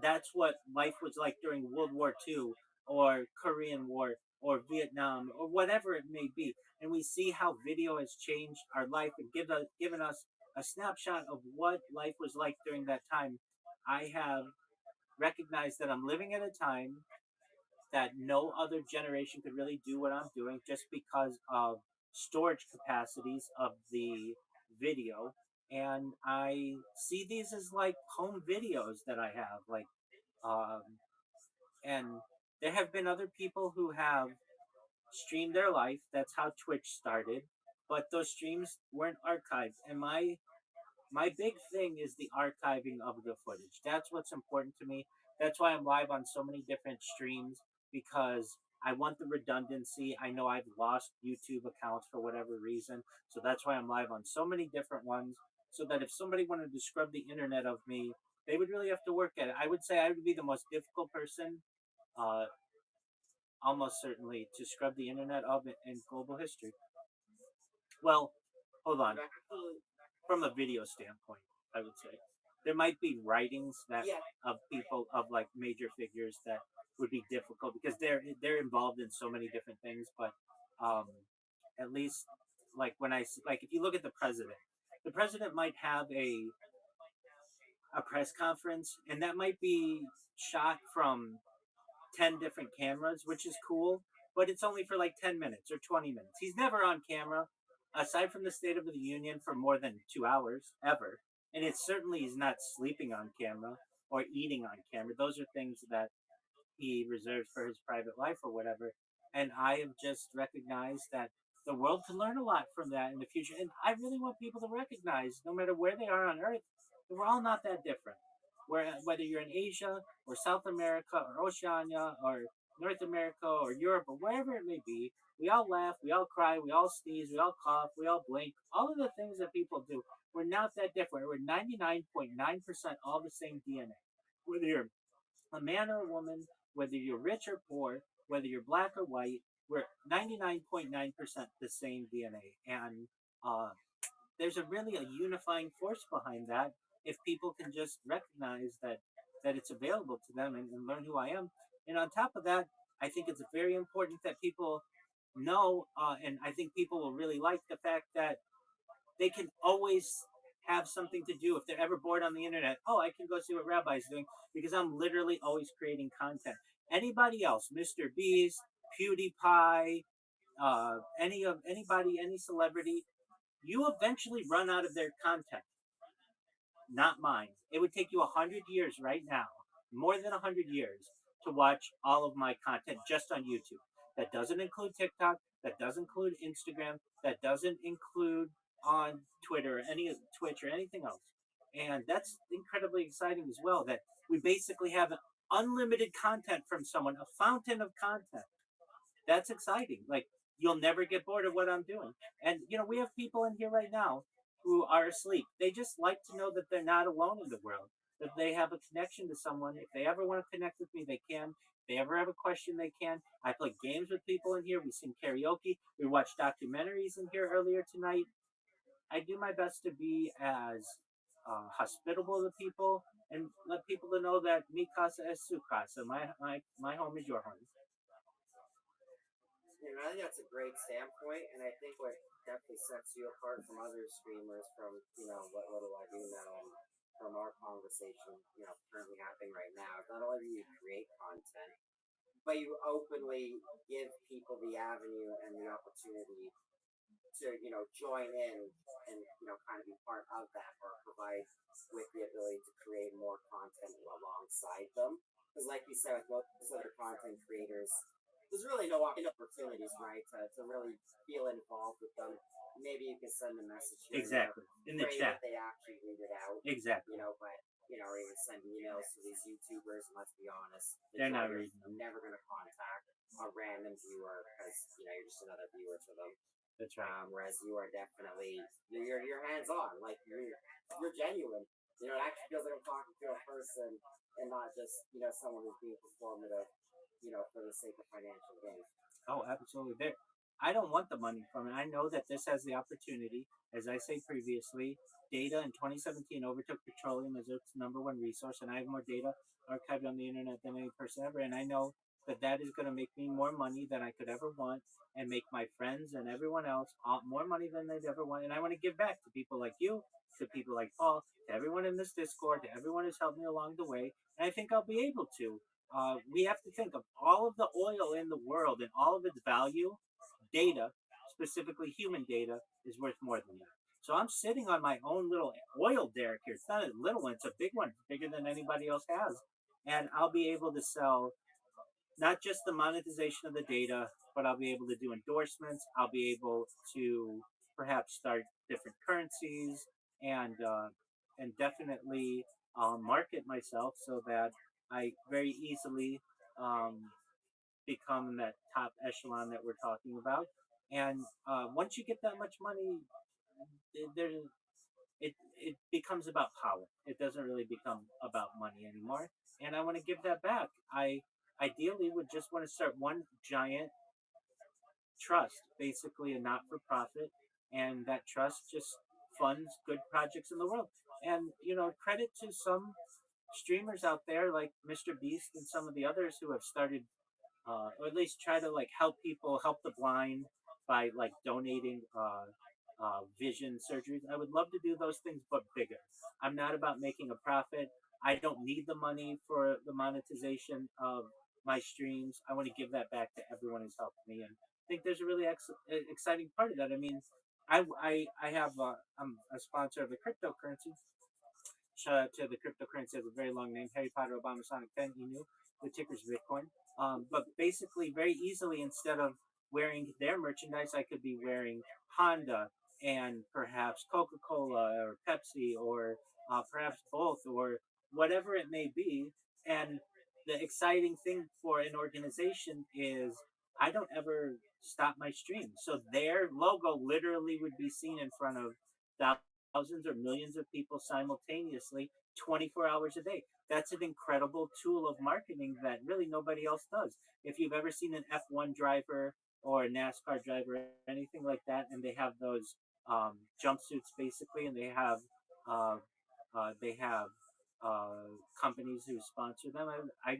that's what life was like during World War II or Korean War or Vietnam or whatever it may be. And we see how video has changed our life and given us a snapshot of what life was like during that time. I have recognized that I'm living at a time that no other generation could really do what I'm doing just because of storage capacities of the video. And I see these as like home videos that I have, um, and there have been other people who have streamed their life. That's how Twitch started, but those streams weren't archived. And my big thing is the archiving of the footage. That's what's important to me. That's why I'm live on so many different streams, because I want the redundancy. I know I've lost YouTube accounts for whatever reason, so that's why I'm live on so many different ones. So that if somebody wanted to scrub the internet of me, they would really have to work at it. I would say I would be the most difficult person, uh, almost certainly, to scrub the internet of in global history. Well, hold on. From a video standpoint, I would say there might be writings that of people of like major figures that would be difficult because they're involved in so many different things. But um, at least like when like if you look at the president might have a press conference, and that might be shot from 10 different cameras, which is cool, but it's only for like 10 minutes or 20 minutes. He's never on camera, aside from the State of the Union, for more than 2 hours, ever. And it certainly is not sleeping on camera or eating on camera. Those are things that he reserves for his private life or whatever. And I have just recognized that the world can learn a lot from that in the future. And I really want people to recognize, no matter where they are on Earth, that we're all not that different. Whether you're in Asia or South America or Oceania or North America or Europe or wherever it may be, we all laugh, we all cry, we all sneeze, we all cough, we all blink. All of the things that people do, we're not that different. We're 99.9% all the same DNA. Whether you're a man or a woman, whether you're rich or poor, whether you're black or white, we're 99.9% the same DNA. And uh, there's a unifying force behind that if people can just recognize that it's available to them and learn who I am. And on top of that, I think it's very important that people know, and I think people will really like the fact that they can always have something to do if they're ever bored on the internet. Oh, I can go see what Rabbi's doing because I'm literally always creating content. Anybody else, Mr. Beast, PewDiePie, anybody, any celebrity, you eventually run out of their content. Not mine. It would take you 100 years right now, more than 100 years, to watch all of my content just on YouTube. That doesn't include TikTok. That doesn't include Instagram. That doesn't include on Twitter or any Twitch or anything else. And that's incredibly exciting as well. That we basically have unlimited content from someone, a fountain of content. That's exciting. Like, you'll never get bored of what I'm doing. And we have people in here right now who are asleep. They just like to know that they're not alone in the world, that they have a connection to someone. If they ever want to connect with me, they can. If they ever have a question, they can. I play games with people in here. We sing karaoke. We watch documentaries in here earlier tonight. I do my best to be as hospitable to people and let people to know that mi casa es su casa. My home is your home. I think that's a great standpoint, and I think what definitely sets you apart from other streamers, from what little I do know, and from our conversation, currently happening right now, is not only do you create content, but you openly give people the avenue and the opportunity to join in and kind of be part of that, or provide with the ability to create more content alongside them. Because like you said, with most other content creators, there's really no opportunities, right, to really feel involved with them. Maybe you can send a message here exactly in the chat. That they actually read it out. Exactly. But or even send emails to these YouTubers. And let's be honest, they're not reading them. Never going to contact a random viewer because you're just another viewer to them. That's right. Whereas you are definitely you're hands on, like you're genuine. It actually feels like I'm talking to a person and not just someone who's being performative, for the sake of financial gain. Oh, absolutely. There, I don't want the money from it. I know that this has the opportunity, as I say previously. Data in 2017 overtook petroleum as its number one resource, and I have more data archived on the internet than any person ever. And I know that that is going to make me more money than I could ever want, and make my friends and everyone else more money than they'd ever want. And I want to give back to people like you, to people like Paul, to everyone in this Discord, to everyone who's helped me along the way. And I think I'll be able to. We have to think of all of the oil in the world and all of its value. Data, specifically human data, is worth more than that. So I'm sitting on my own little oil derrick here. It's not a little one; it's a big one, bigger than anybody else has. And I'll be able to sell not just the monetization of the data, but I'll be able to do endorsements. I'll be able to perhaps start different currencies and definitely market myself so that I very easily um, become that top echelon that we're talking about. And once you get that much money, there it becomes about power. It doesn't really become about money anymore. And I want to give that back. I ideally would just want to start one giant trust, basically a not for profit, and that trust just funds good projects in the world. And credit to some streamers out there like Mr. Beast and some of the others who have started or at least try to like help people, help the blind by like donating vision surgeries. I would love to do those things, but bigger. I'm not about making a profit. I don't need the money for the monetization of my streams. I want to give that back to everyone who's helped me, and I think there's a really exciting part of that. I mean, I have I'm a sponsor of the cryptocurrency. Shout out to the cryptocurrency has a very long name, Harry Potter Obama Sonic 10, knew the ticker's Bitcoin. But basically, very easily, instead of wearing their merchandise, I could be wearing Honda and perhaps Coca Cola or Pepsi or perhaps both or whatever it may be. And the exciting thing for an organization is I don't ever stop my stream. So their logo literally would be seen in front of thousands or millions of people simultaneously 24 hours a day. That's an incredible tool of marketing that really nobody else does. If you've ever seen an F1 driver or a NASCAR driver, or anything like that, and they have those jumpsuits basically, and uh, they have companies who sponsor them, I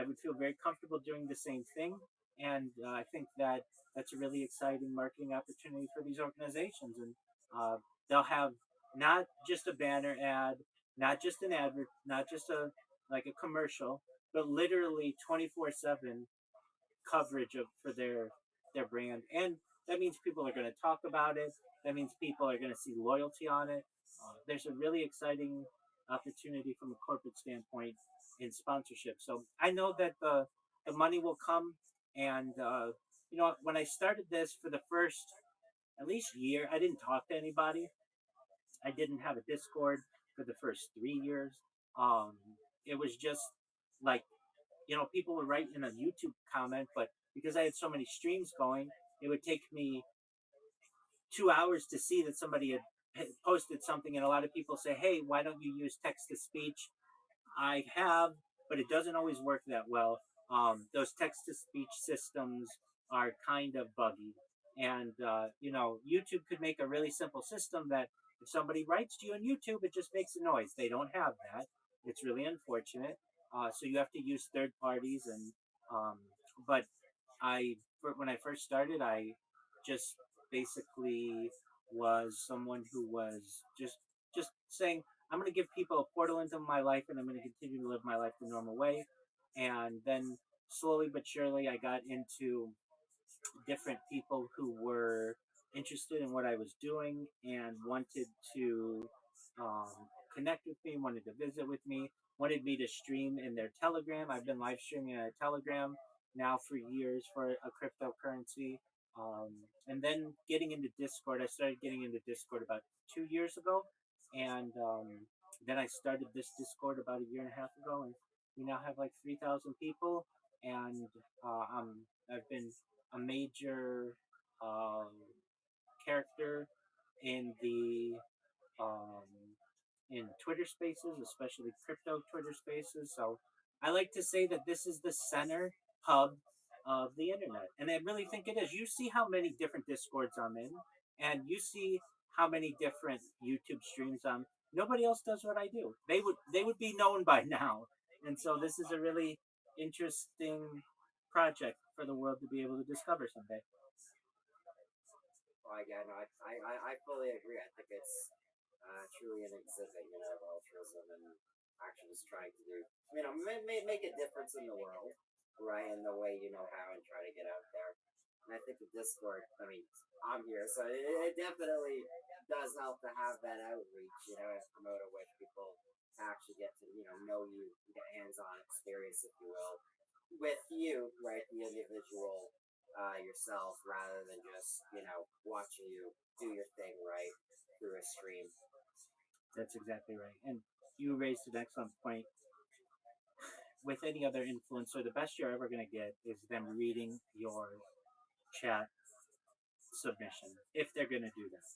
would feel very comfortable doing the same thing. And I think that that's a really exciting marketing opportunity for these organizations. And they'll have not just a banner ad, not just an advert, not just a like a commercial, but literally 24/7 coverage of for their brand, and that means people are going to talk about it. That means people are going to see loyalty on it. There's a really exciting opportunity from a corporate standpoint in sponsorship. So I know that the money will come, and when I started this for the first at least year, I didn't talk to anybody. I didn't have a Discord for the first 3 years. Um, it was just like people would write in a YouTube comment, but because I had so many streams going, it would take me 2 hours to see that somebody had posted something, and a lot of people say, "Hey, why don't you use text to speech?" I have, but it doesn't always work that well. Those text to speech systems are kind of buggy. And, YouTube could make a really simple system that if somebody writes to you on YouTube, it just makes a noise. They don't have that. It's really unfortunate. So you have to use third parties. Um, but when I first started, I just basically was someone who was just saying, I'm going to give people a portal into my life, and I'm going to continue to live my life the normal way. And then slowly but surely, I got into different people who were interested in what I was doing and wanted to connect with me, wanted to visit with me, wanted me to stream in their Telegram. I've been live streaming on Telegram now for years for a cryptocurrency. And then getting into Discord, I started getting into Discord about 2 years ago. And then I started this Discord about a year and a half ago. And we now have like 3,000 people. And I've been a major um, character in the um, in Twitter Spaces, especially crypto Twitter Spaces. So I like to say that this is the center hub of the internet. And I really think it is. You see how many different Discords I'm in, and you see how many different YouTube streams I'm. Nobody else does what I do. They would be known by now. And so this is a really interesting project for the world to be able to discover someday. Well, yeah, no, I fully agree. I think it's truly an exhibit, of altruism and actually just trying to do, make a difference in the world, right? In the way you know how and try to get out there. And I think the Discord, I'm here, so it definitely does help to have that outreach, and promote a way for people to actually get to, know you, get hands-on experience, if you will, with you, right? The individual yourself rather than just watching you do your thing right through a stream. That's exactly right. And you raised an excellent point. With any other influencer, the best you're ever going to get is them reading your chat submission if they're going to do that.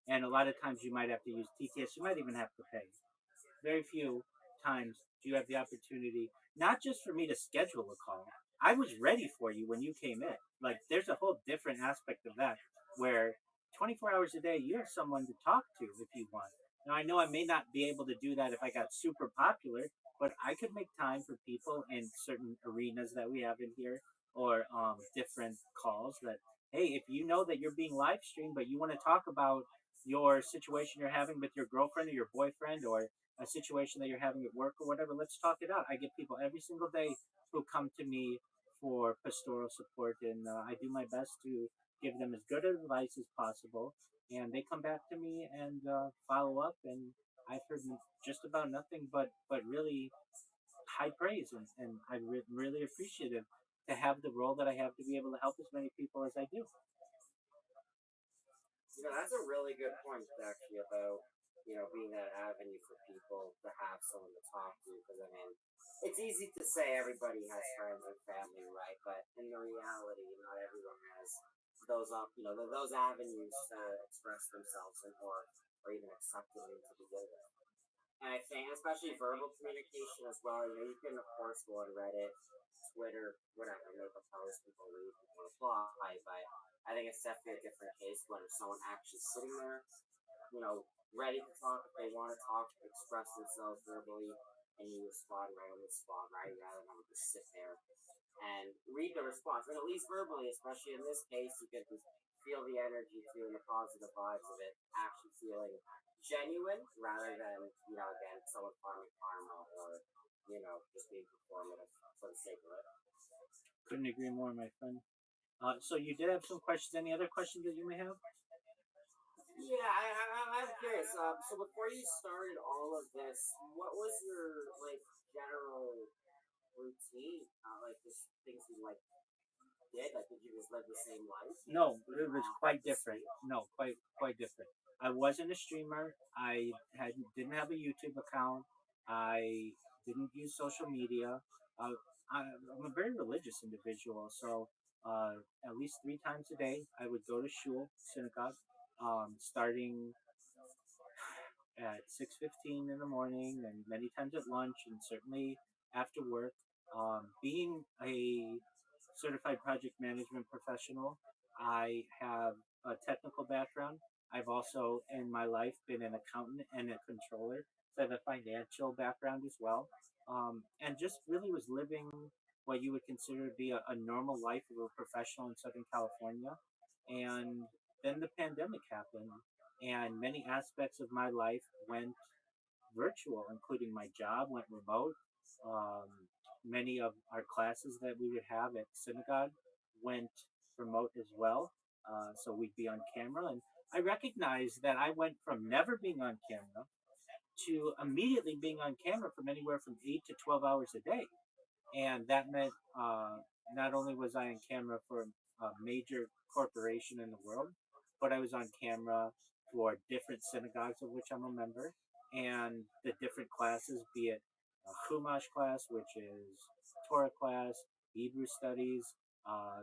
And a lot of times you might have to use TTS. You might even have to pay. Very few times do you have the opportunity, not just for me to schedule a call. I was ready for you when you came in. Like, there's a whole different aspect of that where 24 hours a day, you have someone to talk to if you want. Now, I know I may not be able to do that if I got super popular, but I could make time for people in certain arenas that we have in here or different calls that, hey, if you know that you're being live streamed, but you want to talk about your situation you're having with your girlfriend or your boyfriend or a situation that you're having at work or whatever, let's talk it out. I get people every single day who come to me for pastoral support, and I do my best to give them as good advice as possible. And they come back to me and follow up, and I've heard just about nothing but really high praise, and I'm really appreciative to have the role that I have to be able to help as many people as I do. That's a really good point, actually, about being that avenue for people to have someone to talk to. Because it's easy to say everybody has friends and family, right? But in the reality, not everyone has those avenues to express themselves and or even accepting them to begin with. And I think, especially verbal communication as well, you can, of course, go on Reddit, Twitter, whatever, make a post, people read, people reply, but I think it's definitely a different case when someone actually sitting there, ready to talk if they want to talk, express themselves verbally, and you respond right on the spot, right? Rather than just sit there and read the response. And at least verbally, especially in this case, you can feel the energy, feeling the positive vibes of it, actually feeling genuine rather than, again, someone farming karma or, just being performative for the sake of it. Couldn't agree more, my friend. So you did have some questions. Any other questions that you may have? Yeah, I'm curious. So before you started all of this, what was your general routine? Like just things you did? Like did you just live the same life? No, it was quite different. No, quite different. I wasn't a streamer. I didn't have a YouTube account. I didn't use social media. Uh, I'm a very religious individual, so at least 3 times a day I would go to shul, synagogue, starting at 6:15 in the morning, and many times at lunch, and certainly after work. Being a certified project management professional, I have a technical background. I've also, in my life, been an accountant and a controller, so I have a financial background as well. And just really was living what you would consider to be a normal life of a professional in Southern California. And then the pandemic happened, and many aspects of my life went virtual, including my job went remote. Um, Many of our classes that we would have at synagogue went remote as well. So we'd be on camera. And I recognized that I went from never being on camera to immediately being on camera from anywhere from 8 to 12 hours a day. And that meant not only was I on camera for a major corporation in the world, but I was on camera for different synagogues of which I'm a member, and the different classes, be it a Chumash class, which is Torah class, Hebrew studies, uh,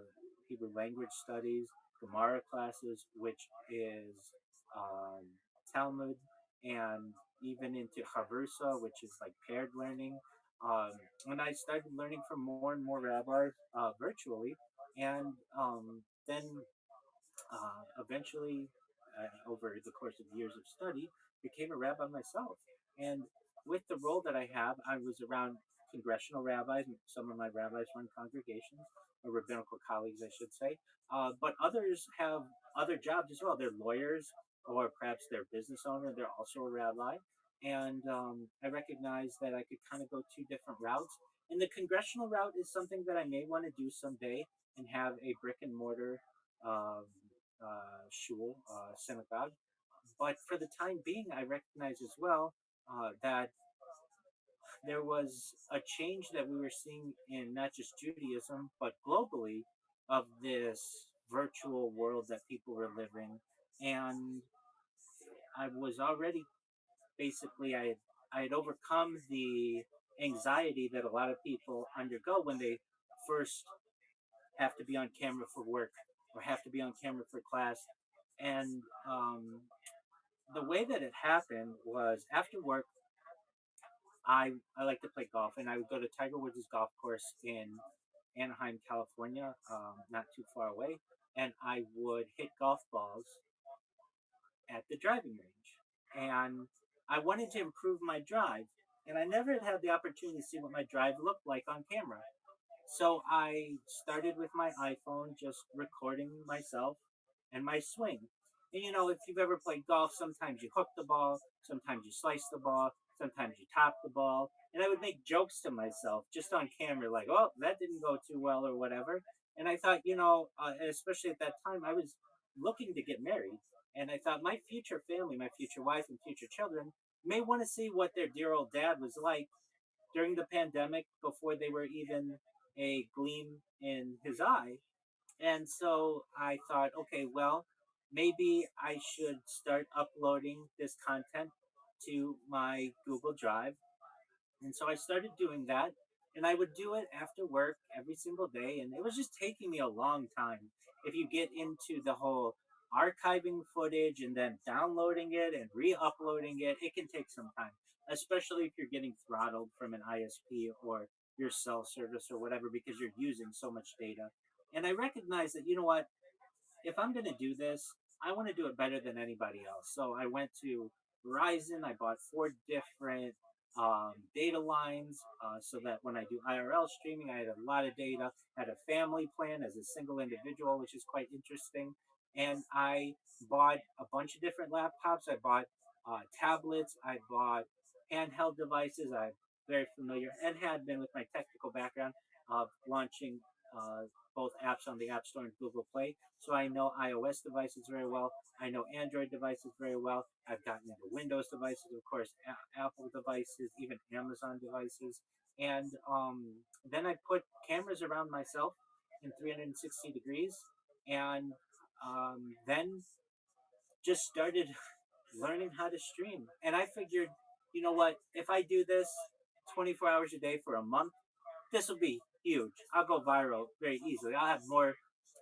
Hebrew language studies, Gemara classes, which is um, Talmud, and even into Chavrusa, which is like paired learning. Um, and I started learning from more and more rabbis virtually, and then eventually, over the course of years of study, became a rabbi myself. And with the role that I have, I was around congressional rabbis. Some of my rabbis run congregations, or rabbinical colleagues, I should say. But others have other jobs as well. They're lawyers, or perhaps they're business owner. They're also a rabbi. And I recognize that I could kind of go two different routes. And the congressional route is something that I may want to do someday and have a brick and mortar um, shul, synagogue. But for the time being, I recognize as well that there was a change that we were seeing in not just Judaism, but globally, of this virtual world that people were living. And I was already basically, I had overcome the anxiety that a lot of people undergo when they first have to be on camera for work or have to be on camera for class. And the way that it happened was after work, I like to play golf, and I would go to Tiger Woods' golf course in Anaheim, California, not too far away, and I would hit golf balls at the driving range. And I wanted to improve my drive, and I never had the opportunity to see what my drive looked like on camera. So I started with my iPhone, just recording myself and my swing. And if you've ever played golf, sometimes you hook the ball, sometimes you slice the ball, sometimes you top the ball. And I would make jokes to myself just on camera, like, oh, that didn't go too well or whatever. And I thought, especially at that time, I was looking to get married. And I thought my future family, my future wife, and future children may want to see what their dear old dad was like during the pandemic before they were even a gleam in his eye. And so I thought, okay, well, maybe I should start uploading this content to my Google Drive. And so I started doing that. And I would do it after work every single day. And it was just taking me a long time. If you get into the whole archiving footage and then downloading it and re uploading it, it can take some time, especially if you're getting throttled from an ISP or your cell service or whatever because you're using so much data. And I recognize that, if I'm going to do this, I want to do it better than anybody else. So I went to Verizon. I bought four different data lines so that when I do IRL streaming, I had a lot of data. Had a family plan as a single individual, which is quite interesting. And I bought a bunch of different laptops. I bought tablets. I bought handheld devices. I'm very familiar and had been with my technical background of launching both apps on the App Store and Google Play. So I know iOS devices very well. I know Android devices very well. I've gotten into Windows devices, of course, Apple devices, even Amazon devices. And then I put cameras around myself in 360 degrees. And then just started learning how to stream. And I figured, you know what, if I do this 24 hours a day for a month, this will be huge. I'll go viral very easily. I'll have more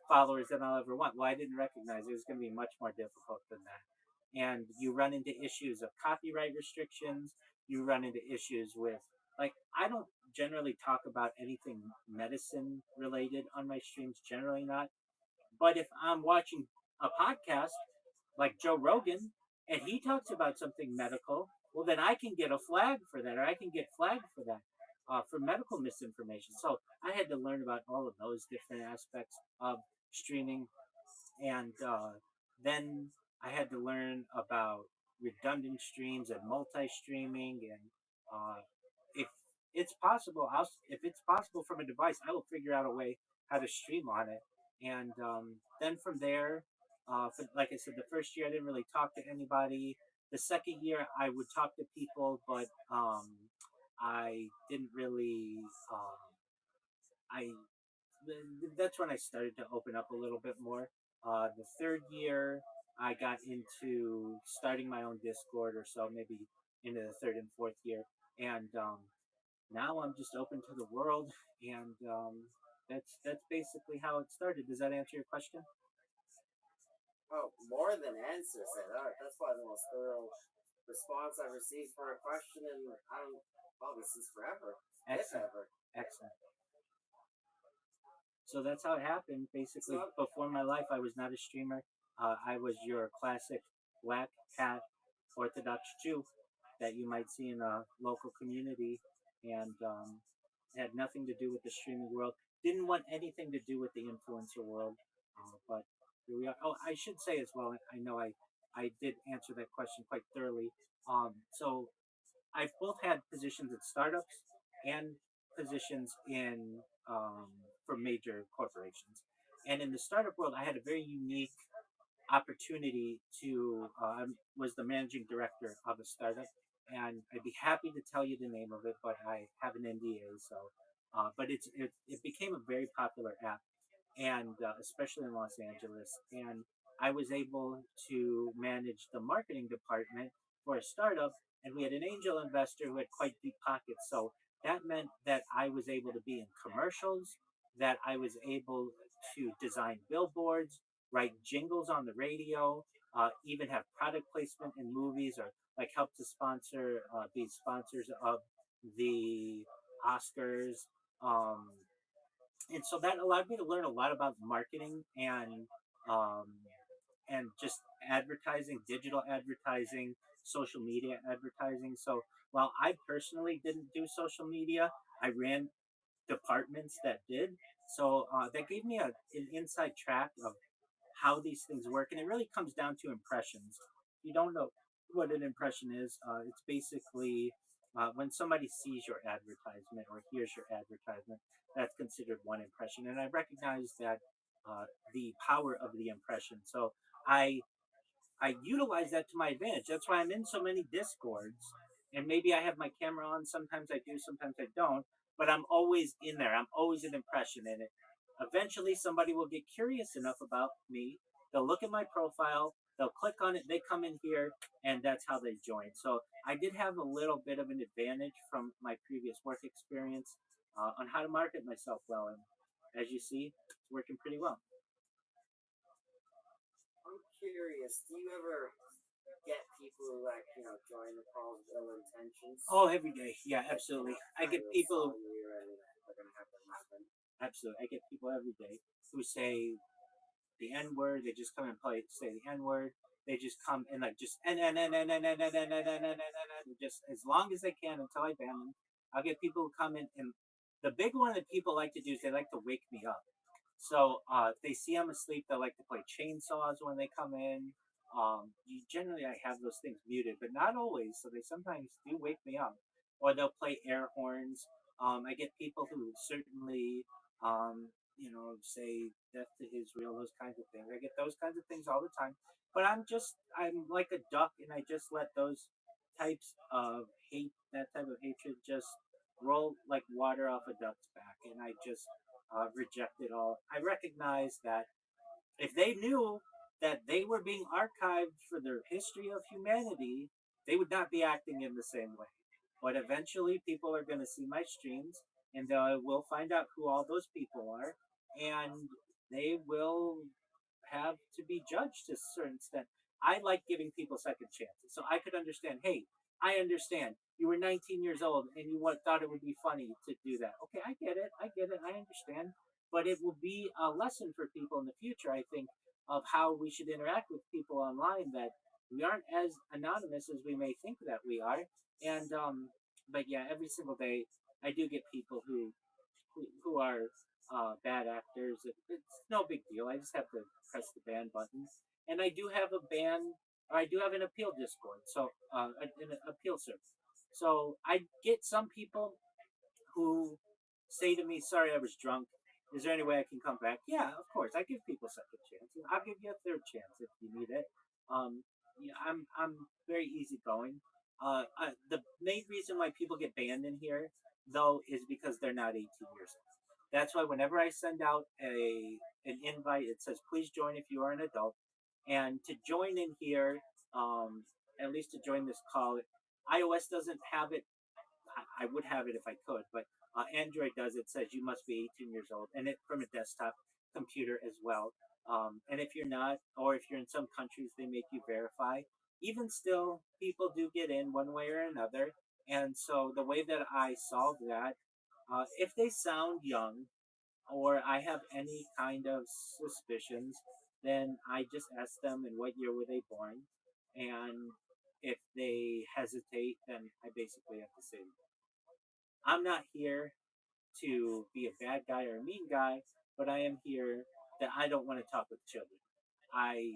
followers than I'll ever want. Well, I didn't recognize it was going to be much more difficult than that. And you run into issues of copyright restrictions. You run into issues with, like, I don't generally talk about anything medicine related on my streams, generally not. But if I'm watching a podcast like Joe Rogan and he talks about something medical, well, then I can get a flag for that, or I can get flagged for that. For medical misinformation. So I had to learn about all of those different aspects of streaming. And then I had to learn about redundant streams and multi streaming. And uh, if it's possible, if it's possible from a device, I will figure out a way how to stream on it. And then from there, like I said, the first year I didn't really talk to anybody. The second year I would talk to people, but I didn't really. I that's when I started to open up a little bit more. The third year, I got into starting my own Discord, or so maybe into the third and fourth year, and now I'm just open to the world, and that's basically how it started. Does that answer your question? Oh, more than answers it. All right, that's probably the most thorough response I've received for a question in, I don't, probably since forever, Excellent. if ever. Excellent. So that's how it happened. Basically, So- before my life, I was not a streamer. I was your classic black hat Orthodox Jew that you might see in a local community, and had nothing to do with the streaming world. Didn't want anything to do with the influencer world, but here we are. Oh, I should say as well. I know I did answer that question quite thoroughly. So I've both had positions at startups and positions in for major corporations. And in the startup world, I had a very unique opportunity to was the managing director of a startup, and I'd be happy to tell you the name of it, but I have an NDA. So, but it became a very popular app, and especially in Los Angeles. And I was able to manage the marketing department for a startup, and we had an angel investor who had quite deep pockets. So that meant that I was able to be in commercials, that I was able to design billboards, write jingles on the radio, even have product placement in movies, or like help to sponsor, be sponsors of the Oscars. Um, and so that allowed me to learn a lot about marketing um, and just advertising, digital advertising, social media advertising. So while I personally didn't do social media, I ran departments that did. So that gave me an inside track of how these things work, and it really comes down to impressions. If you don't know what an impression is, it's basically when somebody sees your advertisement or hears your advertisement, that's considered one impression. And I recognize that the power of the impression. So I I utilize that to my advantage. That's why I'm in so many discords. And maybe I have my camera on. Sometimes I do, sometimes I don't. But I'm always in there. I'm always an impression in it. Eventually, somebody will get curious enough about me. They'll look at my profile. They'll click on it. They come in here, and that's how they join. So I did have a little bit of an advantage from my previous work experience on how to market myself well. And as you see, it's working pretty well. I'm curious, do you ever get people who join the calls with ill intentions? Oh, every day. Yeah, absolutely. I get people. They're gonna have to happen. Absolutely, I get people every day who say the N word. They just come and say the N word. They just come and like just and just as long as they can until I ban them. I'll get people who come in, and the big one that people like to do is they like to wake me up. So if they see I'm asleep, they like to play chainsaws when they come in. Generally, I have those things muted, but not always. So they sometimes do wake me up, or they'll play air horns. I get people who certainly, say death to Israel, those kinds of things. I get those kinds of things all the time. But I'm like a duck, and I just let those types of hate, that type of hatred, just roll like water off a duck's back, and I just reject it all. I recognize that if they knew that they were being archived for the history of humanity, they would not be acting in the same way. But eventually, people are going to see my streams, and we'll find out who all those people are, and they will have to be judged to a certain extent. I like giving people second chances, so I could understand. Hey, I understand. You were 19 years old and you thought it would be funny to do that. Okay, I get it. I get it. I understand. But it will be a lesson for people in the future, I think, of how we should interact with people online. That we aren't as anonymous as we may think that we are. And but yeah, every single day I do get people who are bad actors. It's no big deal. I just have to press the ban button, and I do have a ban. Or I do have an appeal Discord, so an appeal service. So I get some people who say to me, "Sorry, I was drunk. Is there any way I can come back?" Yeah, of course. I give people second chances. I'll give you a third chance if you need it. Yeah, I'm very easygoing. The main reason why people get banned in here, though, is because they're not 18 years old. That's why whenever I send out an invite, it says, "Please join if you are an adult." And to join in here, at least to join this call, iOS doesn't have it. I would have it if I could, but Android does. It says you must be 18 years old, and it from a desktop computer as well. And if you're not, or if you're in some countries, they make you verify. even still, people do get in one way or another. And so the way that I solve that, if they sound young or I have any kind of suspicions, then I just ask them in what year were they born. And if they hesitate, then I basically have to say, I'm not here to be a bad guy or a mean guy, but I am here that I don't want to talk with children. I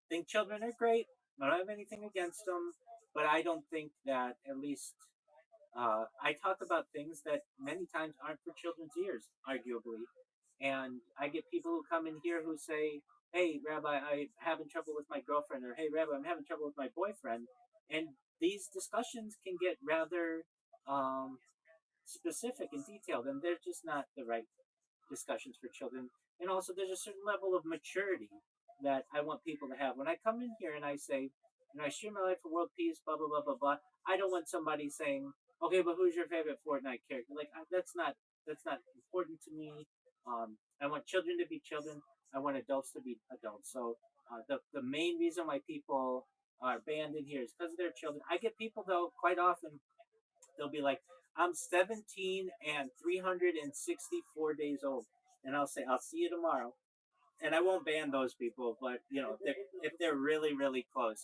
think children are great. I don't have anything against them, but I don't think that, at least I talk about things that many times aren't for children's ears, arguably. And I get people who come in here who say, "Hey, Rabbi, I'm having trouble with my girlfriend," or "Hey, Rabbi, I'm having trouble with my boyfriend." And these discussions can get rather um, specific and detailed, and they're just not the right discussions for children. And also, there's a certain level of maturity that I want people to have. When I come in here and I say, I share my life for world peace, blah blah blah blah blah. I don't want somebody saying, "Okay, but who's your favorite Fortnite character?" Like that's not important to me. I want children to be children. I want adults to be adults. So the main reason why people are banned in here is because they're children. I get people though quite often, they'll be like, I'm 17 and 364 days old. And I'll say, I'll see you tomorrow. And I won't ban those people, but if they're really, really close.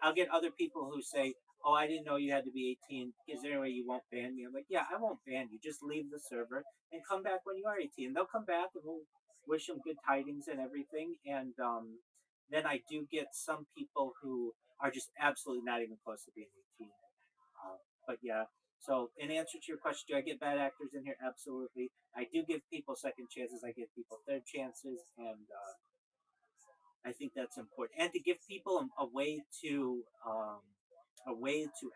I'll get other people who say, "Oh, I didn't know you had to be 18. Is there any way you won't ban me?" I'm like, "Yeah, I won't ban you. Just leave the server and come back when you are 18." They'll come back and we'll wish them good tidings and everything. And then I do get some people who are just absolutely not even close to being 18. But yeah, so in answer to your question, do I get bad actors in here? Absolutely. I do give people second chances. I give people third chances, and I think that's important. And to give people a way to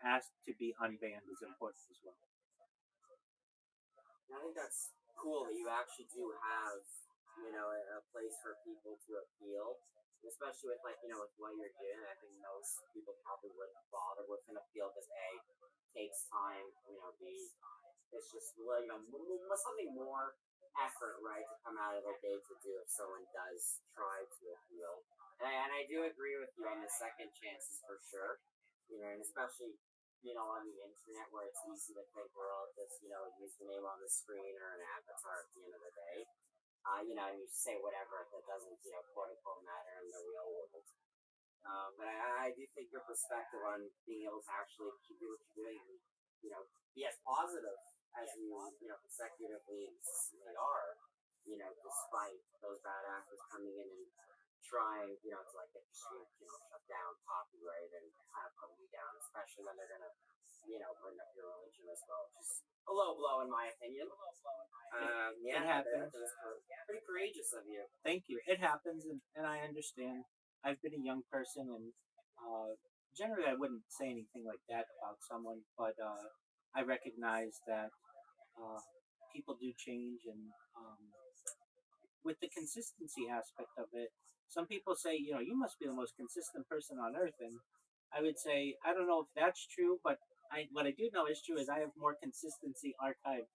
ask to be unbanned is important as well. And I think that's cool that you actually do have, a place for people to appeal, especially with with what you're doing. I think most people probably wouldn't bother with an appeal because A takes time, B it's just something more effort, right, to come out of their day to do if someone does try to appeal. And I do agree with you on the second chances for sure. And especially on the internet where it's easy to think we're all just username on the screen or an avatar at the end of the day. And you say whatever that doesn't quote unquote matter in the real world. But I do think your perspective on being able to actually keep doing what you're doing and be as positive as you consecutively and consistently are, despite those bad actors coming in and trying, to like get your stream, shut down, copyright, and kind of put you down, especially when they're gonna, bring up your religion as well, which is a low blow in my opinion. It Yeah, I happens. think it's pretty courageous of you. Thank you. It happens, and I understand. I've been a young person, and generally I wouldn't say anything like that about someone, but I recognize that uh, people do change, and with the consistency aspect of it, some people say, you must be the most consistent person on earth, and I would say I don't know if that's true, but what I do know is true is I have more consistency archived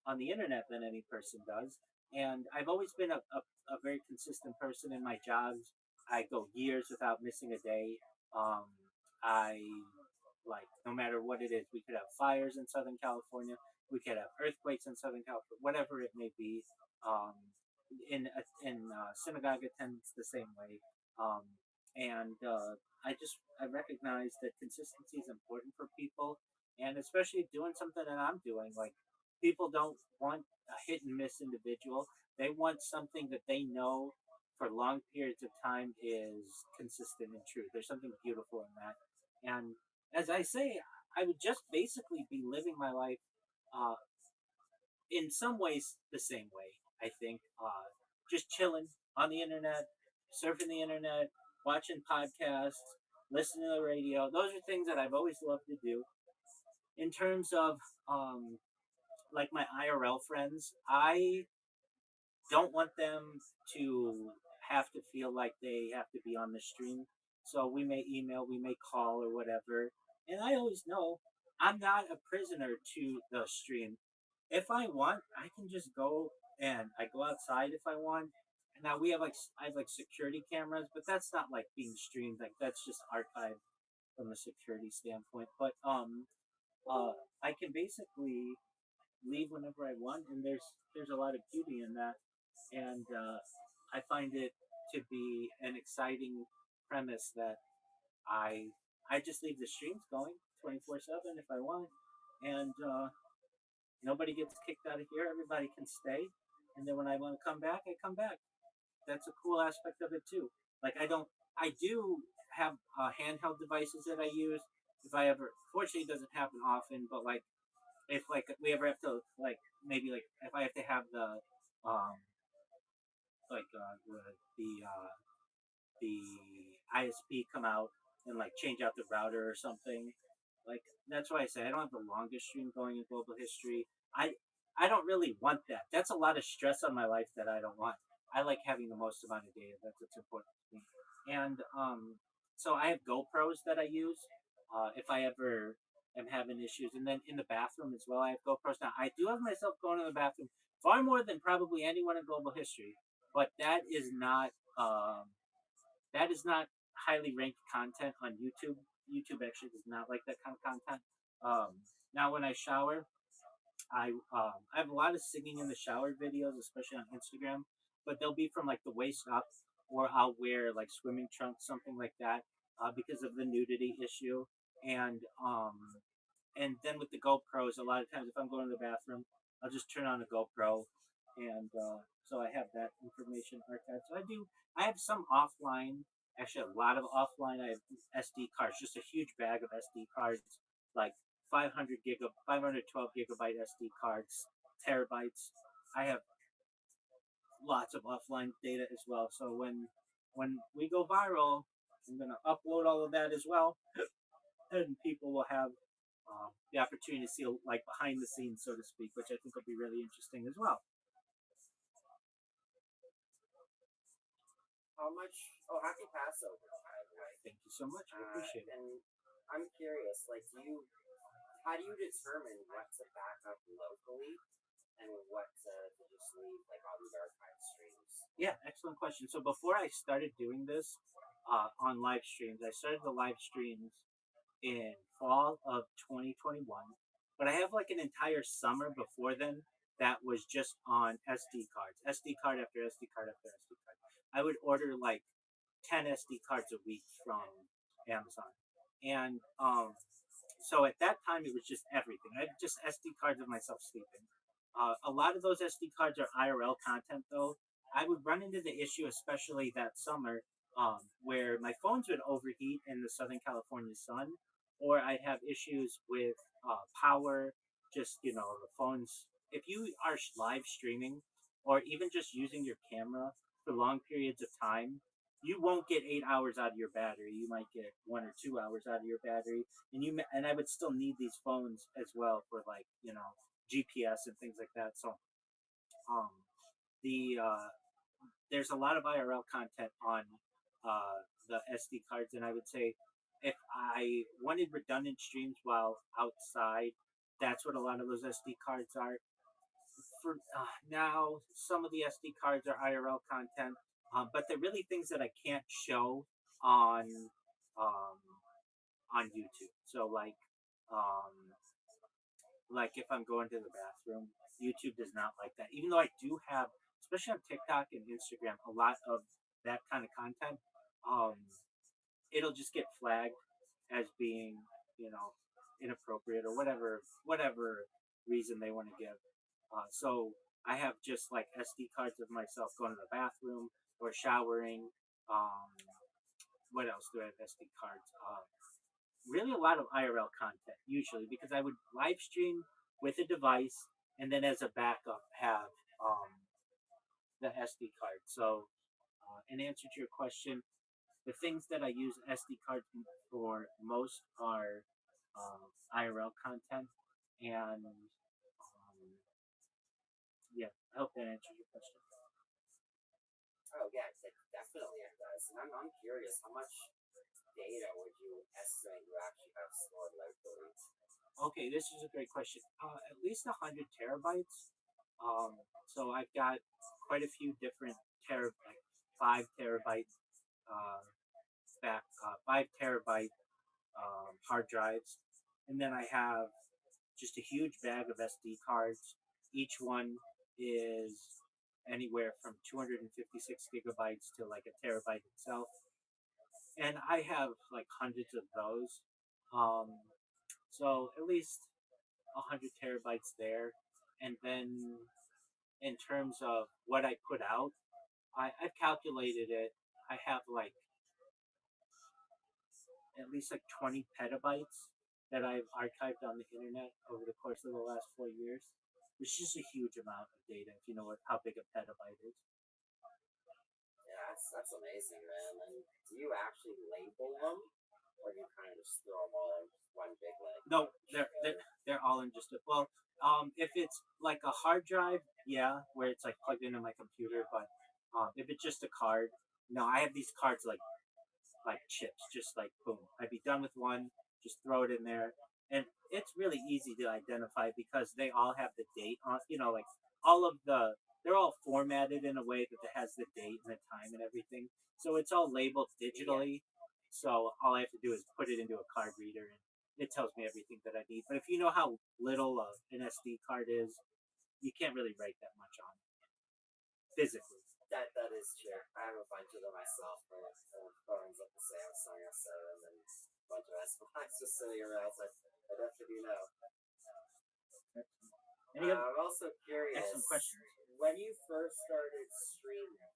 on the internet than any person does. And I've always been a very consistent person in my jobs. I go years without missing a day. Um, I like, no matter what it is, we could have fires in Southern California, we could have earthquakes in Southern California, whatever it may be. Um, in synagogue attendance the same way. Um, and I recognize that consistency is important for people, and especially doing something that I'm doing. Like, people don't want a hit and miss individual. They want something that they know for long periods of time is consistent and true. There's something beautiful in that. And as I say, I would just basically be living my life uh, in some ways the same way. I think just chilling on the internet, surfing the internet, watching podcasts, listening to the radio. Those are things that I've always loved to do. In terms of um, like my IRL friends, I don't want them to have to feel like they have to be on the stream. So we may email, we may call or whatever. And I always know I'm not a prisoner to the stream. If I want, I can just go, and I go outside if I want, and now we have like I have like security cameras, but that's not like being streamed. Like that's just archived from a security standpoint. But I can basically leave whenever I want, and there's a lot of beauty in that, and I find it to be an exciting premise that I I just leave the streams going 24/7 if I want, and nobody gets kicked out of here. Everybody can stay, and then when I want to come back, I come back. That's a cool aspect of it too. Like I do have handheld devices that I use. If I ever, fortunately, it doesn't happen often, but like if like we ever have to like maybe like if I have to have um like the ISP come out and like change out the router or something. Like that's why I say I don't have the longest stream going in global history. I don't really want that. That's a lot of stress on my life that I don't want. I like having the most amount of data. That's what's important to me. And so I have GoPros that I use if I ever am having issues. And then in the bathroom as well, I have GoPros. Now I do have myself going to the bathroom far more than probably anyone in global history, but that is not highly ranked content on YouTube. YouTube actually does not like that kind of content. Now, when I shower, I have a lot of singing in the shower videos, especially on Instagram, but they'll be from like the waist up, or I'll wear like swimming trunks, something like that, because of the nudity issue. And and then with the GoPros, a lot of times if I'm going to the bathroom, I'll just turn on a GoPro, and so I have that information archived. So I have some offline, actually a lot of offline. I have SD cards, just a huge bag of SD cards, like 512 gigabyte SD cards, terabytes. I have lots of offline data as well. So when we go viral, I'm gonna upload all of that as well, and people will have the opportunity to see like behind the scenes, so to speak, which I think will be really interesting as well. How much? Oh, happy Passover, by the way. Thank you so much. I appreciate it. And I'm curious, like, how do you determine what to back up locally and what to just leave, like, on these archive streams? Yeah, excellent question. So before I started doing this on live streams, I started the live streams in fall of 2021, but I have like an entire summer before then that was just on SD cards, SD card after SD card after SD card. I would order like 10 SD cards a week from Amazon, and so at that time it was just everything. I had just SD cards of myself sleeping. A lot of those SD cards are IRL content, though. I would run into the issue, especially that summer, where my phones would overheat in the Southern California sun, or I'd have issues with power. Just the phones. If you are live streaming, or even just using your camera for long periods of time, you won't get 8 hours out of your battery. You might get 1 or 2 hours out of your battery, and I would still need these phones as well for like GPS and things like that. So um, there's a lot of IRL content on the SD cards, and I would say if I wanted redundant streams while outside, that's what a lot of those SD cards are. For now, some of the SD cards are IRL content, but they're really things that I can't show on um, on YouTube. So like if I'm going to the bathroom, YouTube does not like that. Even though I do have, especially on TikTok and Instagram, a lot of that kind of content, um, it'll just get flagged as being, inappropriate or whatever reason they want to give. So I have just like SD cards of myself going to the bathroom or showering. Um, what else do I have SD cards? Really a lot of IRL content usually because I would live stream with a device and then as a backup have the SD card. So, in answer to your question, the things that I use SD cards for most are IRL content, and yeah, I hope that answers your question. Oh, yeah, it definitely it does. And I'm curious, how much data would you estimate you actually have stored locally? Okay, this is a great question. At least 100 terabytes. So I've got quite a few different terabyte, 5 terabyte back, 5 terabyte hard drives, and then I have just a huge bag of SD cards. Each one is anywhere from 256 gigabytes to like a terabyte itself, and I have like hundreds of those. Um, so at least 100 terabytes there, and then in terms of what I put out, I've calculated it. I have like at least like 20 petabytes that I've archived on the internet over the course of the last 4 years, which is a huge amount of data if you know how big a petabyte is. Yeah, that's amazing, man. And do you actually label them, or do you kind of just throw them all in one big like? No, they're all in just a well. If it's like a hard drive, yeah, where it's like plugged into my computer, but if it's just a card, no, I have these cards like chips, just like boom. I'd be done with one, just throw it in there, and it's really easy to identify because they all have the date on. Like all of they're all formatted in a way that it has the date and the time and everything. So it's all labeled digitally. So all I have to do is put it into a card reader, and it tells me everything that I need. But if you know how little an SD card is, you can't really write that much on it physically. That is true. I have a bunch of them myself. My phone's at the Samsung S7 and a bunch of S5s just sitting around. So I definitely do know. I'm also curious. Excellent question. When you first started streaming,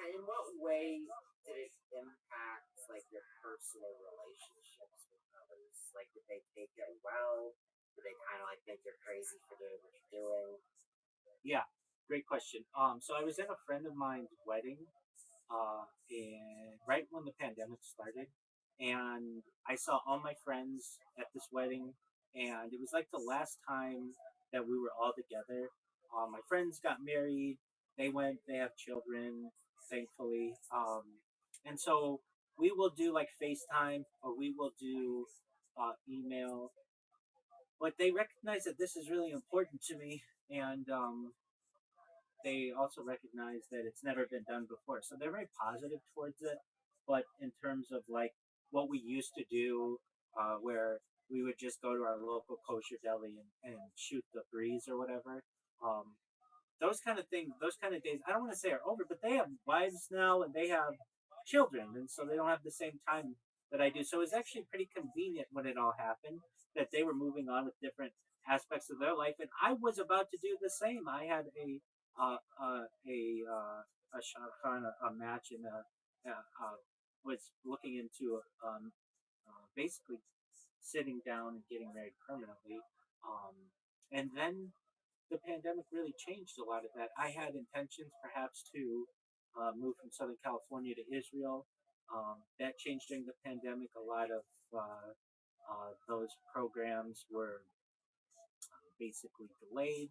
in what way did it impact like your personal relationships with others? Like, did they take it well? Did they kind of like think you're crazy for doing what you're doing? Yeah, great question. So I was at a friend of mine's wedding, and right when the pandemic started, and I saw all my friends at this wedding, and it was like the last time that we were all together. My friends got married. They have children, thankfully. And so we will do like FaceTime or we will do email. But they recognize that this is really important to me, and they also recognize that it's never been done before. So they're very positive towards it. But in terms of like what we used to do, where we would just go to our local kosher deli and shoot the breeze or whatever, um, those kind of things, those kind of days, I don't want to say are over, but they have wives now and they have children. And so they don't have the same time that I do. So it was actually pretty convenient when it all happened that they were moving on with different aspects of their life. And I was about to do the same. I had a shotgun, a match, and was looking into basically sitting down and getting married permanently. And then the pandemic really changed a lot of that. I had intentions perhaps to move from Southern California to Israel. That changed during the pandemic. A lot of those programs were basically delayed.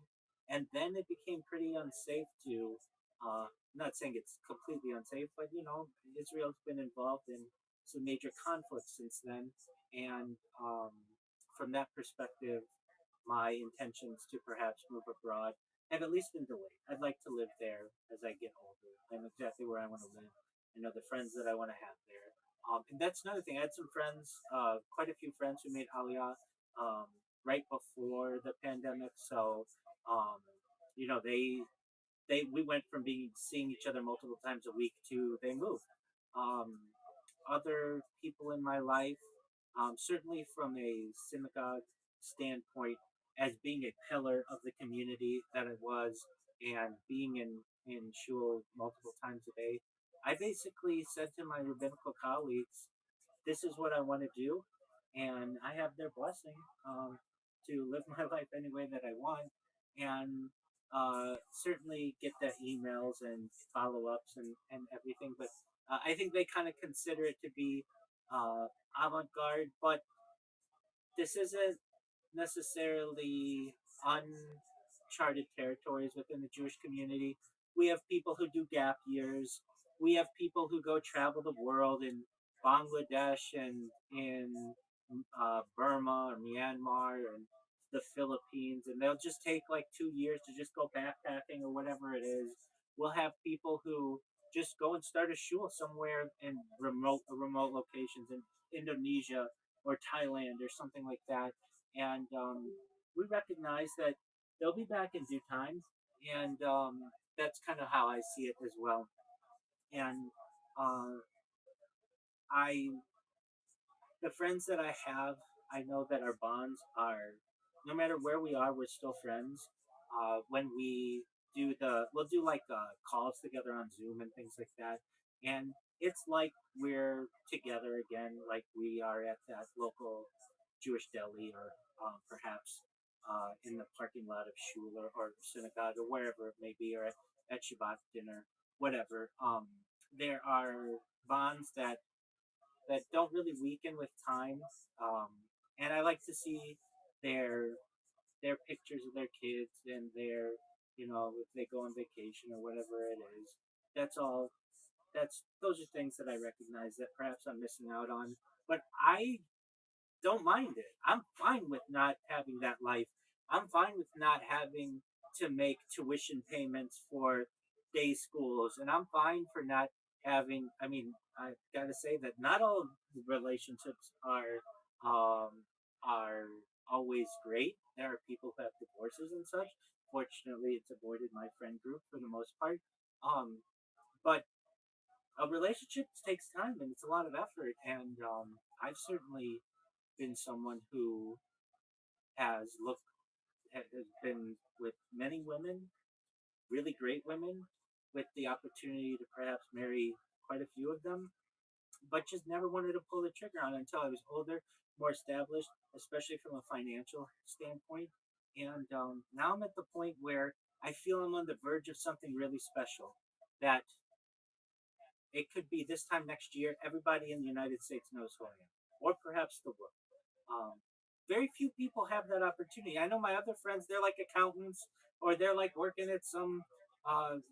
And then it became pretty unsafe to, not saying it's completely unsafe, but Israel's been involved in some major conflicts since then. And from that perspective, my intentions to perhaps move abroad have at least been delayed. I'd like to live there as I get older. I know exactly where I want to live. I know the friends that I want to have there. And that's another thing. I had some friends, quite a few friends who made Aliyah right before the pandemic. So, um, we went from being seeing each other multiple times a week to they moved. Um, Other people in my life, certainly from a synagogue standpoint, as being a pillar of the community that it was, and being in shul multiple times a day, I basically said to my rabbinical colleagues, "This is what I want to do," and I have their blessing to live my life any way that I want, and certainly get the emails and follow ups and everything. But I think they kind of consider it to be avant garde, but this isn't necessarily uncharted territories within the Jewish community. We have people who do gap years. We have people who go travel the world in Bangladesh and in Burma or Myanmar and the Philippines, and they'll just take like 2 years to just go backpacking or whatever it is. We'll have people who just go and start a shul somewhere in remote locations in Indonesia or Thailand or something like that, and we recognize that they'll be back in due time, and that's kind of how I see it as well. And uh, I the friends that I have, I know that our bonds are, no matter where we are, we're still friends. When we'll do like calls together on Zoom and things like that, and it's like we're together again, like we are at that local Jewish deli or perhaps in the parking lot of shul or synagogue or wherever it may be, or at Shabbat dinner, whatever. There are bonds that don't really weaken with time. Um, and I like to see their their pictures of their kids and their, if they go on vacation or whatever it is. That's all. Those are things that I recognize that perhaps I'm missing out on. But I don't mind it. I'm fine with not having that life. I'm fine with not having to make tuition payments for day schools, and I'm fine for not having. I mean, I gotta say that not all relationships are always great. There are people who have divorces and such. Fortunately, it's avoided my friend group for the most part. But a relationship takes time and it's a lot of effort, and I've certainly been someone who has been with many women, really great women, with the opportunity to perhaps marry quite a few of them, but just never wanted to pull the trigger on it until I was older, more established, especially from a financial standpoint. And now I'm at the point where I feel I'm on the verge of something really special. That it could be this time next year, everybody in the United States knows who I am, or perhaps the world. Um, Very few people have that opportunity. I know my other friends; they're like accountants, or they're like working at some.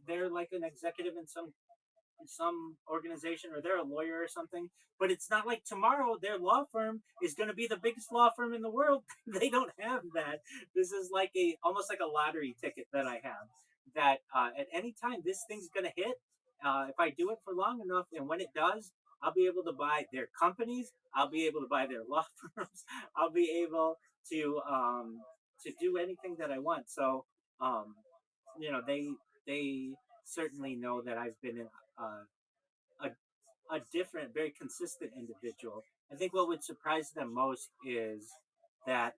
They're like an executive in some organization, or they're a lawyer or something. But it's not like tomorrow their law firm is going to be the biggest law firm in the world. They don't have that. This is like a almost like a lottery ticket that I have. That at any time this thing's going to hit. If I do it for long enough, and when it does, I'll be able to buy their companies. I'll be able to buy their law firms. I'll be able to do anything that I want. So um, they certainly know that I've been a a different, very consistent individual. I think what would surprise them most is that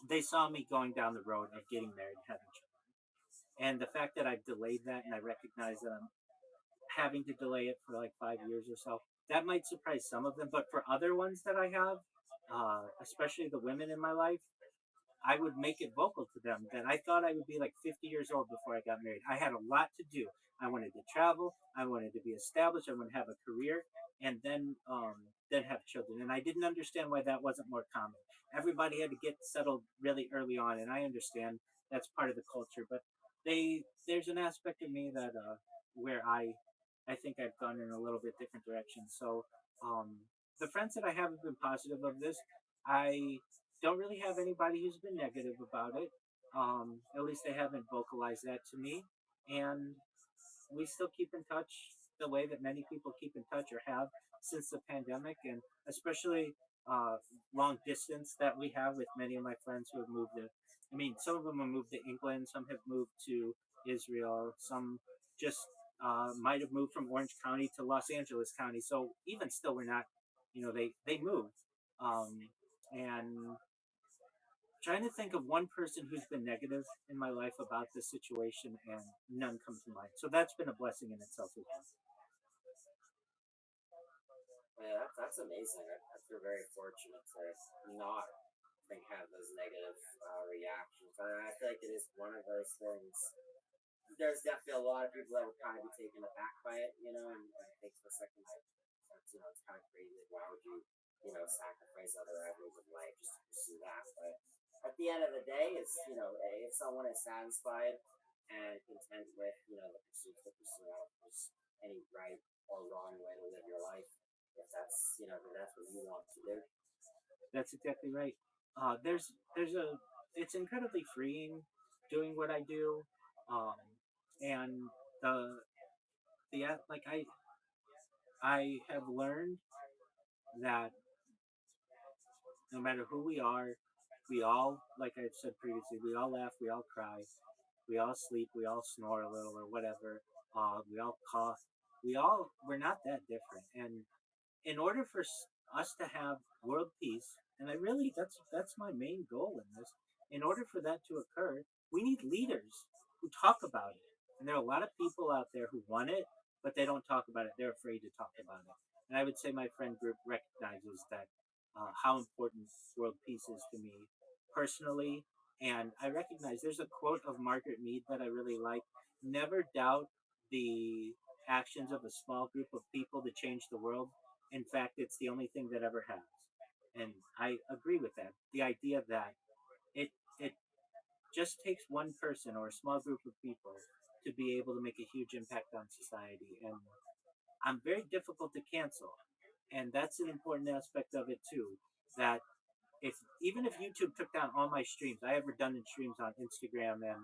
they saw me going down the road of getting married and having children, and the fact that I've delayed that and I recognize that I'm having to delay it for like 5 years or so. That might surprise some of them, but for other ones that I have, especially the women in my life, I would make it vocal to them that I thought I would be like 50 years old before I got married. I had a lot to do. I wanted to travel. I wanted to be established. I wanted to have a career, and then have children. And I didn't understand why that wasn't more common. Everybody had to get settled really early on, and I understand that's part of the culture. But there's an aspect of me that where I think I've gone in a little bit different direction. So the friends that I have been positive of this. I don't really have anybody who's been negative about it. At least they haven't vocalized that to me. And we still keep in touch the way that many people keep in touch or have since the pandemic, and especially uh, long distance that we have with many of my friends who have moved to. I mean, some of them have moved to England, some have moved to Israel, some just might have moved from Orange County to Los Angeles County. So even still, we're not, they moved. And trying to think of one person who's been negative in my life about this situation, and none come to mind. So that's been a blessing in itself as well. Yeah, that's amazing. I feel very fortunate to not think have those negative reactions. I feel like it is one of those things. There's definitely a lot of people that would kind of be taken aback by it, and think for a second like it's kind of crazy. Like, why would you, sacrifice other avenues of life just to pursue that? But at the end of the day, it's if someone is satisfied and content with the pursuits they pursue out, there's any right or wrong way to live your life. If that's if that's what you want to do. That's exactly right. There's a it's incredibly freeing doing what I do, um, and the like I have learned that no matter who we all, like I've said previously, we all laugh, we all cry, we all sleep, we all snore a little or whatever. We all cough. We're not that different, and in order for us to have world peace, and I really that's my main goal in this. In order for that to occur, we need leaders who talk about it. And there are a lot of people out there who want it, but they don't talk about it. They're afraid to talk about it. And I would say my friend group recognizes that how important world peace is to me personally. And I recognize there's a quote of Margaret Mead that I really like. Never doubt the actions of a small group of people to change the world. In fact, it's the only thing that ever has. And I agree with that. The idea that it just takes one person or a small group of people to be able to make a huge impact on society. And I'm very difficult to cancel. And that's an important aspect of it too. That if even if YouTube took down all my streams, I have redundant streams on Instagram and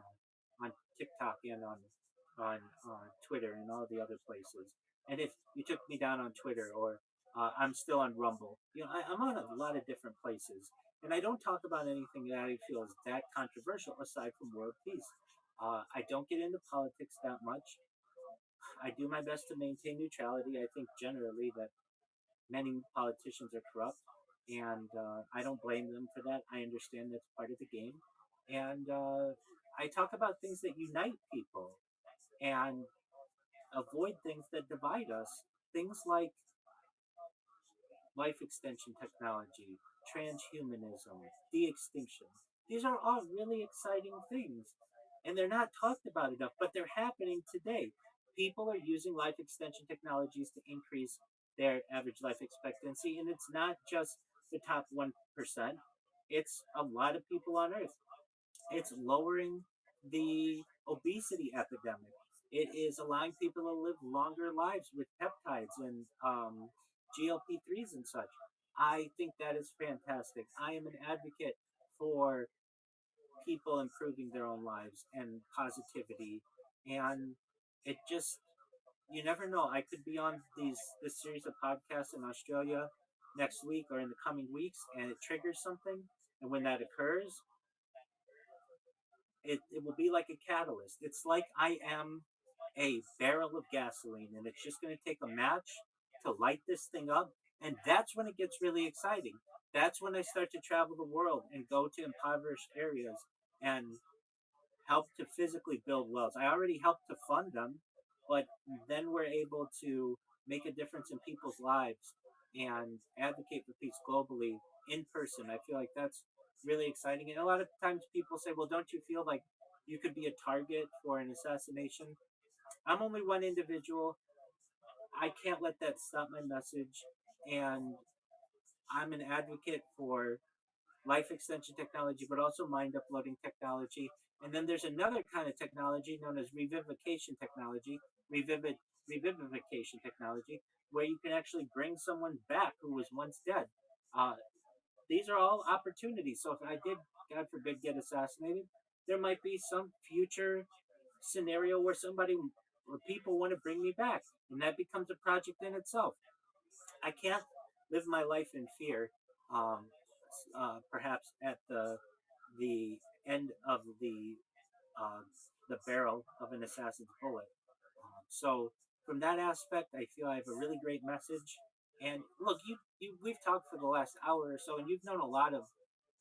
on TikTok and on Twitter and all the other places. And if you took me down on Twitter or I'm still on Rumble, I'm on a lot of different places, and I don't talk about anything that I feel is that controversial aside from world peace. I don't get into politics that much. I do my best to maintain neutrality. I think generally that many politicians are corrupt, and I don't blame them for that. I understand that's part of the game, and I talk about things that unite people and avoid things that divide us. Things like life extension technology, transhumanism, de extinction. These are all really exciting things, and they're not talked about enough, but they're happening today. People are using life extension technologies to increase their average life expectancy, and it's not just the top 1%, it's a lot of people on Earth. It's lowering the obesity epidemic. It is allowing people to live longer lives with peptides and GLP-3s and such. I think that is fantastic. I am an advocate for people improving their own lives and positivity. And it just, you never know. I could be on this series of podcasts in Australia next week or in the coming weeks, and it triggers something. And when that occurs, it will be like a catalyst. It's like I am a barrel of gasoline and it's just going to take a match to light this thing up. And that's when it gets really exciting. That's when I start to travel the world and go to impoverished areas and help to physically build wells. I already helped to fund them, but then we're able to make a difference in people's lives and advocate for peace globally in person. I feel like that's really exciting. And a lot of times people say, well, don't you feel like you could be a target for an assassination? I'm only one individual. I can't let that stop my message. And I'm an advocate for life extension technology, but also mind uploading technology. And then there's another kind of technology known as revivification technology, revivification technology, where you can actually bring someone back who was once dead. Uh, these are all opportunities. So if I did, God forbid, get assassinated, there might be some future scenario where where people want to bring me back, and that becomes a project in itself. I can't live my life in fear. Um, Perhaps at the end of uh, the barrel of an assassin's bullet. So from that aspect, I feel I have a really great message. And look, we've talked for the last hour or so, and you've known a lot of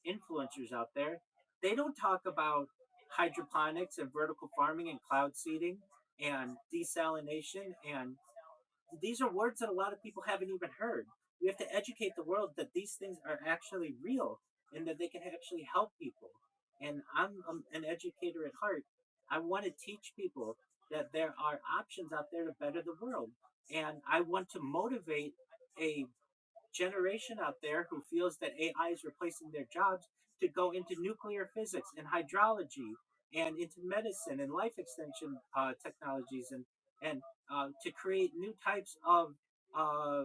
influencers out there. They don't talk about hydroponics and vertical farming and cloud seeding and desalination, and these are words that a lot of people haven't even heard. We have to educate the world that these things are actually real and that they can actually help people. And I'm an educator at heart. I want to teach people that there are options out there to better the world. And I want to motivate a generation out there who feels that AI is replacing their jobs to go into nuclear physics and hydrology and into medicine and life extension technologies and to create new types of uh,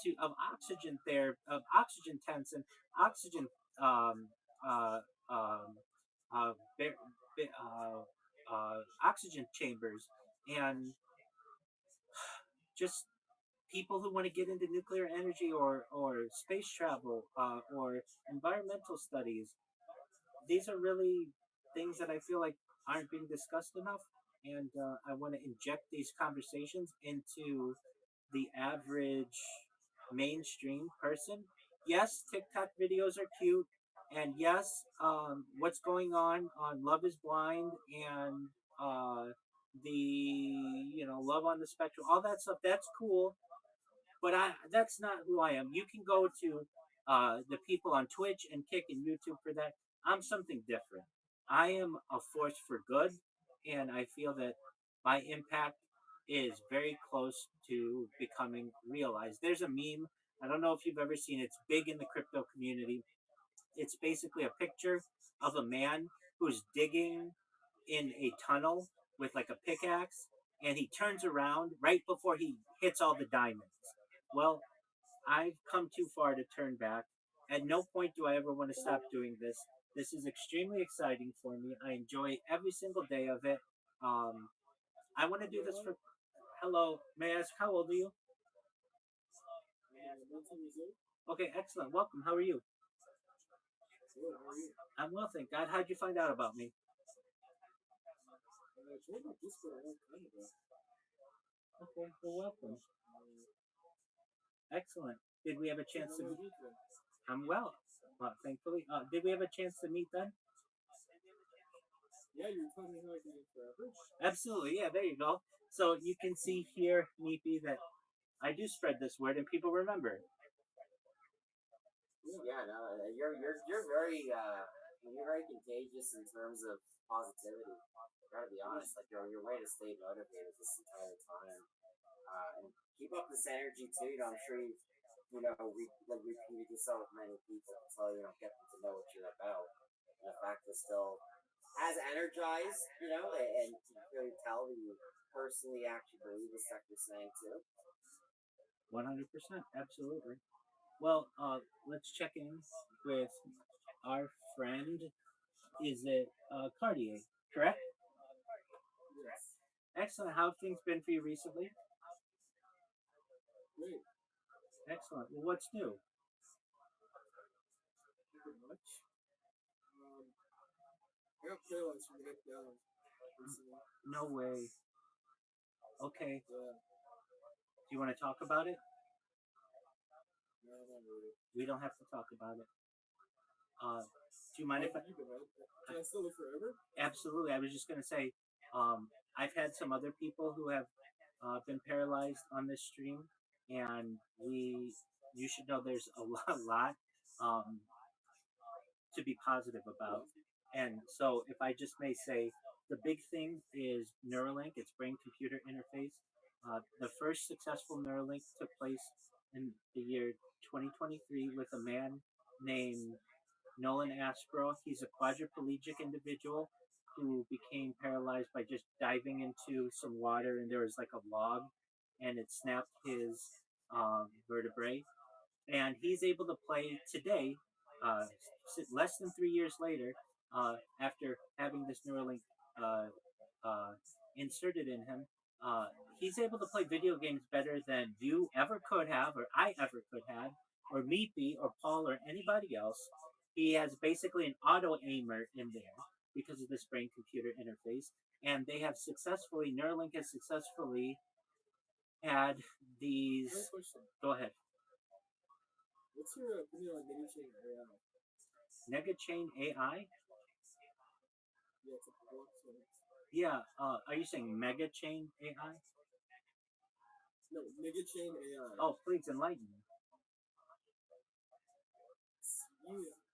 to of oxygen there of oxygen tents and oxygen um, uh, um, uh, ba- oxygen chambers and just people who want to get into nuclear energy or space travel or environmental studies. These are really things that I feel like aren't being discussed enough, and I want to inject these conversations into the average mainstream person. Yes, TikTok videos are cute, and yes, what's going on Love Is Blind and the Love on the Spectrum, all that stuff. That's cool, but that's not who I am. You can go to the people on Twitch and Kick and YouTube for that. I'm something different. I am a force for good, and I feel that my impact is very close to becoming realized. There's a meme. I don't know if you've ever seen it. It's big in the crypto community. It's basically a picture of a man who's digging in a tunnel with like a pickaxe, and he turns around right before he hits all the diamonds. Well, I've come too far to turn back. At no point do I ever want to stop doing this. This is extremely exciting for me. I enjoy every single day of it. Um, I want to do this for. Hello, may I ask how old are you? Okay, excellent. Welcome. How are you? I'm well, thank God. How'd you find out about me? Okay, well, welcome. Excellent. Did we have a chance to meet? I'm well, thankfully. Did we have a chance to meet then? Yeah, you're telling me how I can get forever. Absolutely. Yeah, there you go. So you can see here, Neepy, that I do spread this word and people remember. Yeah, no, you're very contagious in terms of positivity. Gotta be honest, like your way to stay motivated this entire time, and keep up this energy too. I'm sure you've repeated yourself with many people until get them to know what you're about. And the fact you're still as energized, and you can really tell that you personally actually believe the stuff you're saying too. 100%. Absolutely. Well, let's check in with our friend. Is it Cartier, correct? Yes. Excellent. How have things been for you recently? Great. Excellent. Well, what's new? Pretty much. I got paralyzed from the neck down recently. No way. Okay. Yeah. Do you want to talk about it? No, not really. We don't have to talk about it. Do you mind if I? You can can I still live forever? Absolutely. I was just going to say, I've had some other people who have been paralyzed on this stream, and you should know there's a lot um, to be positive about. And so, if I just may say, the big thing is Neuralink, its brain computer interface. The first successful Neuralink took place in the year 2023 with a man named Nolan Aspro. He's a quadriplegic individual who became paralyzed by just diving into some water, and there was like a log, and it snapped his vertebrae. And he's able to play today, uh, less than 3 years later, after having this Neuralink uh, uh, inserted in him. Uh, he's able to play video games better than you ever could have, or I ever could have, or Meepy, or Paul, or anybody else. He has basically an auto aimer in there because of this brain computer interface. And they have successfully, Neuralink has successfully had these. I have a question. Go ahead. What's your opinion on Negachain AI? Negachain AI? Yeah, it's a blockchain. Yeah. Are you saying Megachain AI? No, Negachain AI. Oh, please enlighten me.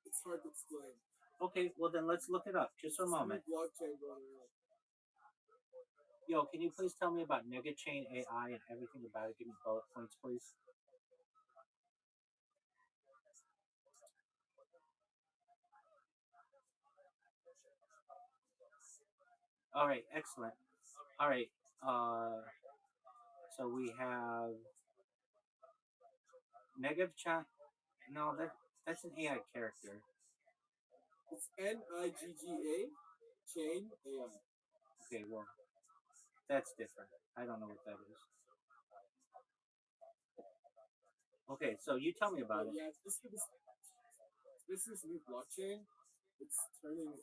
It's hard to explain. Okay, well then let's look it up just for a moment. Blockchain going around. Yo, can you please tell me about Negachain AI and everything about it? Give me bullet points, please. All right, excellent. All right, so we have Negative chat. No, that's an AI character. It's NIGGA chain AI. Okay, well, that's different. I don't know what that is. Okay, so you tell me about But it. yeah, this is new blockchain. It's turning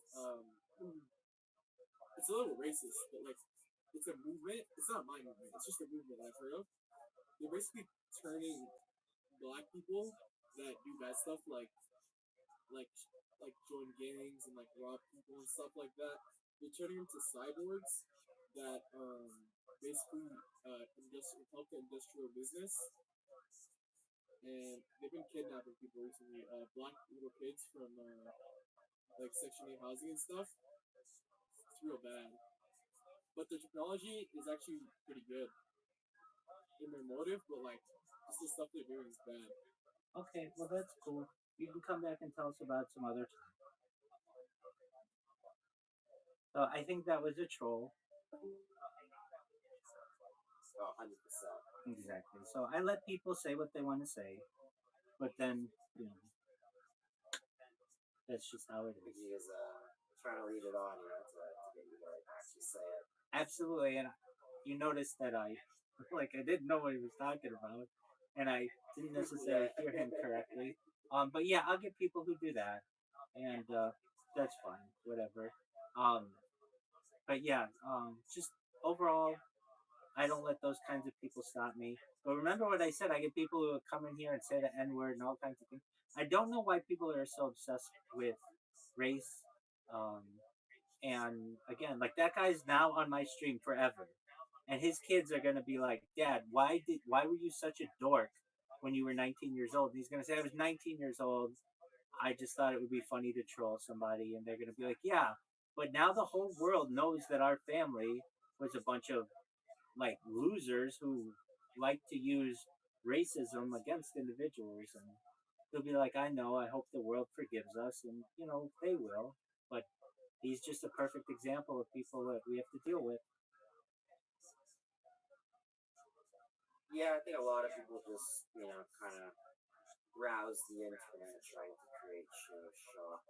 it's a little racist, but like it's a movement. It's not my movement. It's just a movement I've heard of. They're basically turning black people that do bad stuff, like like join gangs and like rob people and stuff like that. They're turning them to cyborgs that basically help the industrial business, and they've been kidnapping people recently. Black little kids from like Section 8 housing and stuff. It's real bad. But the technology is actually pretty good in their motive, but like just the stuff they're doing is bad. Okay, well that's cool. You can come back and tell us about some other time. So I think that was a troll. 100%. Exactly. So I let people say what they want to say, but then that's just how it is. He is trying to lead it on, to get you to like actually say it. Absolutely, and you noticed that I I didn't know what he was talking about, and I didn't necessarily hear him correctly. But yeah, I'll get people who do that, and that's fine, whatever. Um, but yeah, just overall, I don't let those kinds of people stop me. But remember what I said, I get people who come in here and say the N word and all kinds of things. I don't know why people are so obsessed with race. Um, and again, like that guy's now on my stream forever. And his kids are gonna be like, Dad, why were you such a dork when you were 19 years old? And he's gonna say, I was 19 years old. I just thought it would be funny to troll somebody, and they're gonna be like, yeah. But now the whole world knows that our family was a bunch of like losers who like to use racism against individuals, and they'll be like, I know, I hope the world forgives us, and they will, but he's just a perfect example of people that we have to deal with. Yeah, I think a lot of people just, kind of browse the internet trying to create shock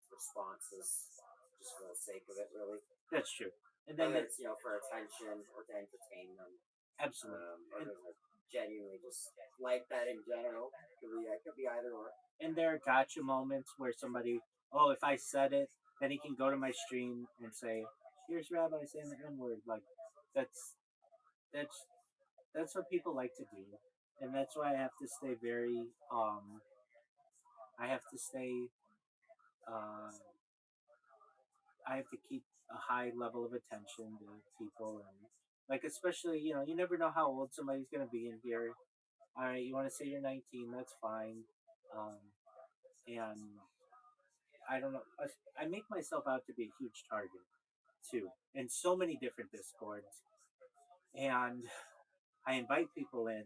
responses just for the sake of it, really. That's true. And then Whether it's, for attention or to entertain them, absolutely, or genuinely just like that in general. Could be either or. And there are gotcha moments where somebody, oh, if I said it, then he can go to my stream and say, "Here's Rabbi saying the N word." Like that's that's that's what people like to do, and that's why I have to stay very. I have to stay. Uh, I have to keep a high level of attention to people, and like especially you never know how old somebody's gonna be in here. All right, you want to say you're 19? That's fine. Um, and I don't know. I make myself out to be a huge target too, in so many different discords, and I invite people in.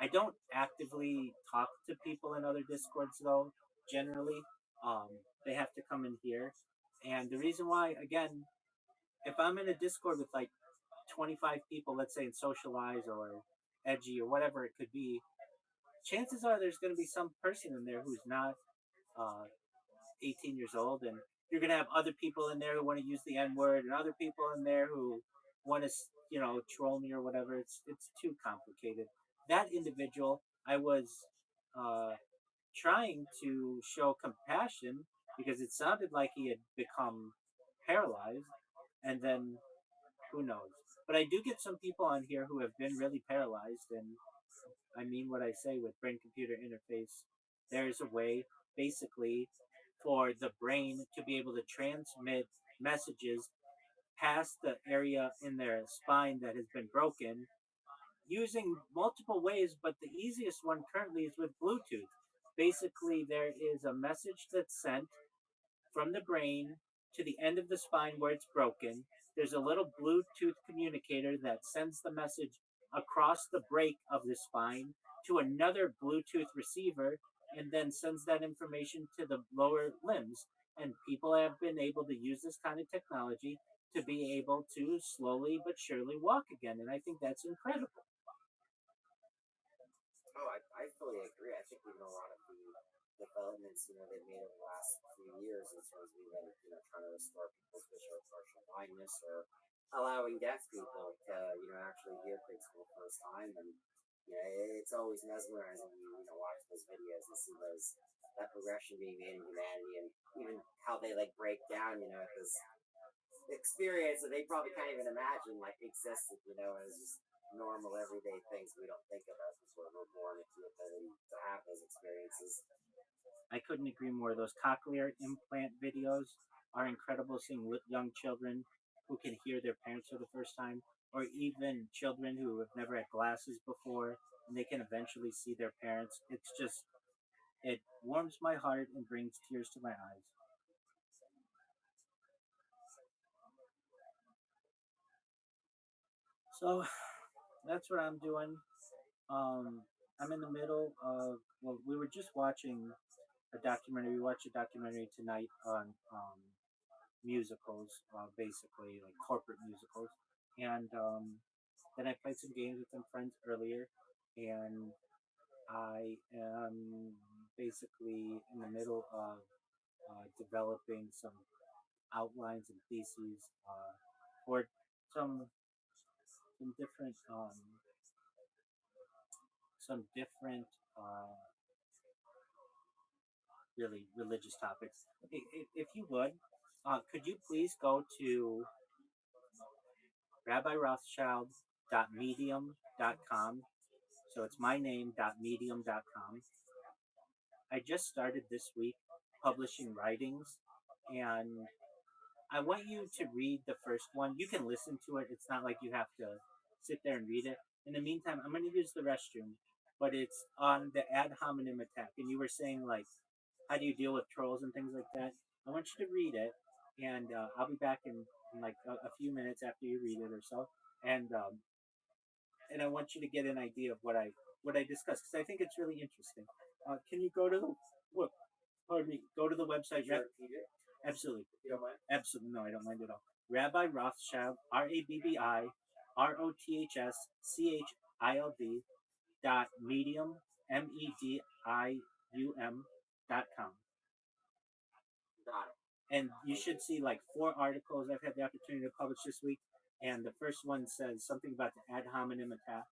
I don't actively talk to people in other discords though. Generally, they have to come in here, and the reason why, again, if I'm in a Discord with like 25 people, let's say in Socialize or Edgy or whatever it could be, chances are there's going to be some person in there who's not uh, 18 years old, and you're going to have other people in there who want to use the N word, and other people in there who want to, troll me or whatever. It's too complicated. That individual, I was uh, trying to show compassion because it sounded like he had become paralyzed, and then who knows. But I do get some people on here who have been really paralyzed, and I mean what I say with brain computer interface. There's a way, basically, for the brain to be able to transmit messages past the area in their spine that has been broken using multiple ways, but the easiest one currently is with Bluetooth. Basically, there is a message that's sent from the brain to the end of the spine where it's broken. There's a little Bluetooth communicator that sends the message across the break of the spine to another Bluetooth receiver and then sends that information to the lower limbs. And people have been able to use this kind of technology to be able to slowly but surely walk again. And I think that's incredible. Oh, I fully agree. I think even a lot of the developments, they've made over the last few years in terms of even, trying to restore people's visual partial blindness or allowing deaf people to, actually hear things for the first time. And, it's always mesmerizing when you watch those videos and see that progression being made in humanity and even how they like break down, this experience that they probably can't even imagine like existed, as just normal everyday things we don't think about before we're born into the ability to have those experiences. I couldn't agree more. Those cochlear implant videos are incredible. Seeing young children who can hear their parents for the first time, or even children who have never had glasses before and they can eventually see their parents. It warms my heart and brings tears to my eyes. So that's what I'm doing. I'm in the middle of, well, we were just watching a documentary. We watched a documentary tonight on musicals, basically like corporate musicals. And then I played some games with some friends earlier, and I am basically in the middle of developing some outlines and theses for some some different um, some different really religious topics. If you would, could you please go to rabbirothschild.medium.com? So it's my name.medium.com. I just started this week publishing writings, and I want you to read the first one. You can listen to it. It's not like you have to sit there and read it. In the meantime, I'm going to use the restroom, but it's on the ad hominem attack. And you were saying, like, how do you deal with trolls and things like that? I want you to read it, and I'll be back in like a few minutes after you read it or so. And and I want you to get an idea of what I discussed because I think it's really interesting. Can you go to the what? Pardon me. Go to the website. Absolutely. You don't mind? Absolutely. No, I don't mind at all. Rabbi Rothschild, RabbiRothschild .medium medium.com. Got it. And you should see like 4 articles I've had the opportunity to publish this week. And the first one says something about the ad hominem attack.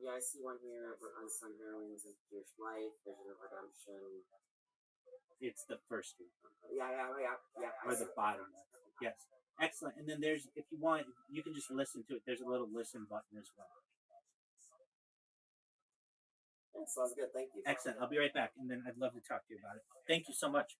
Yeah, I see one here about unsung heroines of Jewish life, Vision of Redemption. It's the first one. Yeah. Or the bottom. Yes. Excellent. And then there's, if you want, you can just listen to it. There's a little listen button as well. Yeah, sounds good. Thank you. Excellent. I'll be right back. And then I'd love to talk to you about it. Thank you so much.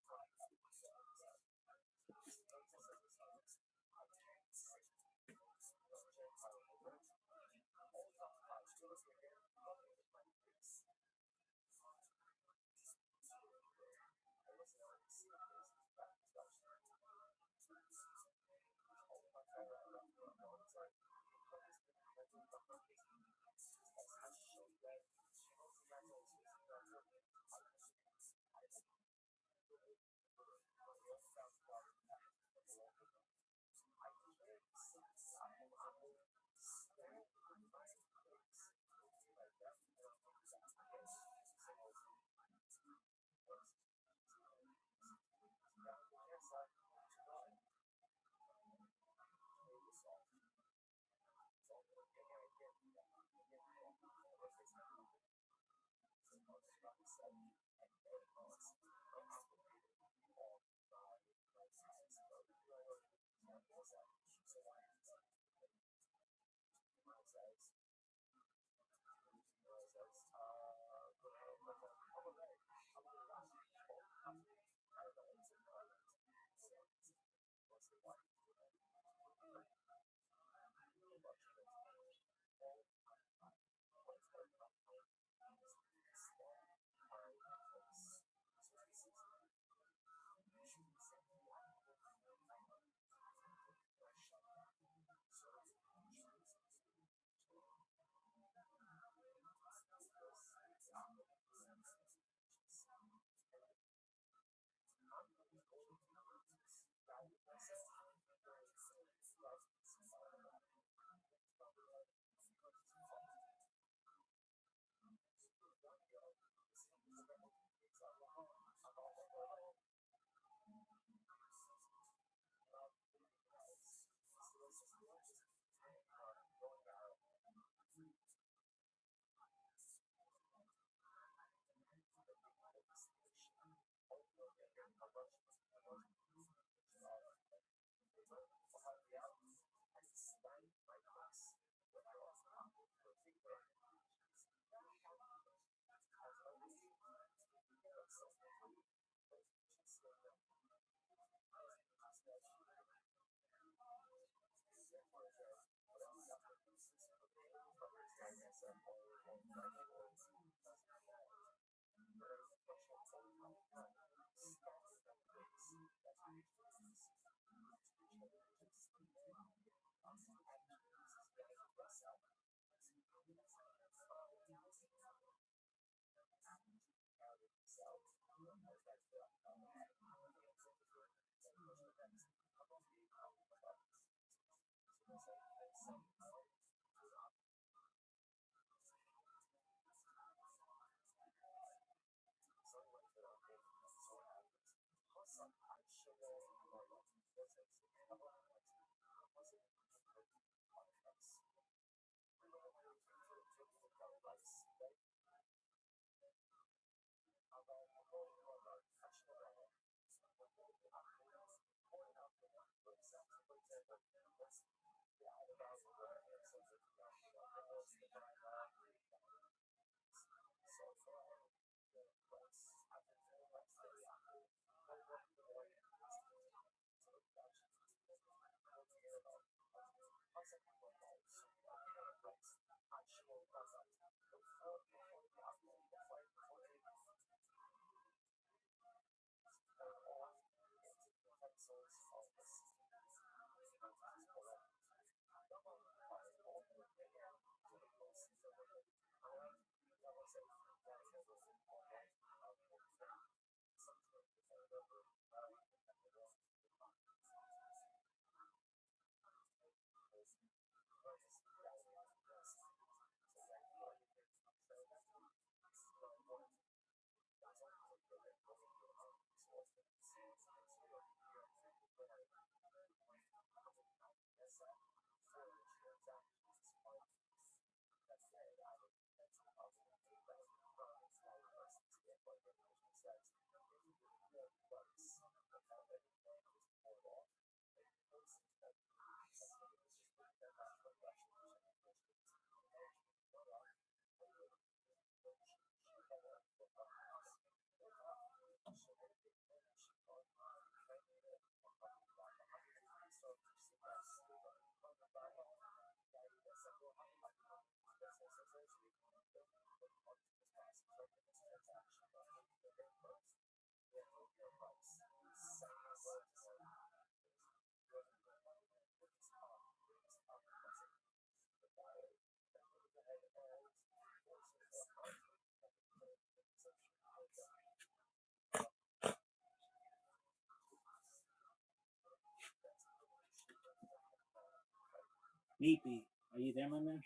Neepy, are you there, my man?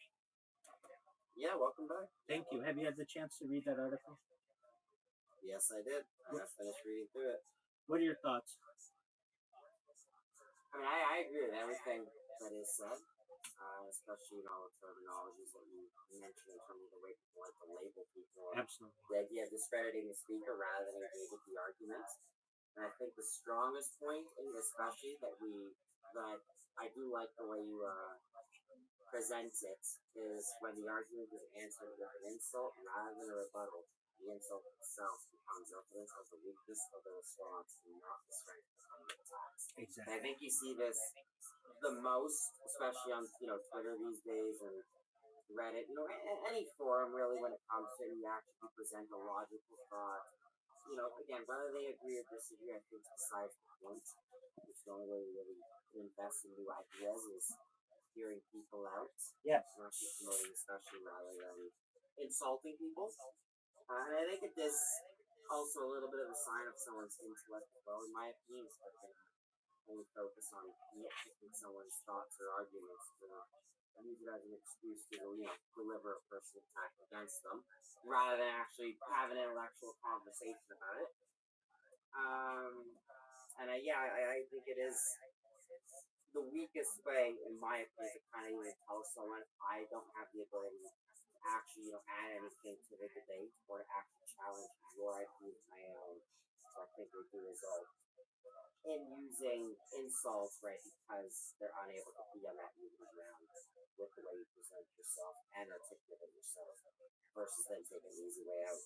Yeah, welcome back. Thank you. Have you had the chance to read that article? Yes, I did. I just finished reading through it. What are your thoughts? I mean, I agree with everything that is said, especially all the terminologies that you mentioned in terms of the way people like to label people. Absolutely. The idea of discrediting the speaker rather than engaging with the arguments. And I think the strongest point, especially that I do like the way you presents it, is when the argument is answered with an insult rather than a rebuttal. The insult itself becomes evidence of the weakness of the response and not the strength of the attacks. Exactly. And I think you see this the most, especially on Twitter these days and Reddit, any forum really when it comes to you actually present a logical thought. Again, whether they agree or disagree, I think besides the point. It's the only way we really invest in new ideas is hearing people out. Yes. Not just promoting discussion rather than insulting people. And I think it is also a little bit of a sign of someone's intellect as well, in my opinion, especially only focus on nitpicking someone's thoughts or arguments and use it as an excuse to deliver a personal attack against them rather than actually have an intellectual conversation about it. I think it is the weakest way, in my opinion, to kind of even tell someone I don't have the ability to actually, add anything to the debate or to actually challenge your ideas my own. So I think they do result in using insults, right, because they're unable to be on that middle ground with the way you present yourself and articulate yourself versus then taking the easy way out.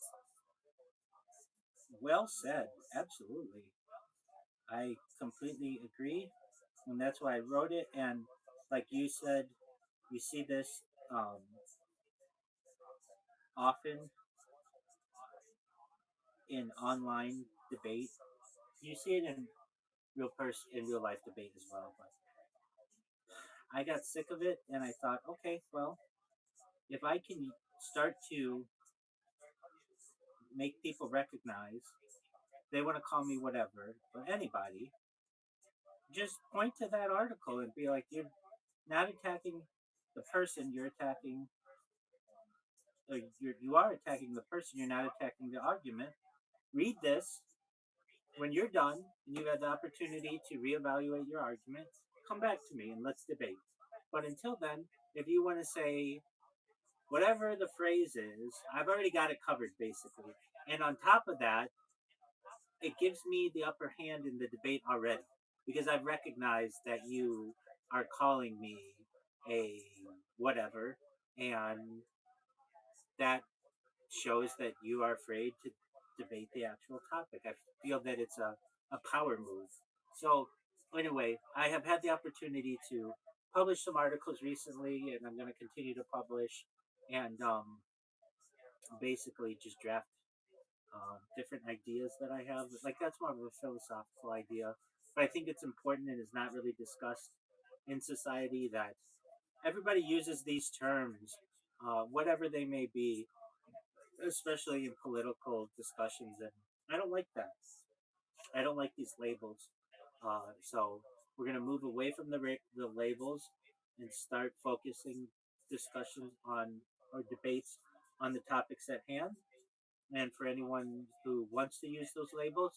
Well said. Absolutely. I completely agree. And that's why I wrote it. And like you said, you see this often in online debate. You see it in real life debate as well. But I got sick of it, and I thought, okay, well, if I can start to make people recognize they want to call me whatever or anybody, just point to that article and be like, you're not attacking the person, you're attacking. You are attacking the person. You're not attacking the argument. Read this. When you're done and you've had the opportunity to reevaluate your argument, come back to me and let's debate. But until then, if you want to say whatever the phrase is, I've already got it covered basically. And on top of that, it gives me the upper hand in the debate already because I've recognized that you are calling me a whatever, and that shows that you are afraid to debate the actual topic. I feel that it's a power move. So, anyway, I have had the opportunity to publish some articles recently, and I'm going to continue to publish and basically just draft different ideas that I have. Like, that's more of a philosophical idea, but I think it's important and is not really discussed in society that everybody uses these terms, whatever they may be, especially in political discussions, and I don't like that. I don't like these labels. So we're gonna move away from the labels and start focusing discussions on or debates on the topics at hand. And for anyone who wants to use those labels,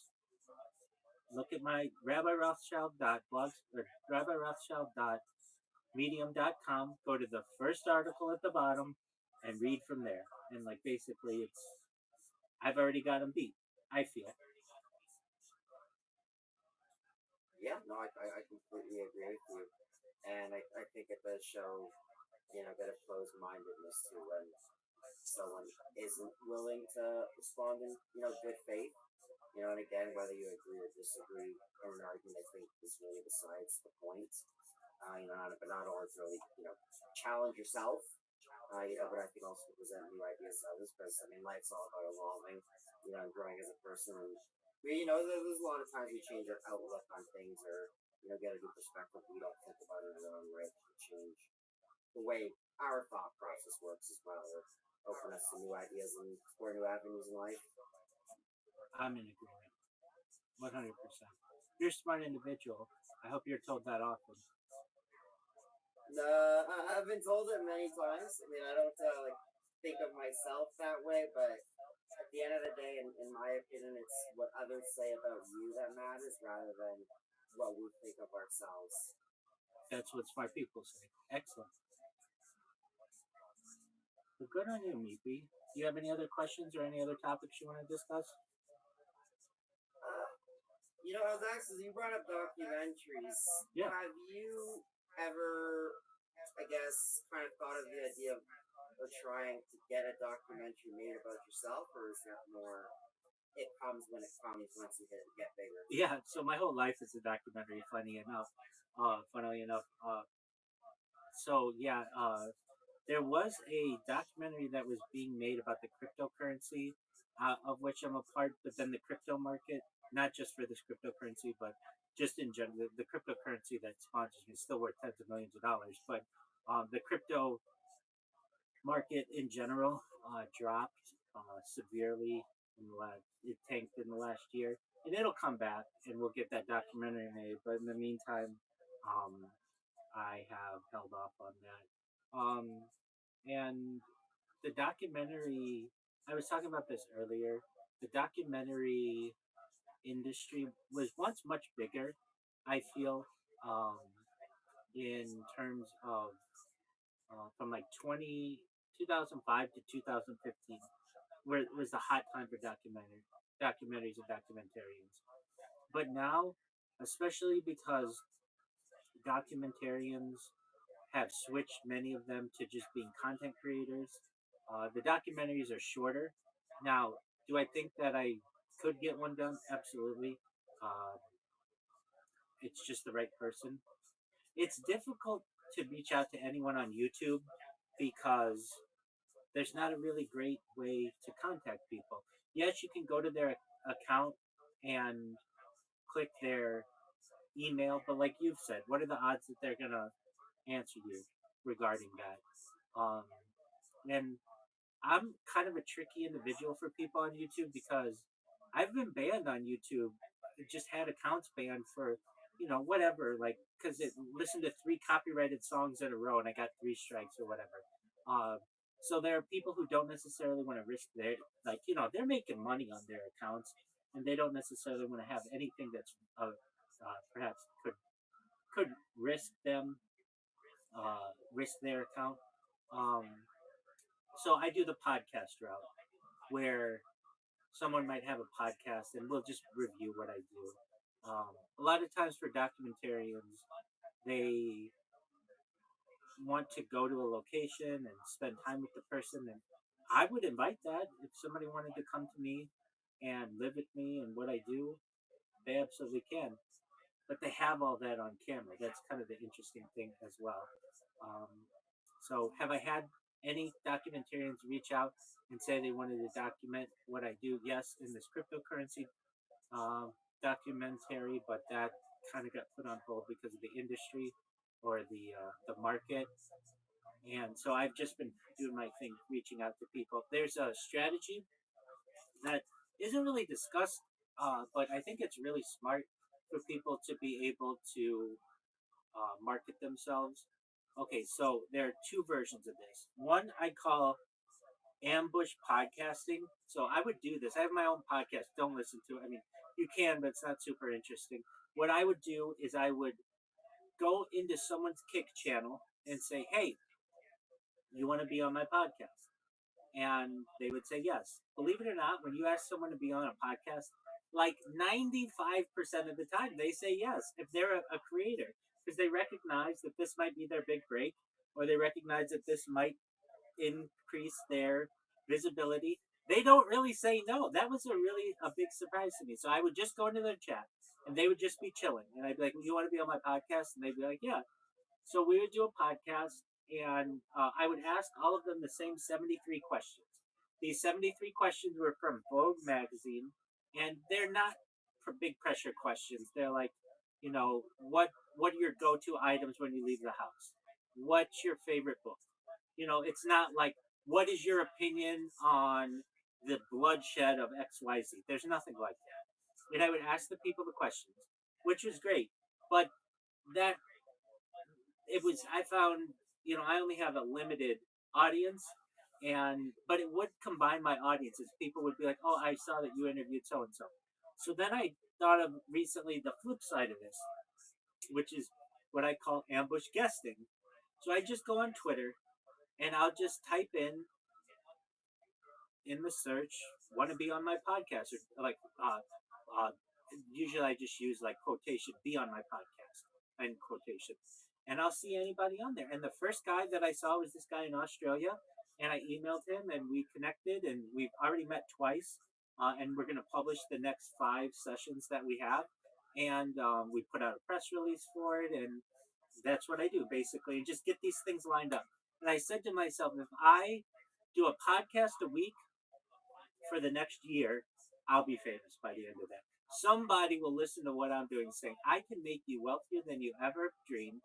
look at my Rabbi Rothschild blog or Rabbi Rothschild medium.com. Go to the first article at the bottom and read from there. And like basically, I've already got them beat. I feel. Yeah, no, I completely agree with you, and I think it does show, a bit of closed-mindedness too when someone isn't willing to respond in, good faith. And again, whether you agree or disagree in an argument, I think is really besides the point. But not only to really, challenge yourself, but I think also to present new ideas to others because, I mean, life's all about evolving, and growing as a person. And there's a lot of times we change our outlook on things or, get a new perspective we don't think about it in our own right to change the way our thought process works as well, or open us to new ideas and explore new avenues in life. I'm in agreement, 100%. You're a smart individual. I hope you're told that often. I've been told it many times. I mean, I don't like think of myself that way, but at the end of the day, in my opinion, it's what others say about you that matters rather than what we think of ourselves. That's what smart people say. Excellent. Well, good on you, Meepy. Do you have any other questions or any other topics you want to discuss? Uh, I was actually you brought up documentaries. Yeah. Have you ever, I guess, kind of thought of the idea of trying to get a documentary made about yourself, or is that more it comes when it comes once you get bigger? Yeah. So my whole life is a documentary. Funny enough. Funnily enough. So yeah. There was a documentary that was being made about the cryptocurrency, of which I'm a part. But then the crypto market, not just for this cryptocurrency, but just in general, the cryptocurrency that sponsors me is still worth tens of millions of dollars. But the crypto market in general dropped severely in the last. It tanked in the last year, and it'll come back, and we'll get that documentary made. But in the meantime, um, I have held off on that. And the documentary, I was talking about this earlier. The documentary industry was once much bigger. I feel, um, in terms of from like 2005 to 2015, where it was the hot time for documentaries and documentarians. But now, especially because documentarians have switched many of them to just being content creators. The documentaries are shorter. Now, do I think that I could get one done? Absolutely. Uh, it's just the right person. It's difficult to reach out to anyone on YouTube because there's not a really great way to contact people. Yes, you can go to their account and click their email, but like you've said, what are the odds that they're gonna answer you regarding that? And I'm kind of a tricky individual for people on YouTube because I've been banned on YouTube. Just had accounts banned for, whatever, like, because it listened to three copyrighted songs in a row and I got three strikes or whatever. Uh, so there are people who don't necessarily want to risk their, like, they're making money on their accounts and they don't necessarily want to have anything that's perhaps could risk their account. Um, so I do the podcast route where someone might have a podcast and we'll just review what I do. A lot of times for documentarians, they want to go to a location and spend time with the person. And I would invite that if somebody wanted to come to me and live with me and what I do, they absolutely can. But they have all that on camera. That's kind of the interesting thing as well. Um, so, have I had any documentarians reach out and say they wanted to document what I do? Yes, in this cryptocurrency documentary, but that kind of got put on hold because of the industry or the market. And so I've just been doing my thing, reaching out to people. There's a strategy that isn't really discussed, but I think it's really smart for people to be able to market themselves. Okay, so there are two versions of this. One I call ambush podcasting. So I would do this. I have my own podcast. Don't listen to it. I mean, you can, but it's not super interesting. What I would do is I would go into someone's Kick channel and say, "Hey, you want to be on my podcast?" And they would say yes. Believe it or not, when you ask someone to be on a podcast, like 95% of the time they say yes if they're a creator, because they recognize that this might be their big break, or they recognize that this might increase their visibility. They don't really say no. That was a big surprise to me. So I would just go into their chat and they would just be chilling. And I'd be like, "You want to be on my podcast?" And they'd be like, "Yeah." So we would do a podcast, and I would ask all of them the same 73 questions. These 73 questions were from Vogue magazine, and they're not big pressure questions. They're like, what are your go-to items when you leave the house? What's your favorite book? It's not like, what is your opinion on the bloodshed of XYZ? There's nothing like that. And I would ask the people the questions, which was great. But that I found, I only have a limited audience, but it would combine my audiences. People would be like, "Oh, I saw that you interviewed so and so." So then I thought of recently the flip side of this, which is what I call ambush guesting. So I just go on Twitter and I'll just type in the search, "want to be on my podcast," or like usually I just use like quotation, "be on my podcast," and quotation, and I'll see anybody on there. And the first guy that I saw was this guy in Australia, and I emailed him and we connected, and we've already met twice, and we're going to publish the next 5 sessions that we have, and we put out a press release for it, and that's what I do basically, and just get these things lined up. And I said to myself, if I do a podcast a week for the next year, I'll be famous by the end of that. Somebody will listen to what I'm doing, saying, "I can make you wealthier than you ever dreamed.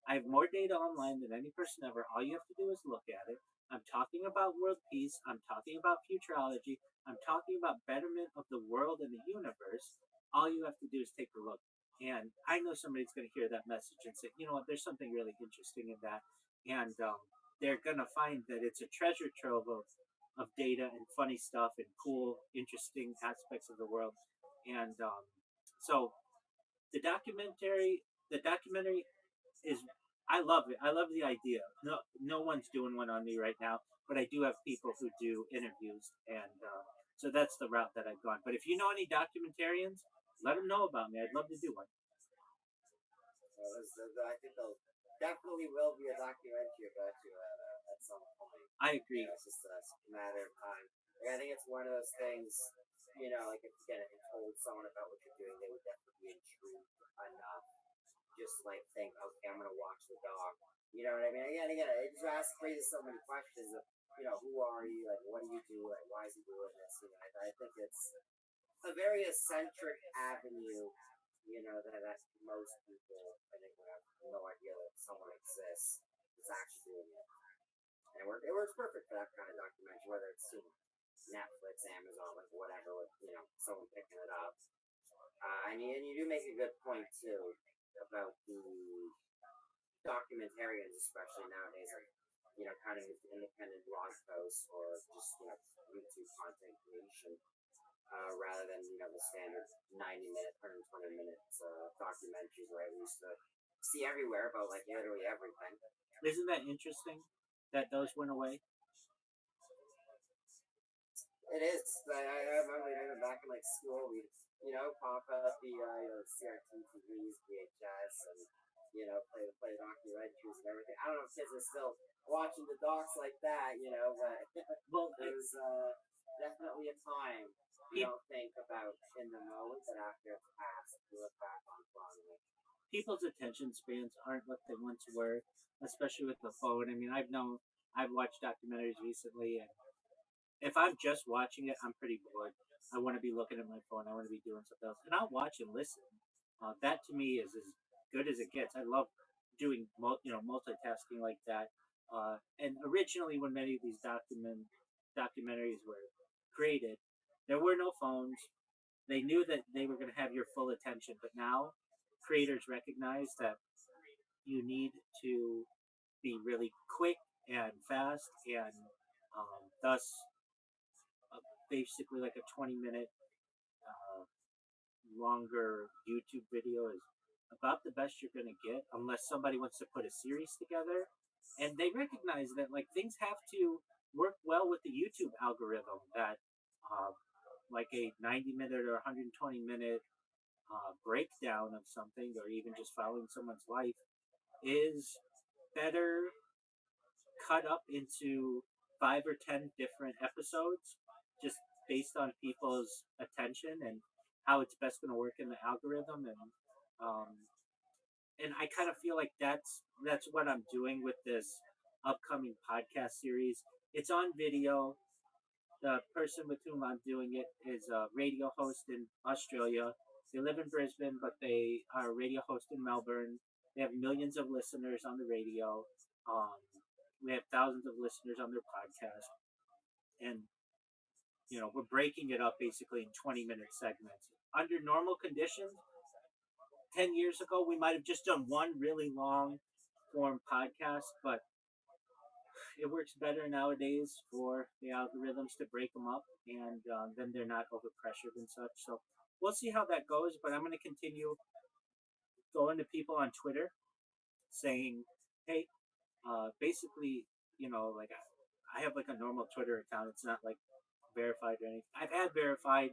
I have more data online than any person ever. All you have to do is look at it. I'm talking about world peace. I'm talking about futurology. I'm talking about betterment of the world and the universe. All you have to do is take a look." And I know somebody's going to hear that message and say, "You know what, there's something really interesting in that." And they're going to find that it's a treasure trove of data and funny stuff and cool, interesting aspects of the world. And so the documentary is, I love it. I love the idea. No one's doing one on me right now, but I do have people who do interviews, and so that's the route that I've gone. But if you know any documentarians, let them know about me. I'd love to do one. I think there'll definitely will be a documentary about you at some point. I agree. It's just a matter of time. Like, I think it's one of those things, like if you told someone about what you're doing, they would definitely be intrigued enough. Just like think, okay, I'm gonna watch the doc. You know what I mean? Again, it just raises so many questions of, who are you? Like, what do you do? Like, why is he doing this? I think it's a very eccentric avenue. That most people, I think, would have no idea that someone exists that's actually doing it. And it works perfect for that kind of documentary, whether it's Netflix, Amazon, like whatever, with someone picking it up. And you do make a good point too about the documentarians, especially nowadays, like kind of independent blog posts or just YouTube content creation, rather than the standard 90-minute, 120-minute documentaries where I used to see everywhere about like literally everything. Isn't that interesting that those went away? It is. I remember even back in like school, we pop up the CRT TVs, VHS, and play documentaries and everything. I don't know if kids are still watching the docs like that, but Well, there's definitely a time you don't think about in the moment, but after it's passed, you look back on fondly. people's attention spans aren't what they once were, especially with the phone. I mean, I've watched documentaries recently, and if I'm just watching it, I'm pretty bored. I want to be looking at my phone. I want to be doing something else, and I'll watch and listen. That to me is as good as it gets. I love doing multitasking like that. And originally, when many of these documentaries were created, there were no phones. They knew that they were going to have your full attention, but now creators recognize that you need to be really quick and fast, and thus basically like a 20-minute uh, longer YouTube video is about the best you're going to get, unless somebody wants to put a series together. And they recognize that like things have to work well with the YouTube algorithm, that uh, like a 90-minute or 120-minute breakdown of something, or even just following someone's life, is better cut up into 5 or 10 different episodes, just based on people's attention and how it's best going to work in the algorithm. Um, and I kind of feel like that's what I'm doing with this upcoming podcast series. It's on video. The person with whom I'm doing it is a radio host in Australia. They live in Brisbane, but they are a radio host in Melbourne. They have millions of listeners on the radio. Um, we have thousands of listeners on their podcast, and we're breaking it up basically in 20-minute segments. Under normal conditions, 10 years ago, we might have just done one really long form podcast, but it works better nowadays for the algorithms to break them up, and then they're not overpressured and such. So we'll see how that goes, but I'm going to continue going to people on Twitter saying, hey, basically, like I have like a normal Twitter account. It's not like verified or anything. I've had verified,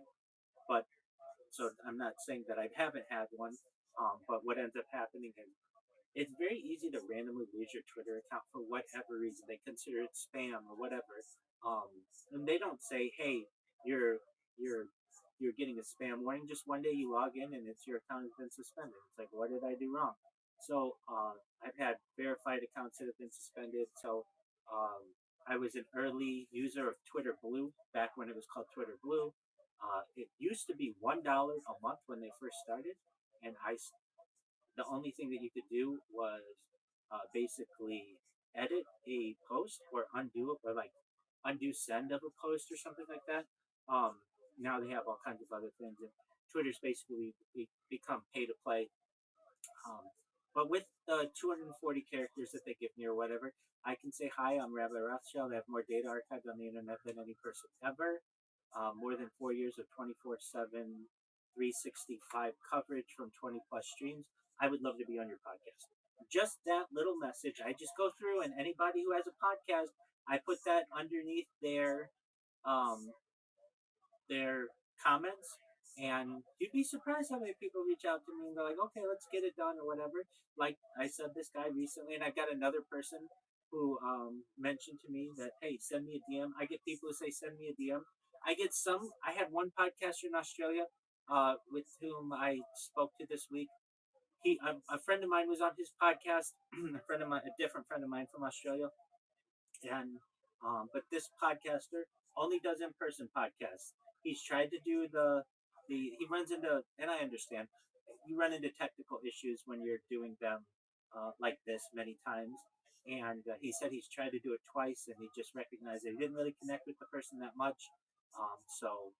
but so I'm not saying that I haven't had one. But what ends up happening is it's very easy to randomly lose your Twitter account for whatever reason. They consider it spam or whatever. Um, and they don't say, "Hey, you're you're you're getting a spam warning." Just one day you log in and it's your account has been suspended. It's like, what did I do wrong? So I've had verified accounts that have been suspended. So I was an early user of Twitter Blue back when it was called Twitter Blue. It used to be $1 a month when they first started, and the only thing that you could do was basically edit a post or undo it, or like undo send of a post or something like that. Now they have all kinds of other things, and Twitter's basically become pay to play. Um, but with the 240 characters that they give me or whatever, I can say, hi, I'm Rabbi Rothschild. I have more data archived on the internet than any person ever. More than 4 years of 24/7, 365 coverage from 20 plus streams. I would love to be on your podcast. Just that little message. I just go through, and anybody who has a podcast, I put that underneath um, their comments, and you'd be surprised how many people reach out to me and they're like, okay, let's get it done or whatever. Like I said, this guy recently, and I got another person who mentioned to me that, hey, send me a DM. I get people who say, send me a DM. I had one podcaster in Australia with whom I spoke to this week. A friend of mine was on his podcast, a different friend of mine from Australia, and but this podcaster only does in-person podcasts. He's tried to do he runs into, and I understand, you run into technical issues when you're doing them like this many times. And he said he's tried to do it twice, and he just recognized that he didn't really connect with the person that much. So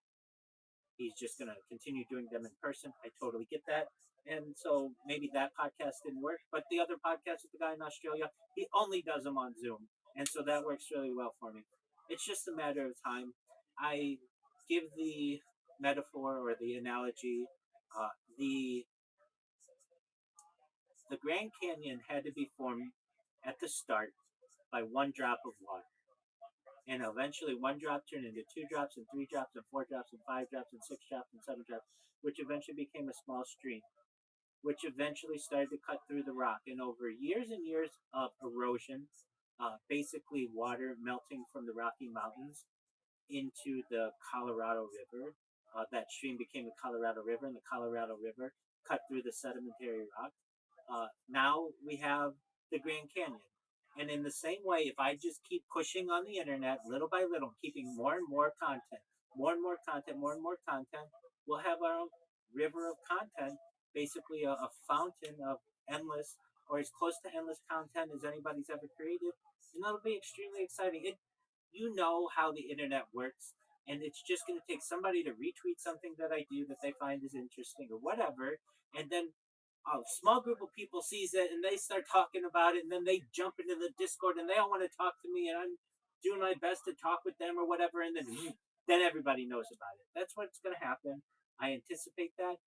he's just going to continue doing them in person. I totally get that. And so maybe that podcast didn't work, but the other podcast with the guy in Australia, he only does them on Zoom. And so that works really well for me. It's just a matter of time. I give the metaphor or the analogy, the Grand Canyon had to be formed at the start by one drop of water. And eventually one drop turned into 2 drops and 3 drops and 4 drops and 5 drops and 6 drops and 7 drops, which eventually became a small stream, which eventually started to cut through the rock. And over years and years of erosion, basically water melting from the Rocky Mountains into the Colorado River, that stream became the Colorado River, and the Colorado River cut through the sedimentary rock. Now we have the Grand Canyon. And in the same way, if I just keep pushing on the internet little by little, keeping more and more content, more and more content, more and more content, we'll have our own river of content, basically a fountain of endless, or as close to endless content as anybody's ever created. And that'll be extremely exciting. You know how the internet works, and it's just going to take somebody to retweet something that I do that they find is interesting or whatever, and then a small group of people sees it and they start talking about it, and then they jump into the Discord and they all want to talk to me, and I'm doing my best to talk with them or whatever, and then everybody knows about it. That's what's going to happen. I anticipate that.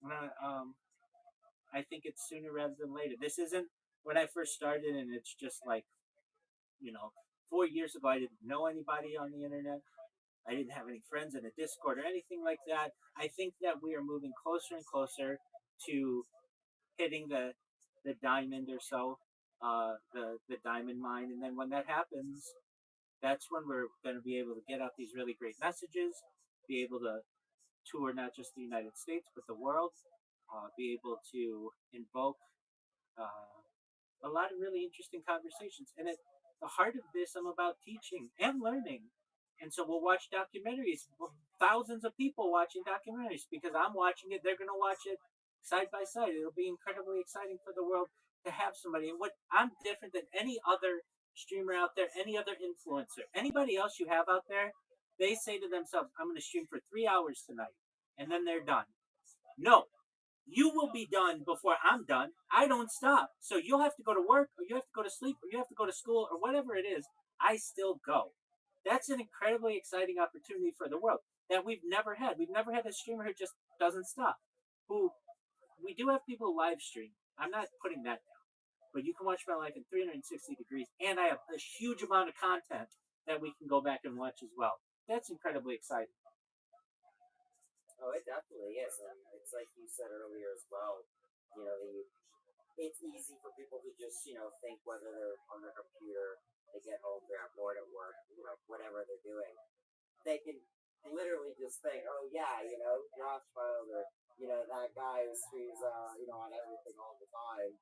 I think it's sooner rather than later. This isn't when I first started, and it's just like, 4 years ago, I didn't know anybody on the internet. I didn't have any friends in a Discord or anything like that. I think that we are moving closer and closer to hitting the diamond or so, the diamond mine, and then when that happens, that's when we're going to be able to get out these really great messages, be able to tour not just the United States but the world, be able to invoke a lot of really interesting conversations. And at the heart of this, I'm about teaching and learning. And so we'll watch documentaries. Thousands of people watching documentaries because I'm watching it. They're going to watch it side by side. It'll be incredibly exciting for the world to have somebody. And what I'm different than any other streamer out there, any other influencer, anybody else you have out there, they say to themselves, I'm going to stream for 3 hours tonight. And then they're done. No, you will be done before I'm done. I don't stop. So you'll have to go to work, or you have to go to sleep, or you have to go to school, or whatever it is. I still go. That's an incredibly exciting opportunity for the world that we've never had. We've never had a streamer who just doesn't stop. Who we do have people live stream. I'm not putting that down. But you can watch my life in 360 degrees, and I have a huge amount of content that we can go back and watch as well. That's incredibly exciting. Oh, it definitely is, and it's like you said earlier as well. You know, it's easy for people to just think whether they're on their computer, they get home, they're bored at work, whatever they're doing, they can literally just think, oh yeah, Rothschild or that guy who streams on everything all the time.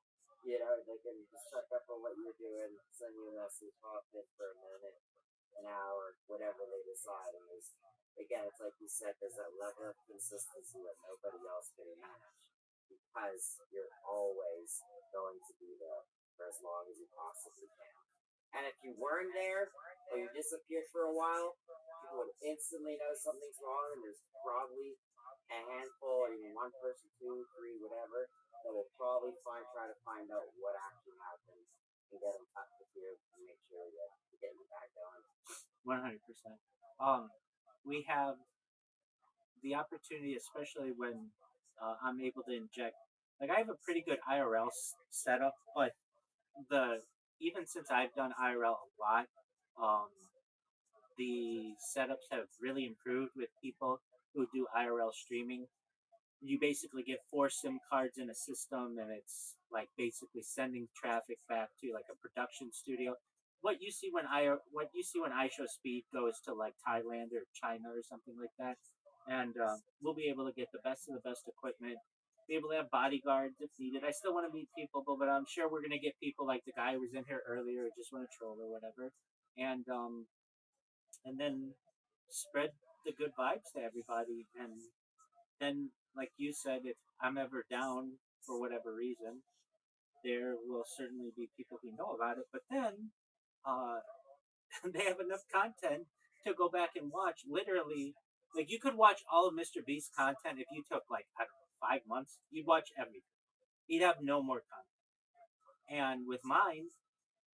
They can just check up on what you're doing, send you a message, pop in for a minute, an hour, whatever they decide. And again, it's like you said, there's that level of consistency that nobody else can match because you're always going to be there for as long as you possibly can. And if you weren't there or you disappeared for a while, people would instantly know something's wrong, and there's probably a handful or even one person, two, three, whatever, that will probably try to find out what actually happened and get in touch with you and make sure that you're getting back on. 100%. We have the opportunity, especially when I'm able to inject. Like I have a pretty good IRL setup, but the even since I've done IRL a lot, um, the setups have really improved with people who do IRL streaming. You basically get 4 SIM cards in a system, and it's like basically sending traffic back to like a production studio. What you see when iShowSpeed goes to like Thailand or China or something like that, and we'll be able to get the best of the best equipment. Be able to have bodyguards if needed. I still want to meet people, but I'm sure we're gonna get people like the guy who was in here earlier, who just want to troll or whatever, and then spread the good vibes to everybody. And then, like you said, if I'm ever down for whatever reason, there will certainly be people who know about it. But then uh, they have enough content to go back and watch. Literally, like you could watch all of Mr. Beast's content if you took like I don't know 5 months. You'd watch everything. He'd have no more content. And with mine,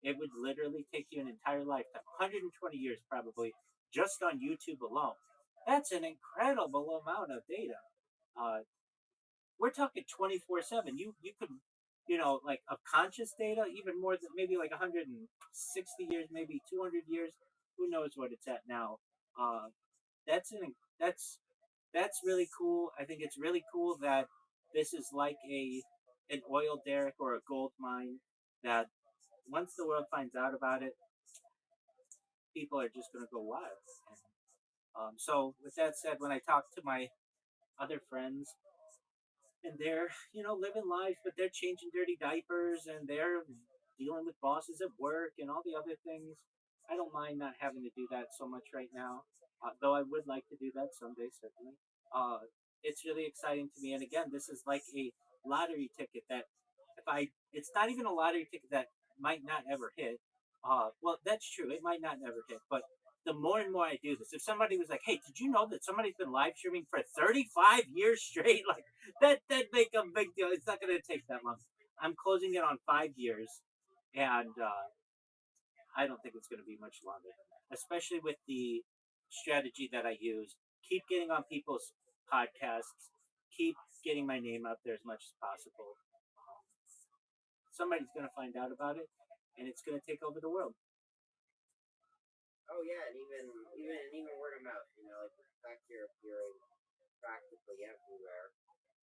it would literally take you an entire lifetime, 120 years probably, just on YouTube alone. That's an incredible amount of data. Uh, we're talking 24/7. You could, like of conscious data, even more than maybe like 160 years, maybe 200 years. Who knows what it's at now? Uh, that's an that's really cool. I think it's really cool that this is like an oil derrick or a gold mine that once the world finds out about it, people are just going to go wild. And, so, with that said, when I talk to my other friends and they're living life, but they're changing dirty diapers and they're dealing with bosses at work and all the other things, I don't mind not having to do that so much right now, though I would like to do that someday, certainly. It's really exciting to me, and again, this is like a lottery ticket that if I it's not even a lottery ticket that might not ever hit. Well, that's true, it might not never hit, but the more and more I do this, if somebody was like, "Hey, did you know that somebody's been live streaming for 35 years straight?" Like that make a big deal. It's not going to take that long. I'm closing it on 5 years, and I don't think it's going to be much longer than that. Especially with the strategy that I use, keep getting on people's podcasts, keep getting my name out there as much as possible. Somebody's going to find out about it, and it's going to take over the world. Oh yeah, and even word of mouth. You know, like the fact you're appearing practically everywhere.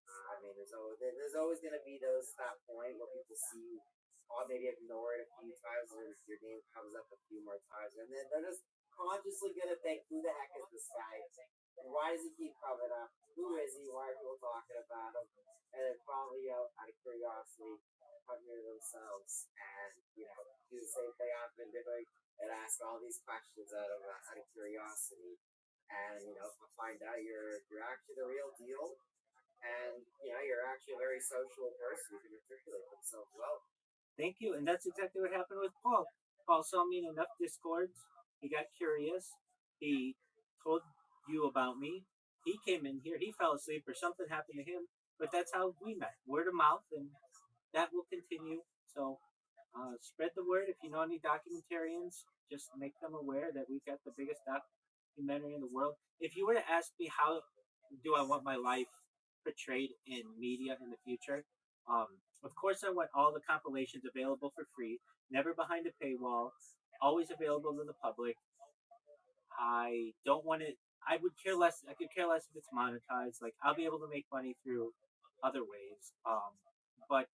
I mean, there's always going to be that point where people see you, or maybe ignore it a few times, and your name comes up a few more times, and then they're just consciously going to think, "Who the heck is this guy? And why does he keep coming up? Who is he? Why are people talking about him?" And then probably out of curiosity, come here themselves, and do the same thing I've been doing, and ask all these questions out of curiosity, and find out you're actually the real deal, and you're actually a very social person who can articulate themselves well. Thank you. And that's exactly what happened with Paul. Paul saw me in enough discords. He got curious. He told you about me. He came in here. He fell asleep or something happened to him. But that's how we met, word of mouth, and that will continue. So spread the word. If you know any documentarians, just make them aware that we've got the biggest documentary in the world. If you were to ask me how do I want my life portrayed in media in the future, of course I want all the compilations available for free, never behind a paywall, always available to the public. I don't want it. I would care less. I could care less if it's monetized. Like I'll be able to make money through other ways. But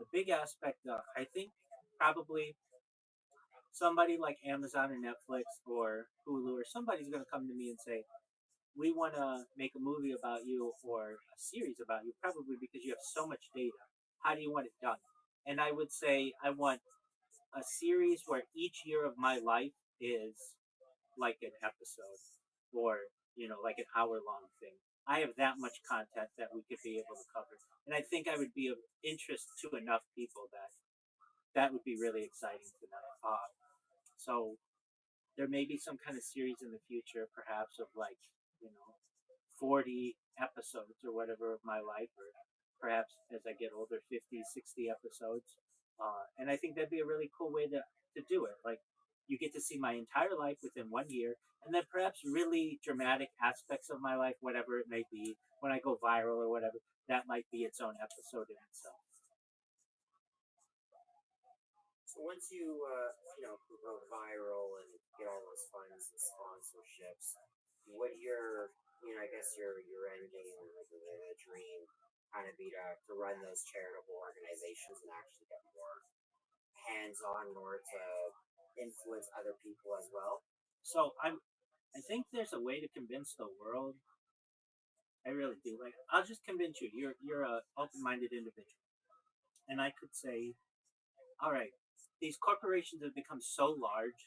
the big aspect, I think, probably somebody like Amazon or Netflix or Hulu or somebody's going to come to me and say, "We want to make a movie about you or a series about you," probably because you have so much data. How do you want it done? And I would say I want a series where each year of my life is like an episode or, like an hour long thing. I have that much content that we could be able to cover. And I think I would be of interest to enough people that that would be really exciting to them. So there may be some kind of series in the future, perhaps of like, you know, 40 episodes or whatever of my life, or perhaps as I get older, 50, 60 episodes. And I think that'd be a really cool way to do it. Like, you get to see my entire life within 1 year, and then perhaps really dramatic aspects of my life, whatever it may be, when I go viral or whatever, that might be its own episode in itself. So once go viral and get all those funds and sponsorships, what I guess your end game, like the dream, kind of be to run those charitable organizations and actually get more hands on, more to influence other people as well. So I think there's a way to convince the world. I really do. Like, I'll just convince you. You're a open minded individual, and I could say, all right, these corporations have become so large.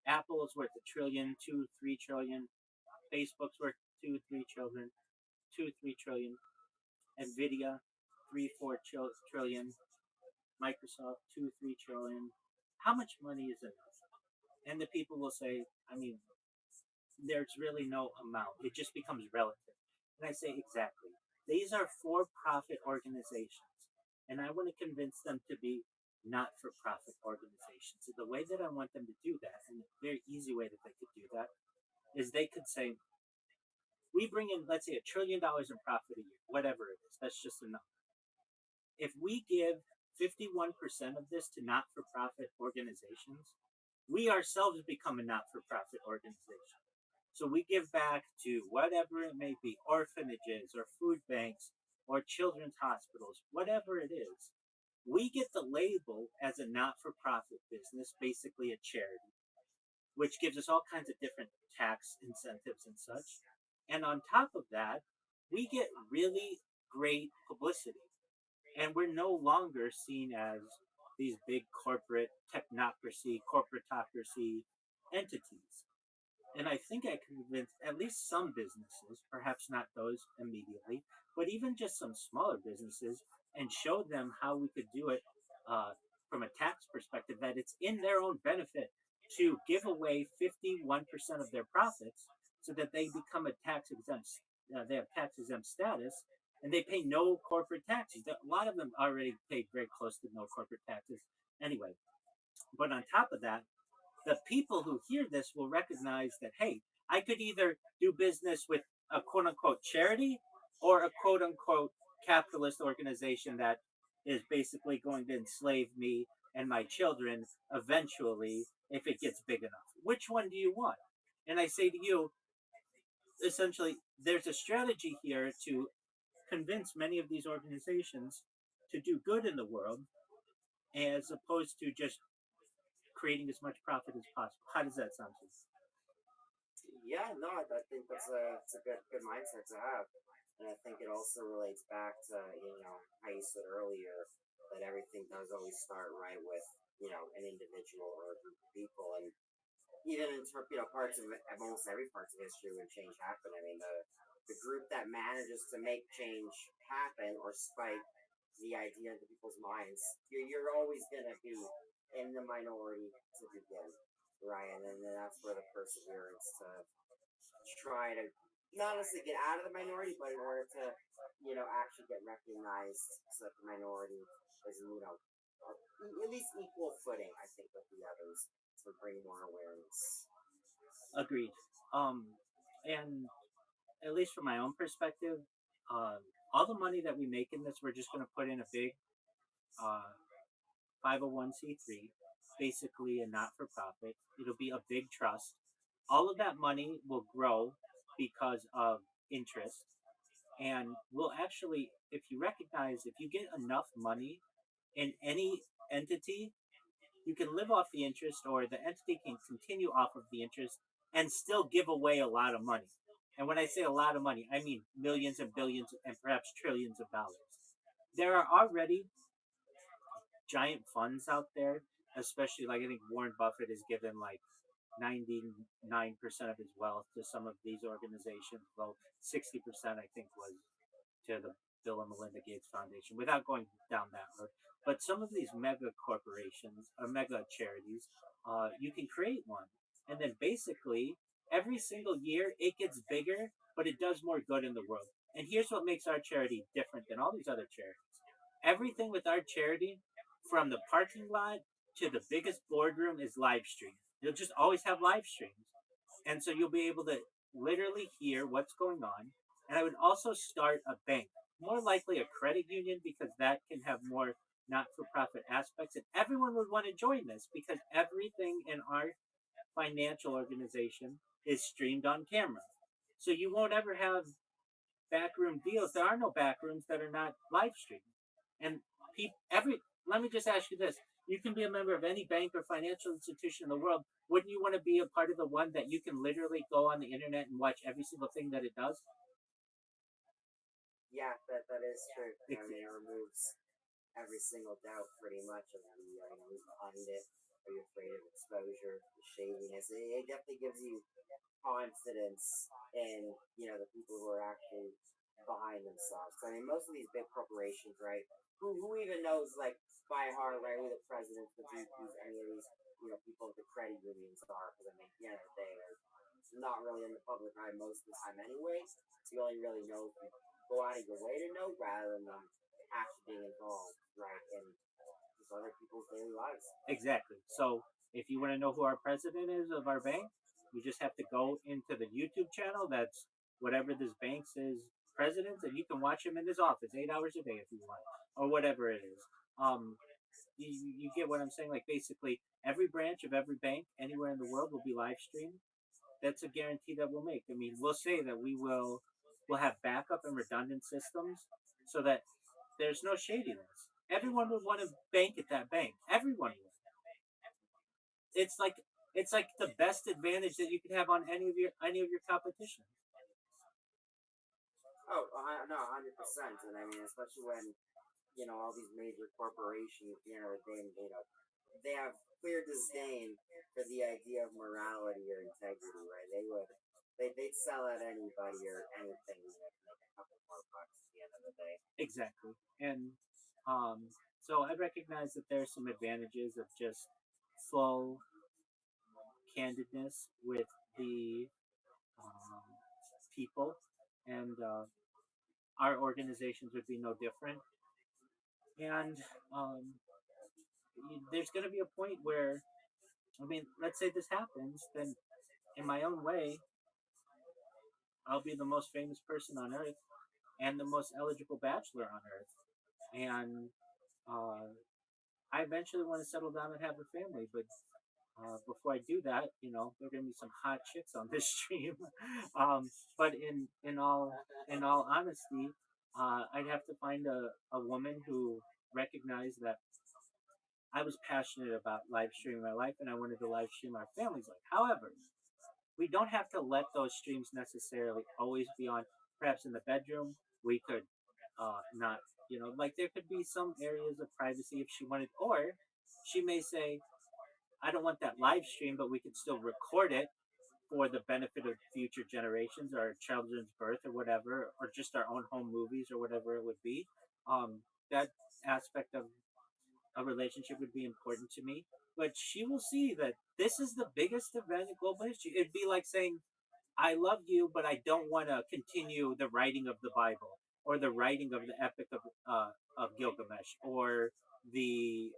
Apple is worth a trillion, 2, 3 trillion. Facebook's worth 2, 3 trillion, 2, 3 trillion. Nvidia, 3, 4 trillion. Microsoft, 2, 3 trillion. How much money is enough? And the people will say, I mean, there's really no amount. It just becomes relative. And I say, exactly. These are for profit organizations. And I want to convince them to be not for profit organizations. So the way that I want them to do that, and a very easy way that they could do that, is they could say, we bring in, let's say, $1 trillion in profit a year, whatever it is. That's just enough. If we give 51% of this to not for profit organizations, we ourselves become a not for profit organization. So we give back to whatever it may be, orphanages or food banks or children's hospitals, whatever it is. We get the label as a not for profit business, basically a charity, which gives us all kinds of different tax incentives and such. And on top of that, we get really great publicity. And we're no longer seen as these big corporate corporatocracy entities. And I think I convinced at least some businesses, perhaps not those immediately, but even just some smaller businesses, and showed them how we could do it from a tax perspective, that it's in their own benefit to give away 51% of their profits so that they become a tax exempt, they have tax exempt status, and they pay no corporate taxes. A lot of them already pay very close to no corporate taxes anyway. But on top of that, the people who hear this will recognize that, hey, I could either do business with a quote unquote charity or a quote unquote capitalist organization that is basically going to enslave me and my children eventually if it gets big enough. which one do you want? And I say to you, essentially, there's a strategy here to convince many of these organizations to do good in the world as opposed to just creating as much profit as possible. How does that sound to you? Yeah, no, I think it's a good mindset to have, and I think it also relates back to how you said earlier that everything does always start right with an individual or a group of people, and even in parts of almost every parts of history when change happened. I mean, the group that manages to make change happen or spike the idea into people's minds, you're always gonna be in the minority to begin, right? And then that's where the perseverance to try to not necessarily get out of the minority, but in order to actually get recognized so that the minority is at least equal footing, I think, with the others to bring more awareness. Agreed. And at least from my own perspective, all the money that we make in this, we're just going to put in a big uh, 501c3, basically a not for profit. It'll be a big trust. All of that money will grow because of interest. And we'll actually, if you recognize, if you get enough money in any entity, you can live off the interest, or the entity can continue off of the interest and still give away a lot of money. And when I say a lot of money, I mean millions and billions and perhaps trillions of dollars. There are already giant funds out there, especially like I think Warren Buffett has given like 99% of his wealth to some of these organizations. Well, 60% I think was to the Bill and Melinda Gates Foundation, without going down that road. But some of these mega corporations or mega charities, you can create one, and then basically every single year it gets bigger, but it does more good in the world. And here's what makes our charity different than all these other charities. Everything with our charity, from the parking lot to the biggest boardroom, is live streamed. You'll just always have live streams, and so you'll be able to literally hear what's going on. And I would also start a bank, more likely a credit union, because that can have more not-for-profit aspects, and everyone would want to join this because everything in our financial organization is streamed on camera. So you won't ever have backroom deals. There are no backrooms that are not live streamed. And every let me just ask you this: you can be a member of any bank or financial institution in the world. Wouldn't you want to be a part of the one that you can literally go on the internet and watch every single thing that it does? Yeah, that is true. I mean, it removes every single doubt pretty much of who's behind it. Are you afraid of exposure, the shadiness? It definitely gives you confidence in the people who are actually behind themselves. So, I mean, most of these big corporations, right? Who even knows like by heart, right, who the presidents, the VPs, any of these people the credit unions are? Because I mean, at the end of the day, they're not really in the public eye most of the time, anyway. So you only really know if you go out of your way to know rather than them actually being involved, right, in just other people's daily lives. Exactly. So if you want to know who our president is of our bank, you just have to go into the YouTube channel. That's whatever this bank's is president, and you can watch him in his office 8 hours a day if you want, or whatever it is. Um, you get what I'm saying? Like basically, every branch of every bank anywhere in the world will be live streamed. That's a guarantee that we'll make. I mean, we'll say that we'll have backup and redundant systems so that there's no shadiness. Everyone would want to bank at that bank. Everyone would. It's like it's like the best advantage that you could have on any of your competition. Oh, no, 100%. And I mean, especially when all these major corporations, at the end of the day, they have clear disdain for the idea of morality or integrity, right? They'd sell out anybody or anything to make a couple more bucks at the end of the day. Exactly. And so I recognize that there are some advantages of just full candidness with the um, people, and our organizations would be no different. And um, there's going to be a point where, I mean, let's say this happens, then in my own way, I'll be the most famous person on earth and the most eligible bachelor on earth. And uh, I eventually want to settle down and have a family, but before I do that, there are gonna be some hot chicks on this stream. But in all honesty, I'd have to find a woman who recognized that I was passionate about live streaming my life and I wanted to live stream our family's life. However, we don't have to let those streams necessarily always be on. Perhaps in the bedroom, we could not, like there could be some areas of privacy if she wanted, or she may say, I don't want that live stream, but we could still record it for the benefit of future generations or children's birth or whatever, or just our own home movies or whatever it would be. That aspect of a relationship would be important to me. But she will see that this is the biggest event in global history. It'd be like saying, I love you, but I don't want to continue the writing of the Bible or the writing of the Epic of Gilgamesh or the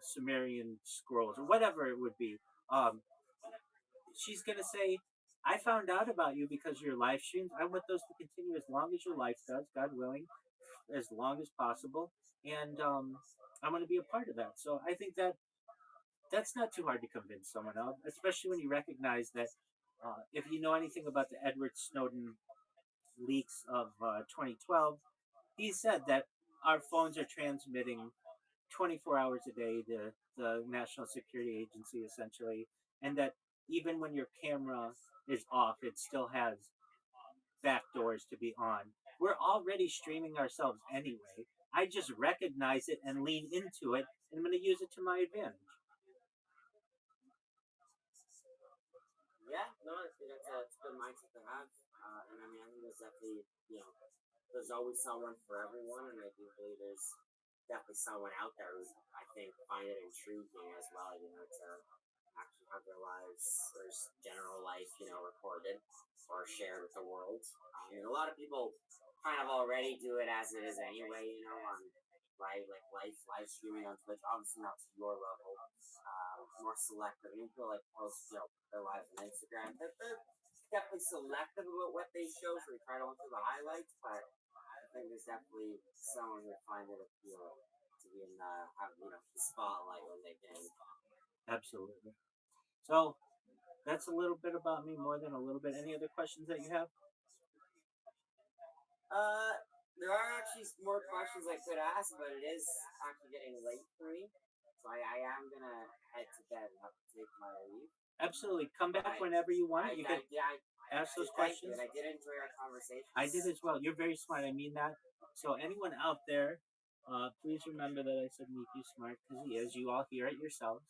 Sumerian scrolls or whatever it would be. Um, she's going to say, I found out about you because of your live streams. I want those to continue as long as your life does, God willing, as long as possible. And I'm going to be a part of that. So I think that's not too hard to convince someone of, especially when you recognize that if you know anything about the Edward Snowden leaks of 2012, he said that our phones are transmitting 24 hours a day to the National Security Agency, essentially, and that even when your camera is off, it still has back doors to be on. We're already streaming ourselves anyway. I just recognize it and lean into it, and I'm going to use it to my advantage. Yeah, no, I think it's a good mindset to have. And I mean, I think there's definitely, there's always someone for everyone, and I do believe there's definitely someone out there who I think find it intriguing as well, to actually have their lives or general life, recorded or shared with the world. I mean, a lot of people kind of already do it as it is anyway, on live streaming on Twitch. Obviously not to your level, more selective. I mean, people like post, their lives on Instagram. They're definitely selective about what they show, so we try to look through the highlights. But I think there's definitely someone who finds it appealing to be in the spotlight when they can. Absolutely. So that's a little bit about me, more than a little bit. Any other questions that you have? There are actually more questions I could ask, but it is actually getting late for me, so I am gonna head to bed and have to take my leave. Absolutely. Come back whenever you want. You can ask those questions. I did enjoy our conversation. I did as well. You're very smart. I mean that. So anyone out there, please remember that I said Meepy's smart because he is. You all hear it yourselves.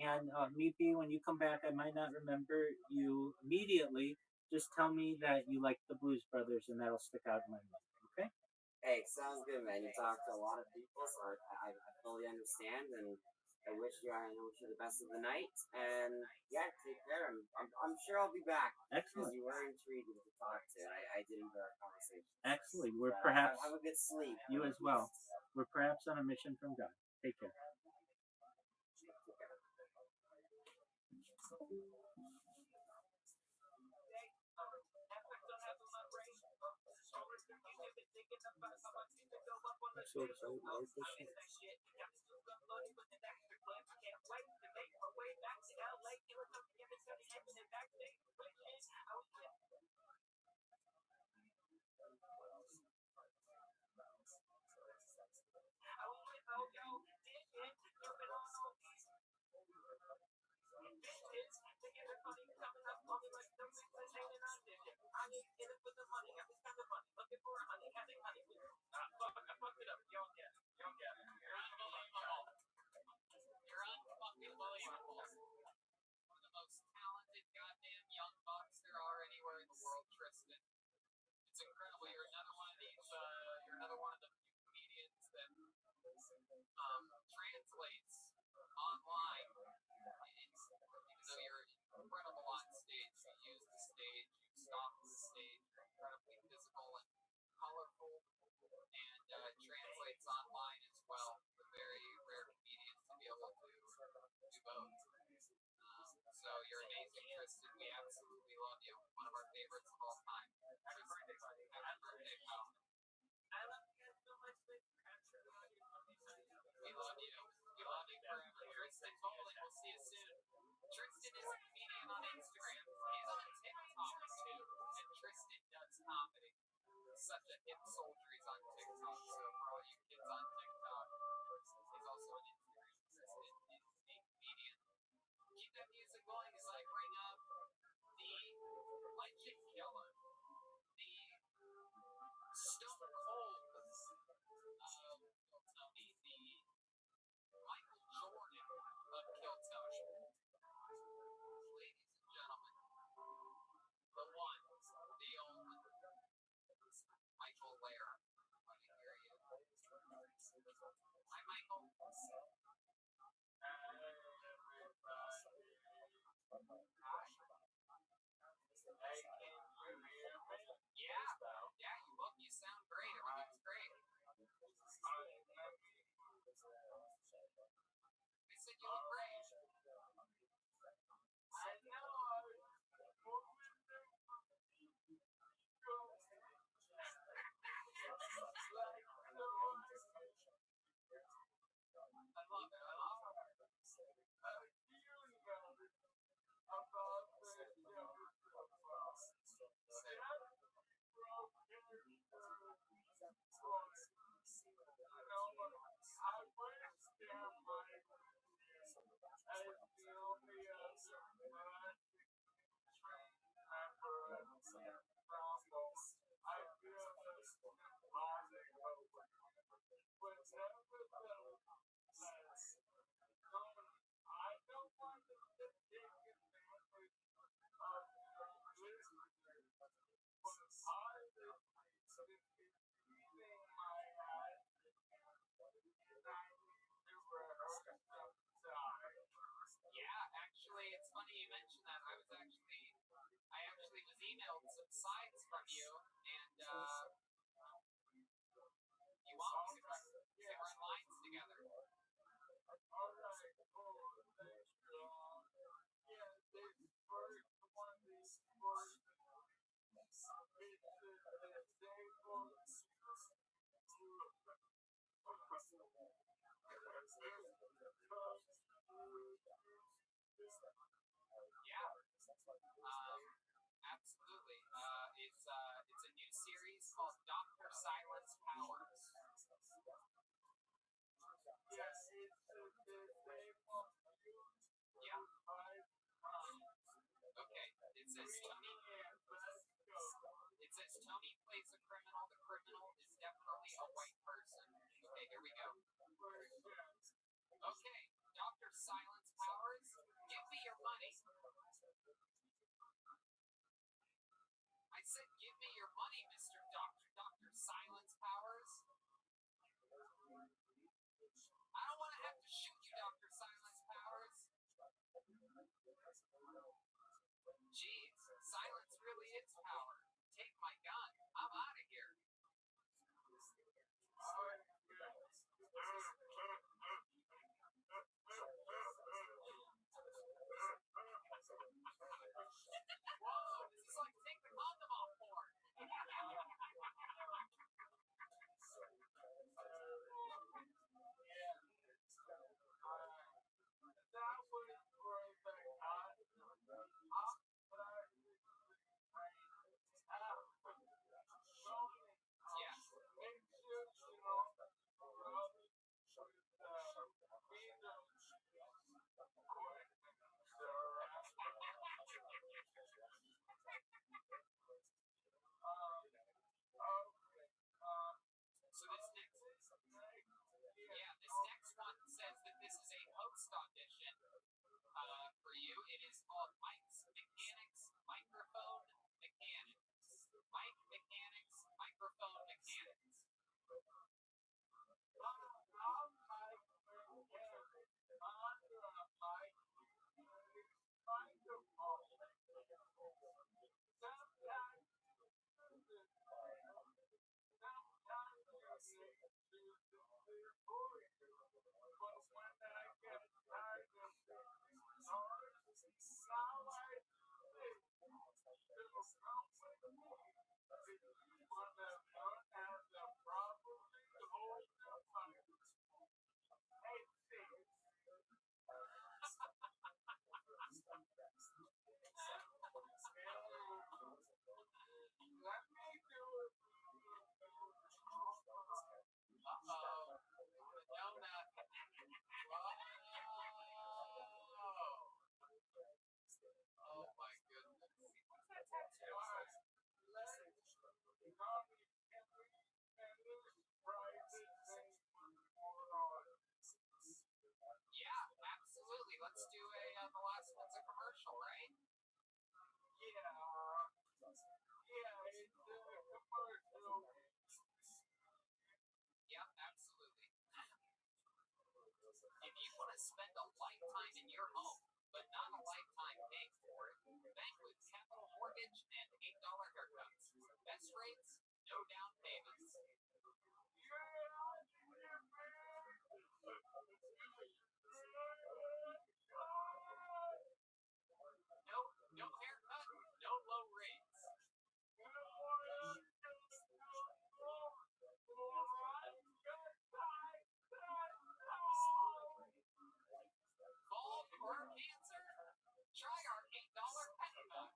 And Meepy, when you come back, I might not remember you immediately. Just tell me that you like the Blues Brothers, and that'll stick out in my mind. Okay? Hey, sounds good, man. You talk to a lot of people, so I fully understand, and I wish you the best of the night. And yeah, take care. I'm sure I'll be back. Excellent. Because you were intriguing to talk to. I did enjoy our conversation. Excellent. We're perhaps have a good sleep. You as well. We're perhaps on a mission from God. Take care. I'm so excited to write this shit. such a hip soldier. He's on TikTok, so for all you kids on TikTok, he's also an Instagram comedian. Keep that music going as I bring up the legend killer, the Stone Cold Tony, the Michael Jordan of Kill Tony. Ladies and gentlemen, the one, the only, Michael Lair. I can hear you. Hi, Michael. Yeah, you sound great. Everything's great. I said you look great. I love it. Yeah, actually, it's funny you mentioned that. I actually was emailed some sites from you, and you want me to run lines together. Yeah, absolutely. It's a new series called Dr. Silence Powers. Yeah. Okay. It says Tony plays a criminal. The criminal is definitely a white person. Okay, here we go. Okay, Dr. Silence Powers, give me your money. I said, give me your money, Mr. Dr. Silence Powers. I don't want to have to shoot you, Dr. Silence Powers. Jeez, silence really is power. Take my gun. I'm out of here. Whoa, this is like take the condom off porn. Absolutely. If you want to spend a lifetime in your home, but not a lifetime paying for it, bank with Capital Mortgage and $8 haircuts. Best rates, no down payments. No haircut, no low rates. Bald or cancer? Try our $8 pet cut.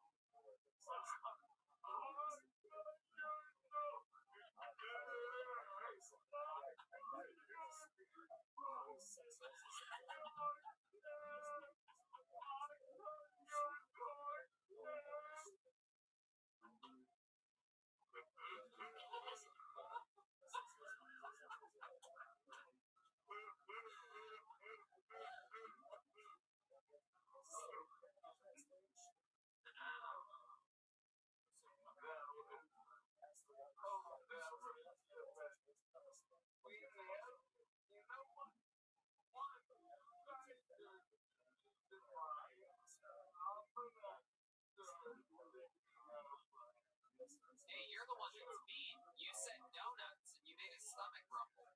Hey, you're the one that's mean. You said donuts and you made his stomach rumble.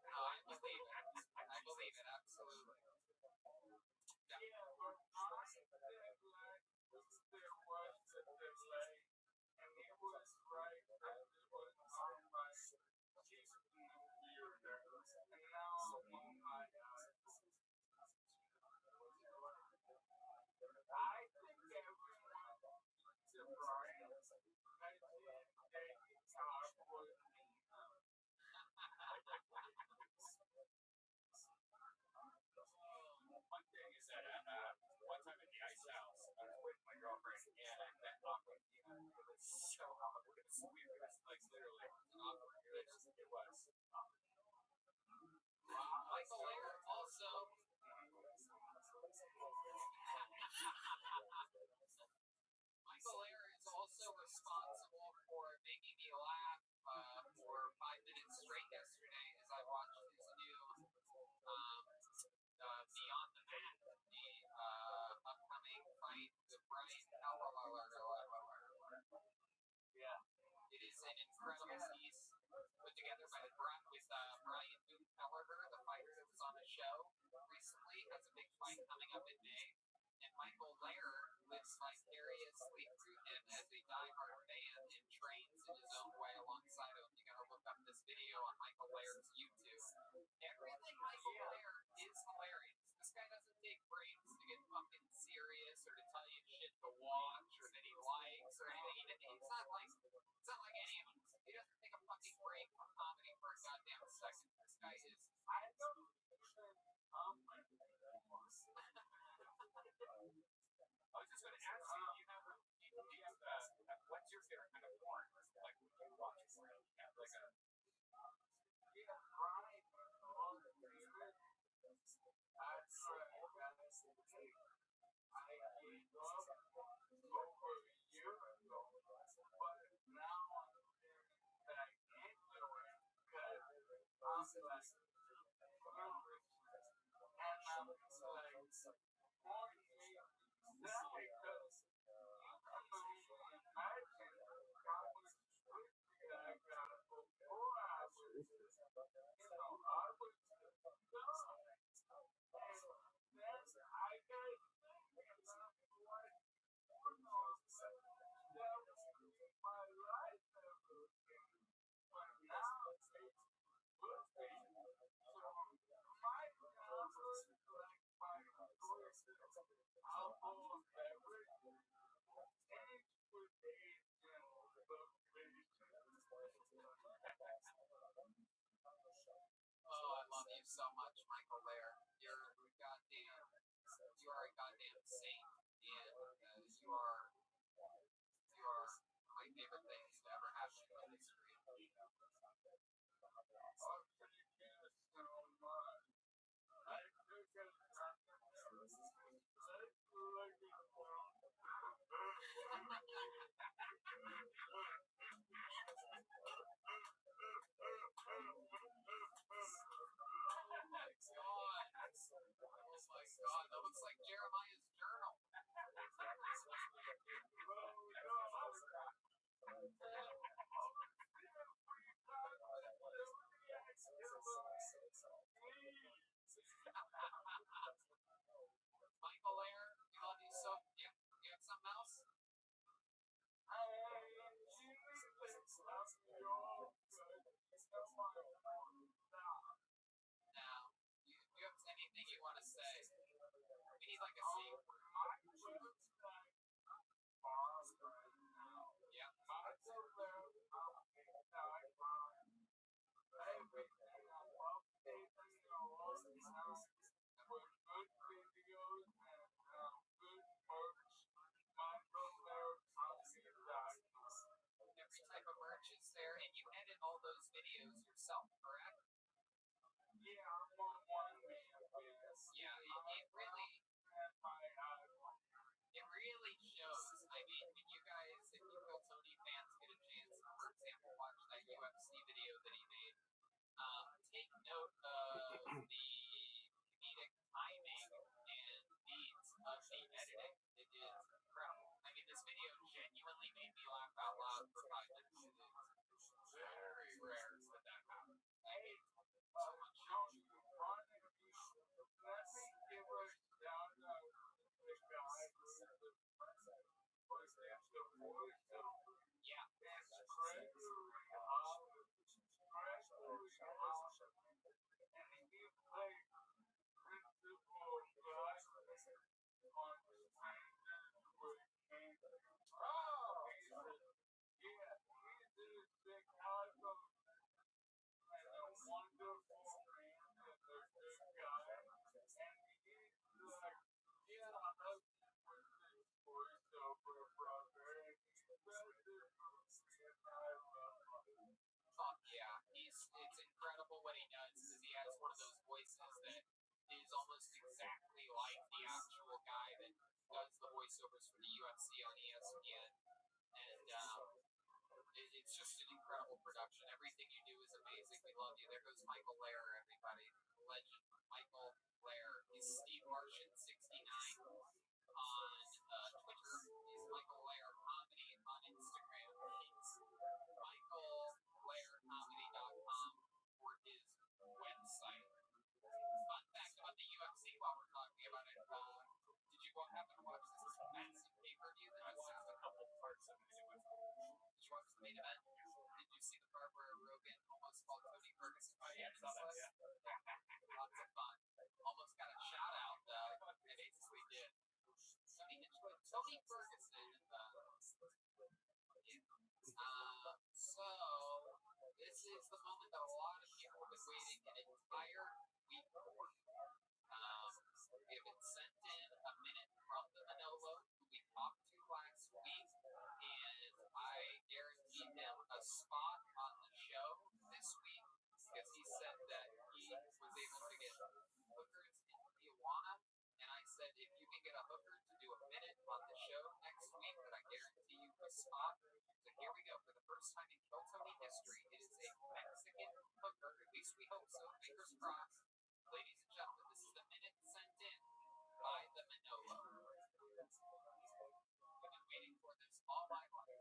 No, I believe it. I believe it, absolutely. One thing is that one time at the ice house, I was with my girlfriend and I met awkward. It was so awkward. It was weird. It was like literally awkward. It was. Michael Laird also. Michael Laird is also responsible for making me laugh for 5 minutes straight yesterday as I watched his new Beyond the Mat, the upcoming fight with Brian Yeah. It is an incredible piece put together by Brian Boone Kelleher, the fighter that was on the show recently, has a big fight coming up in May. And Michael Laird lives vicariously through him as a diehard fan and trains in his own way alongside him. You gotta look up this video on Michael Laird's YouTube. Everything Michael Laird is hilarious. This guy doesn't take breaks to get fucking serious or to tell you shit to watch or that he likes or anything. It's not like any of us. He doesn't take a fucking break from comedy for a goddamn second. This guy is. I was just going to ask you, what's your favorite kind of porn? Like, when you watch porn, you have like a. Oh, I love you so much, Michael Laird. You are a insane, and you are my favorite thing to ever happen in history. God, that looks like Jeremiah's journal. Michael Lair, we love you so. You have something else? Now, you have anything you want to say? We need like a scene. Yeah. Every type of merch is there, and you edit all those videos yourself, correct? Yeah, it really shows. I mean, when you guys, if you Phil Tony fans get a chance, for example, watch that UFC video that he made, take note of the comedic timing and beats of the editing. It is incredible. I mean, this video genuinely made me laugh out loud for 5 minutes. It's very rare that that happens. I hate so much. Yeah. Yeah, it's incredible what he does because he has one of those voices that is almost exactly like the actual guy that does the voiceovers for the UFC on ESPN, and it's just an incredible production. Everything you do is amazing. We love you. There goes Michael Lair, everybody, legend Michael Lair. He's Steve Martian 69 on Twitter. He's Michael Lair Comedy on Instagram. He's MichaelLairComedy.com for his website. Fun fact about the UFC while we're talking about it. Did you happen to watch this massive pay-per-view that just has a couple parts of it? Did you watch the main event? Did you see the part where Rogan almost called Tony Ferguson? Oh, yeah, I saw that, yeah. Lots of fun. Almost got a shout out, and basically did. Tony Ferguson, so this is the moment that a lot of people have been waiting an entire week for. We have been sent in a minute from the Manolo who we talked to last week, and I guaranteed him a spot on the show this week because he said that he was able to get hookers in Tijuana, and I said if you can get a hooker to do a minute on the show next week, that I guarantee you a spot. So here we go. For the first time in Phil Tony history, it is a Mexican hooker. At least we hope so. Fingers crossed. Ladies and gentlemen, this is the minute sent in by the Manolo. I've been waiting for this all my life.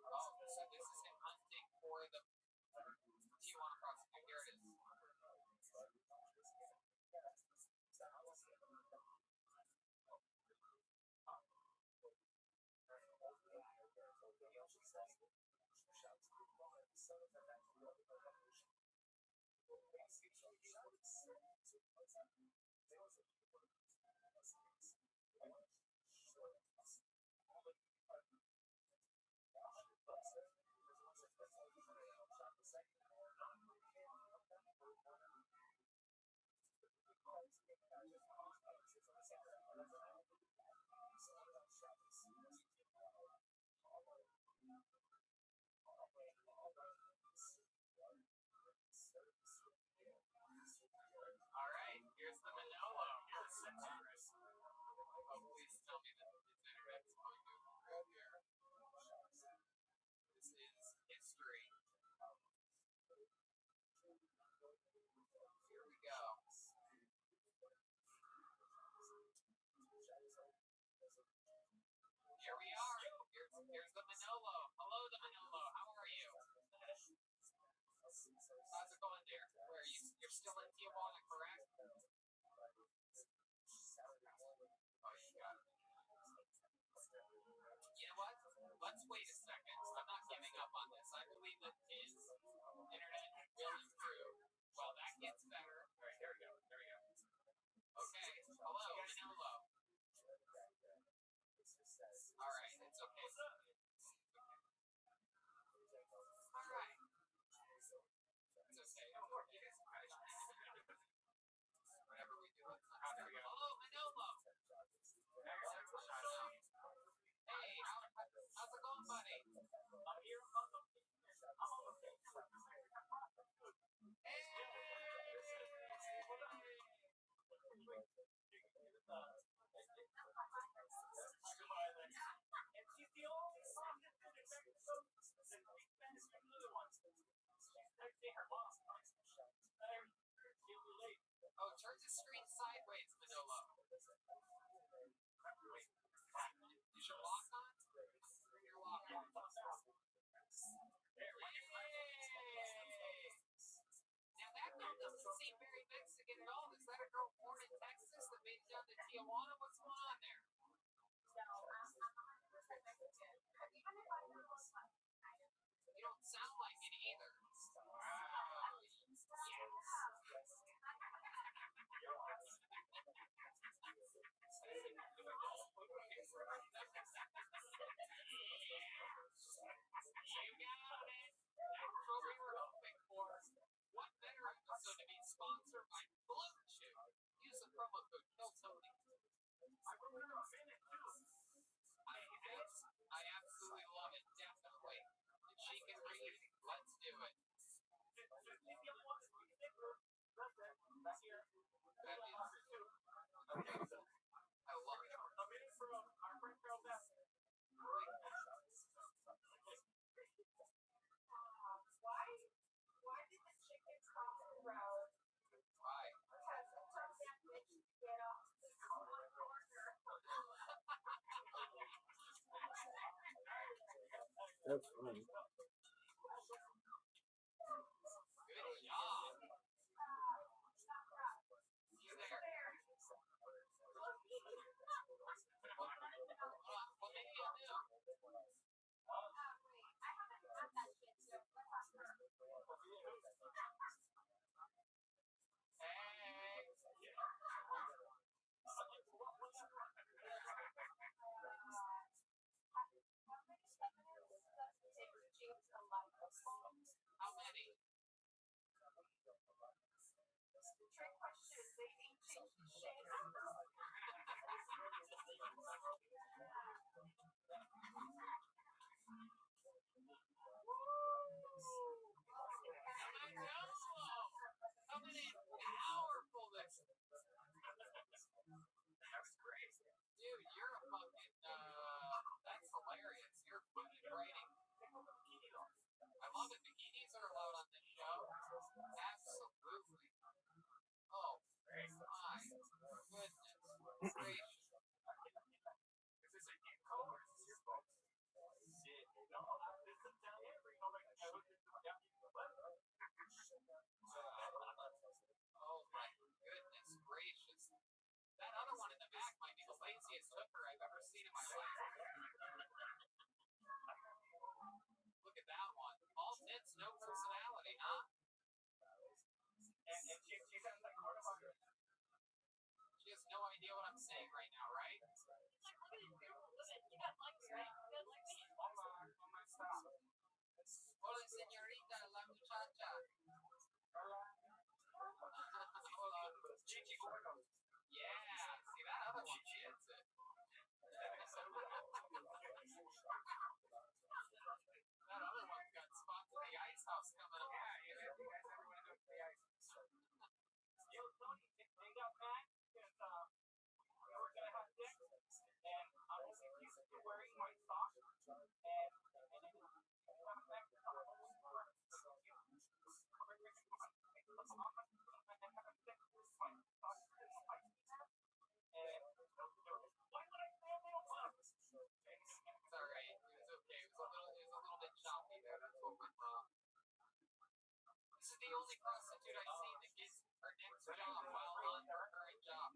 Oh, so this is him hunting for the Tijuana prosecutor. Here it is. going there. Where you're still in Tijuana, correct? Oh, you got it. You know what? Let's wait a second. I'm not giving up on this. I believe that his internet will improve. Well, that gets better. All right, there we go. There we go. Okay. Hello, Manolo. All right, it's okay. All right. It's okay. Whatever we do, let's not. There we go. Hello, Manolo. Hey, how's it going, buddy? I'm here. Oh, turn the screen sideways, Manolo. Is your lock on? Turn your lock on. Now that girl doesn't seem very Mexican at all. Is that a girl born in Texas that made it down to Tijuana? What's going on there? You don't sound like it either. Wow. You got it. That's what we were hoping for. What better episode to be sponsored by Blue Chew? Use the promo code KILLTONY. I absolutely love it, definitely. If she can read, let's do it. That is okay. I love it. Why did the chicken cross the route? Why? Because sometimes that bitch get off the corner. That's funny. Good job. You there? What did you do? I haven't had that shit, so let's ask her. Hey. How many? The trick question is they ain't changed the shape. Coming in powerful this. That's great. Dude, you're a fucking, that's hilarious. You're good at writing. I love it. Bikinis are allowed on this show. Absolutely. Oh, my goodness gracious. Is this a new color or is this your phone? Oh my goodness gracious. That other one in the back might be the laziest hooker I've ever seen in my life. Look at that one. All tits, no personality, huh? She has no idea what I'm saying right the only prostitute I've seen that gets her next job while on her current job.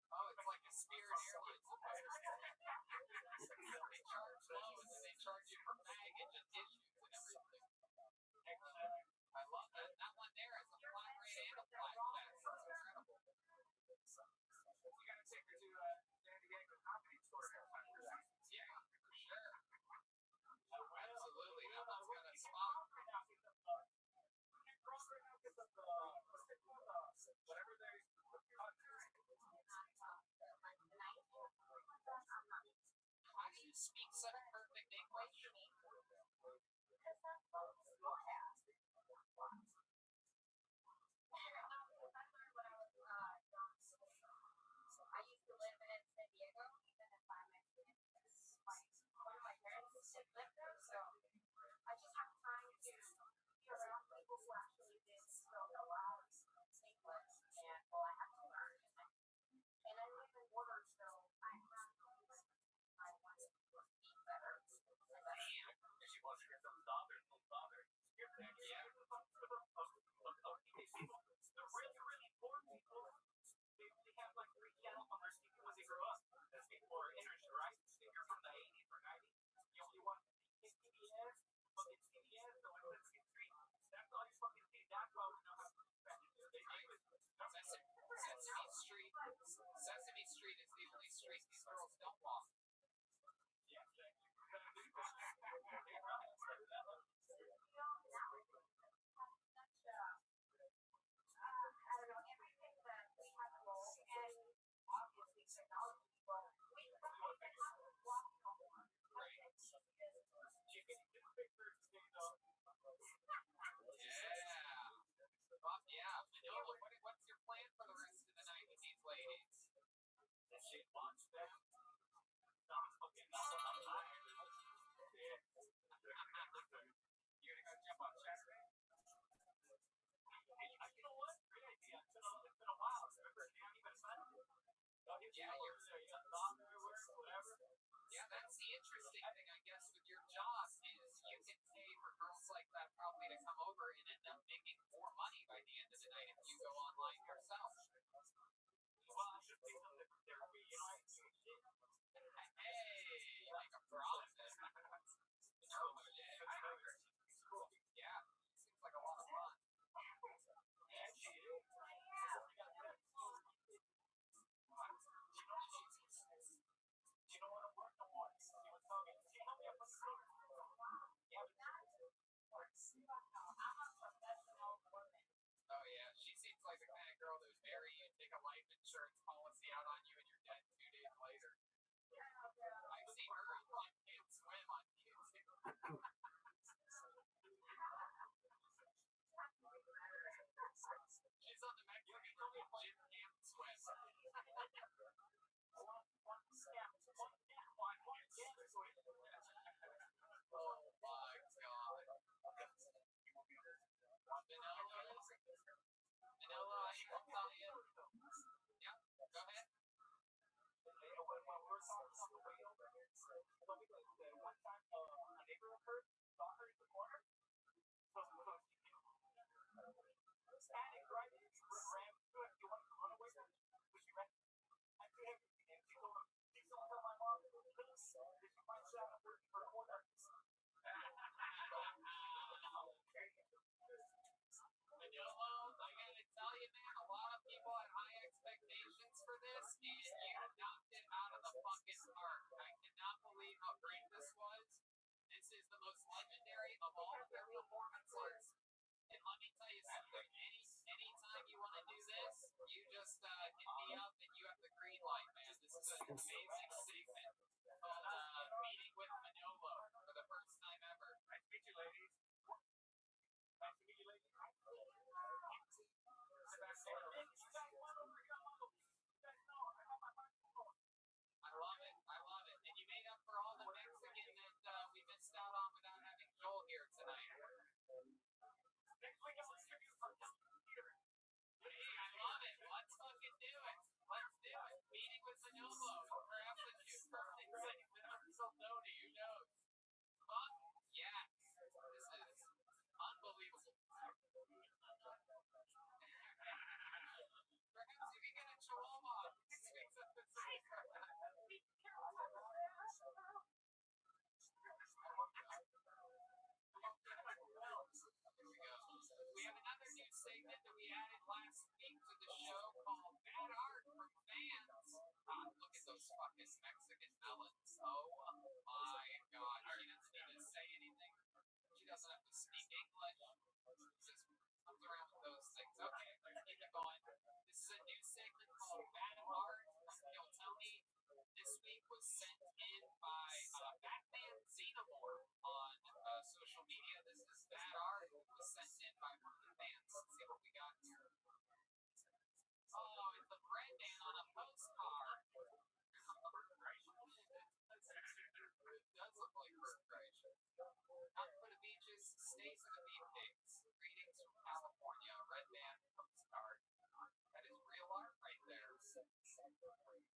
Oh, it's like a Spirit Airlines. They charge low and then they charge you for baggage and issues and everything. I love that. That one there is a flat rate and a flat tax. It's incredible. You gotta take her to San Diego Comedy Store. Yeah, for sure. Absolutely. That one's got a spot. Whatever they How do you speak such perfect English? I used to live in San Diego, even if I'm one of my parents still live there, so I just have time to be around people who actually did still know how to speak English, and well, I have to learn. And I live in Water, so I have to use I want to speak better. if she wants to get some bothered, no bother. Yeah. The really poor people, they have like 3 cattle on their street when they grow up. That's people are energy, right? If you're from the 80s or 90s, you want TBS, fucking TBS, so when it's street, that's all you fucking see. That's why we know how to Sesame Street is the only street these girls don't walk. Yeah, I don't know, everything that we have to go, and obviously technology, but we have to walk more. Right. chicken pictures, Yeah. Fuck yeah. Manolo, what's your plan for the rest of the night with these ladies? If she wants them, I'm fucking not tired. Yeah. You're gonna go jump on Saturday? Hey, you know what? Great idea. It's been a while. Remember, Danny been fun? Yeah, you got doctor everywhere, whatever. Yeah, that's the interesting thing, I guess, with your job is you can pay for girls like that probably to come over and end up making more money by the end of the night if you go online yourself. Well, I should pay them their fee, you know, I do shit. Hey, you make a profit. Oh, yeah. Cool. Yeah, seems like a lot of fun. And she is. You don't want to work no more. She was telling me, she helped me up with the yeah, Oh yeah, she seems like the kind of girl that would marry you and take a life insurance policy out on you and you're dead 2 days later. I've seen her in Jim Can't Swim on YouTube. She's on the Mexican Jim Can't Swim. Oh my god. Manolo, I will tell you. Yeah, go ahead. when we're talking on the way over here, one time a neighbor of hers saw her in the corner. So panic, right? She ran through it. She wanted to run away from her. So she ran. I threw everything and she told my mom, please, did she find out her order? Manolo, I gotta tell you, man, a lot of people had high expectations for this, and you knocked it out of the fucking park. I cannot believe how great this was. This is the most legendary of all of their performances. And let me tell you something, anytime you want to do this, you just hit me up and you have the green light, man. This is an amazing segment called Meeting with Manolo for the first time ever. Nice to meet you, ladies. himself known to you knows. Huh? Yeah. This is unbelievable. Perhaps if you get a chihuahua, it speaks up the same. Here we go. We have another new segment that we added last week to the show called Bad Art from Fans. Look at those fucking Mexican melons. Oh my god. She doesn't need to say anything. She doesn't have to speak English. Just comes around with those things. Okay, let's keep it going. This is a new segment called Bad Art from Kill Tony. This week was sent in by Batman Xenomorph on social media. This is Bad Art. It was sent in by one of the fans. Let's see what we got here. Oh, it's a Brendan on a postcard. It does look like bird crash. Not for the beaches, stays in the beefcakes. Greetings from California, Red Man postcard. That is real art right there.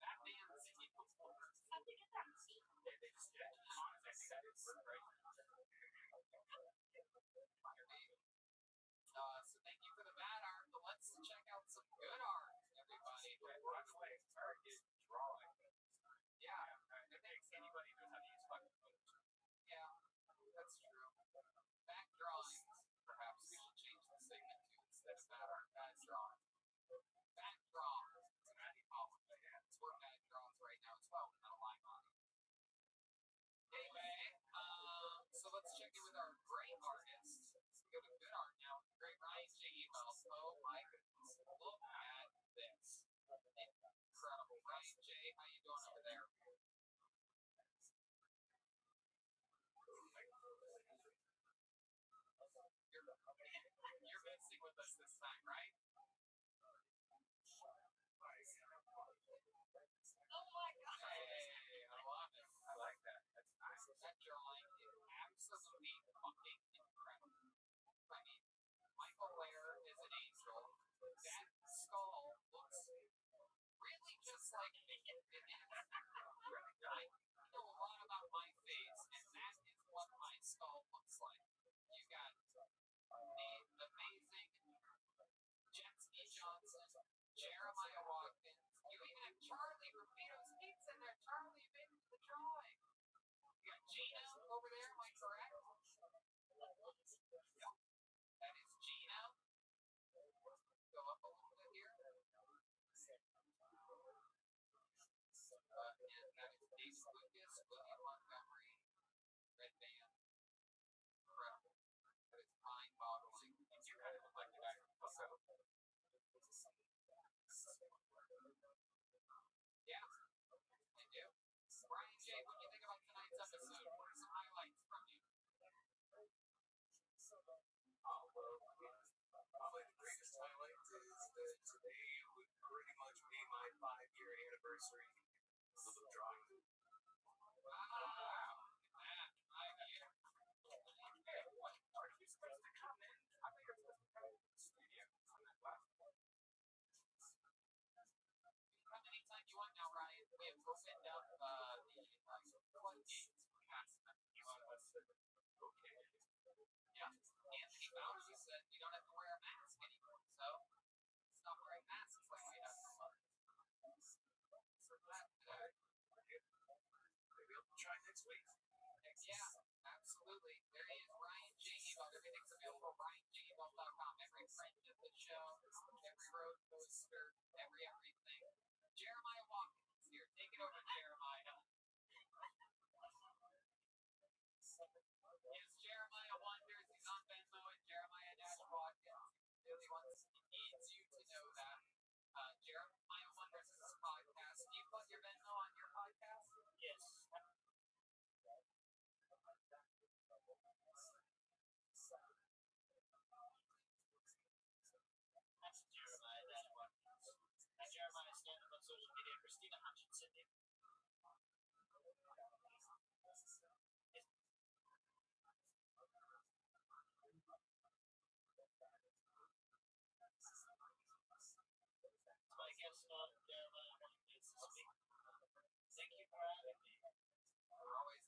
Batman Xenomorph. So thank you for the bad art, but let's check out some good art, everybody. Broadway started drawing. Yeah, I think anybody knows how to use fucking Photoshop. yeah, that's true. Back drawings. Perhaps we should change the segment to instead of bad art, bad drawings. Bad drawings. We're bad drawings right now as well. We're not lying on it. Anyway, so let's check in with our great artists. We go to good art now. Great Ryan J. Emails. Oh my goodness. Look at this. Incredible. Ryan J., how you doing over there? You're messing with us this time, right? Oh my god. Hey, I love it. I like that. That's nice. That drawing is absolutely fucking incredible. I mean, Michael Lair is an angel. That skull looks really just like me. I know a lot about my face, and that is what my skull looks like. You got the amazing Jetsy Johnson, Jeremiah Watkins. You even have Charlie Rufino's Peaks in there. Charlie, you made it to the drawing. You got Gino over there, am I correct? Yep. That is Gino. Go up a little bit here. And that is David Lucas, William Montgomery, Red Band. Incredible. That is mind-boggling. And you kind of look like the guy from Bucko. Yeah, I do. Brian J., what do you think about tonight's episode? What are some highlights from you? Probably the greatest highlight is that today would pretty much be my 5-year anniversary of the drawing. Wow, look at that. 5 years. Hey, what? Aren't you supposed to come in? I think you're supposed to come in the studio on that platform. Come anytime you want now, Ryan. We have opened up the floodgates for past You want us to? Okay. Yeah. Anthony Fauci said we don't have to wear a mask anymore, so stop wearing masks like we have to. So glad today. Maybe I'll try next week. Yeah, absolutely. There he is, Ryan J. Ebald. Everything's available at RyanJebald.com. Every print of the show, every road poster, every everything. Jeremiah Watkins is here. Take it over, Jeremiah. Yes, Jeremiah wonders. He's on Venmo at Jeremiah Watkins. He really needs you to know that. Jeremiah wonders is his podcast. Do you plug your Venmo on your podcast? Yes. That's Jeremiah Watkins. That's Jeremiah stand up on social media. Christina Hutchinson. My guest on Jeremiah Watkins this week. Thank you for having me. We're always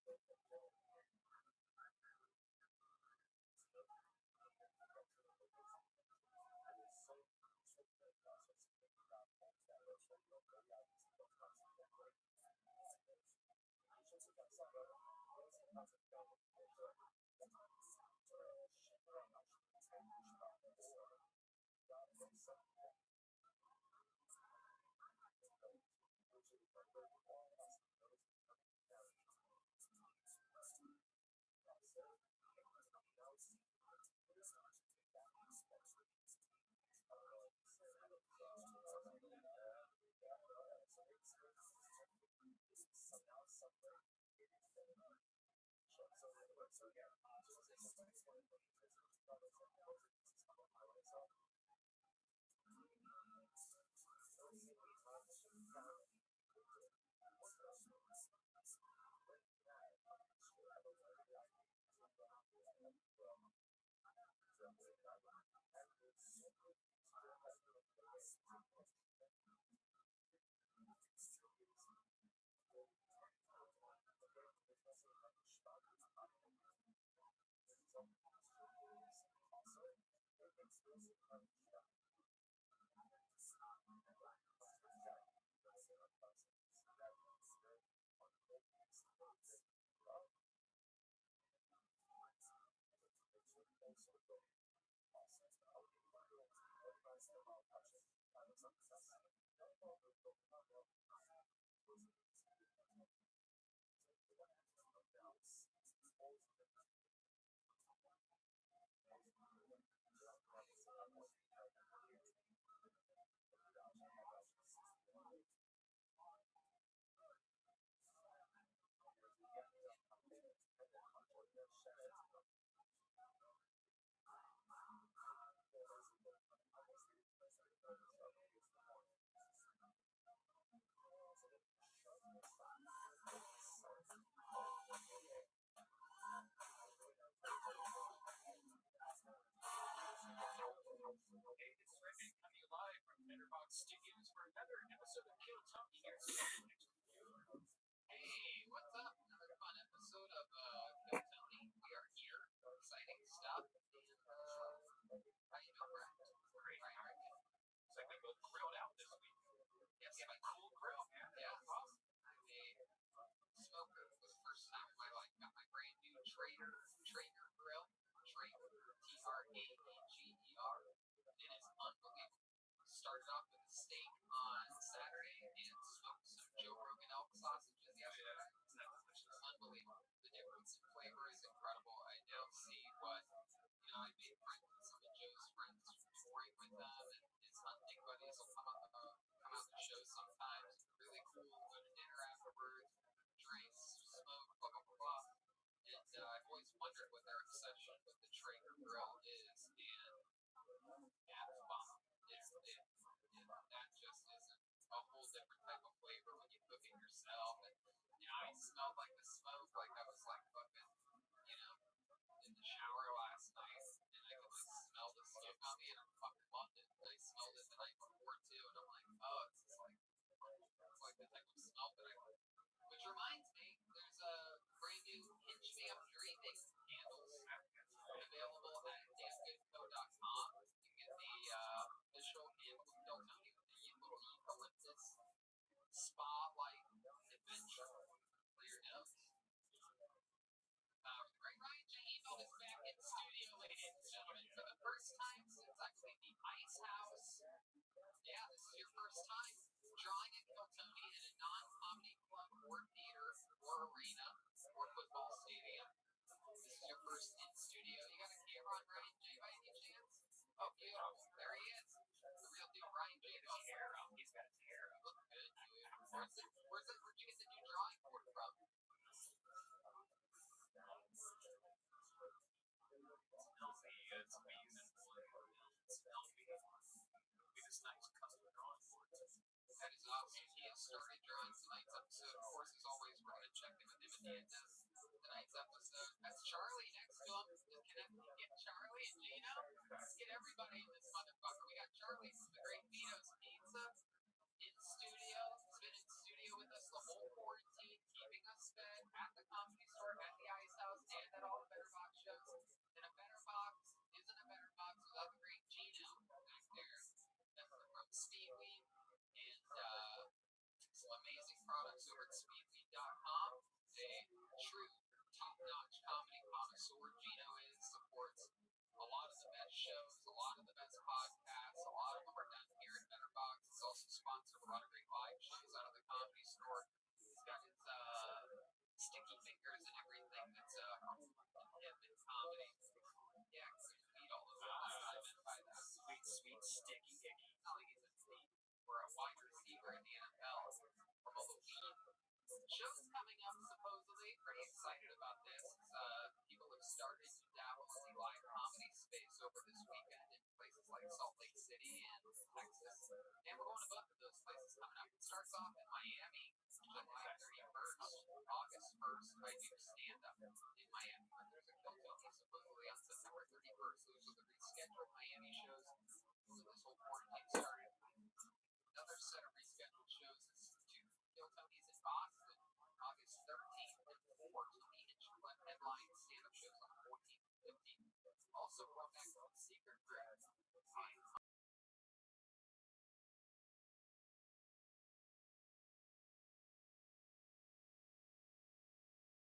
Hey, this is Rick coming live from Letterbox Studios for another episode of Kill Tony here. Hey, what's up? Another fun episode of Kill Tony. We are here. Exciting stuff. And how you doing, Brett? Great. All right. Looks like we both grilled out this week. Yes, my cool grill. Yeah, awesome. I'm a smoker for the first time in my life. Got my brand new Traeger grill. Traeger, Traeger. It is unbelievable. Started off with a steak on Saturday and smoked some Joe Rogan elk sausages yesterday. It's unbelievable. The difference in flavor is incredible. I now see what, I made friends with some of Joe's friends touring with them, and his hunting buddies will come out to shows sometimes. Really cool. Go to dinner afterwards, drinks, smoke, blah, blah, blah, blah. And I've always wondered what their obsession with the Traeger grill is, and that's bomb. That just isn't a whole different type of flavor when you cook it yourself. And I smelled like the smoke, like I was like fucking, in the shower last night, and I could like smell the smoke on me, and I fucking loved it. I smelled it the night before too, and I'm like, oh, it's like the type of smell that I like. Which reminds me, there's a brand new Hinge Me Up Dreaming candles available at dangoodco.com. You can get the official candle of Kill Tony with the little eucalyptus spa-like adventure for your nose. Right, Ryan J. Email is back in studio, ladies and gentlemen, for the first time since actually the Ice House. Yeah, this is your first time drawing at Kill Tony in a non-comedy club or theater or arena or football stadium. This is your first in studio. You got a camera on Ryan J by any chance? Oh, beautiful. There he is. The real deal Ryan J. He's got his hair up. Look good, dude. Where'd you get the new drawing board from? It's amazing. It's LV. With this nice custom drawing board. That is awesome. He has started drawing tonight's episode. Of course, as always, we're going to check in with him at the end of tonight's episode. That's Charlie next to him. Get Charlie and Gino. Let's get everybody in this motherfucker. We got Charlie from the Great Vito's Pizza in studio. He's been in studio with us the whole quarantine, keeping us fed at the Comedy Store shows, a lot of the best podcasts, a lot of them are done here at Betterbox. It's also sponsored a lot of great live shows out of the Comedy Store. He's got his sticky fingers and everything that's hip in comedy. Yeah, because there's meat all over. That's what I meant by that. Sweet, sweet, sticky icky. Not like he's a thief or a wide receiver in the NFL. Although shows coming up supposedly. Pretty excited about this. People have started to dabble in the live comedy space over this weekend in places like Salt Lake City and Texas. And we're going to both of those places coming up. It starts off in Miami, July 31st. August 1st, I do stand-up in Miami. But there's a Kill Tony supposedly on September 31st. Those are the rescheduled Miami shows when this whole quarantine started. Another set of rescheduled shows is two Kill Tonys in Boston, August 13th, and four Tony Hinchcliffe headline stand-up shows on the 14th and 15th. Also, Romex Secret Group on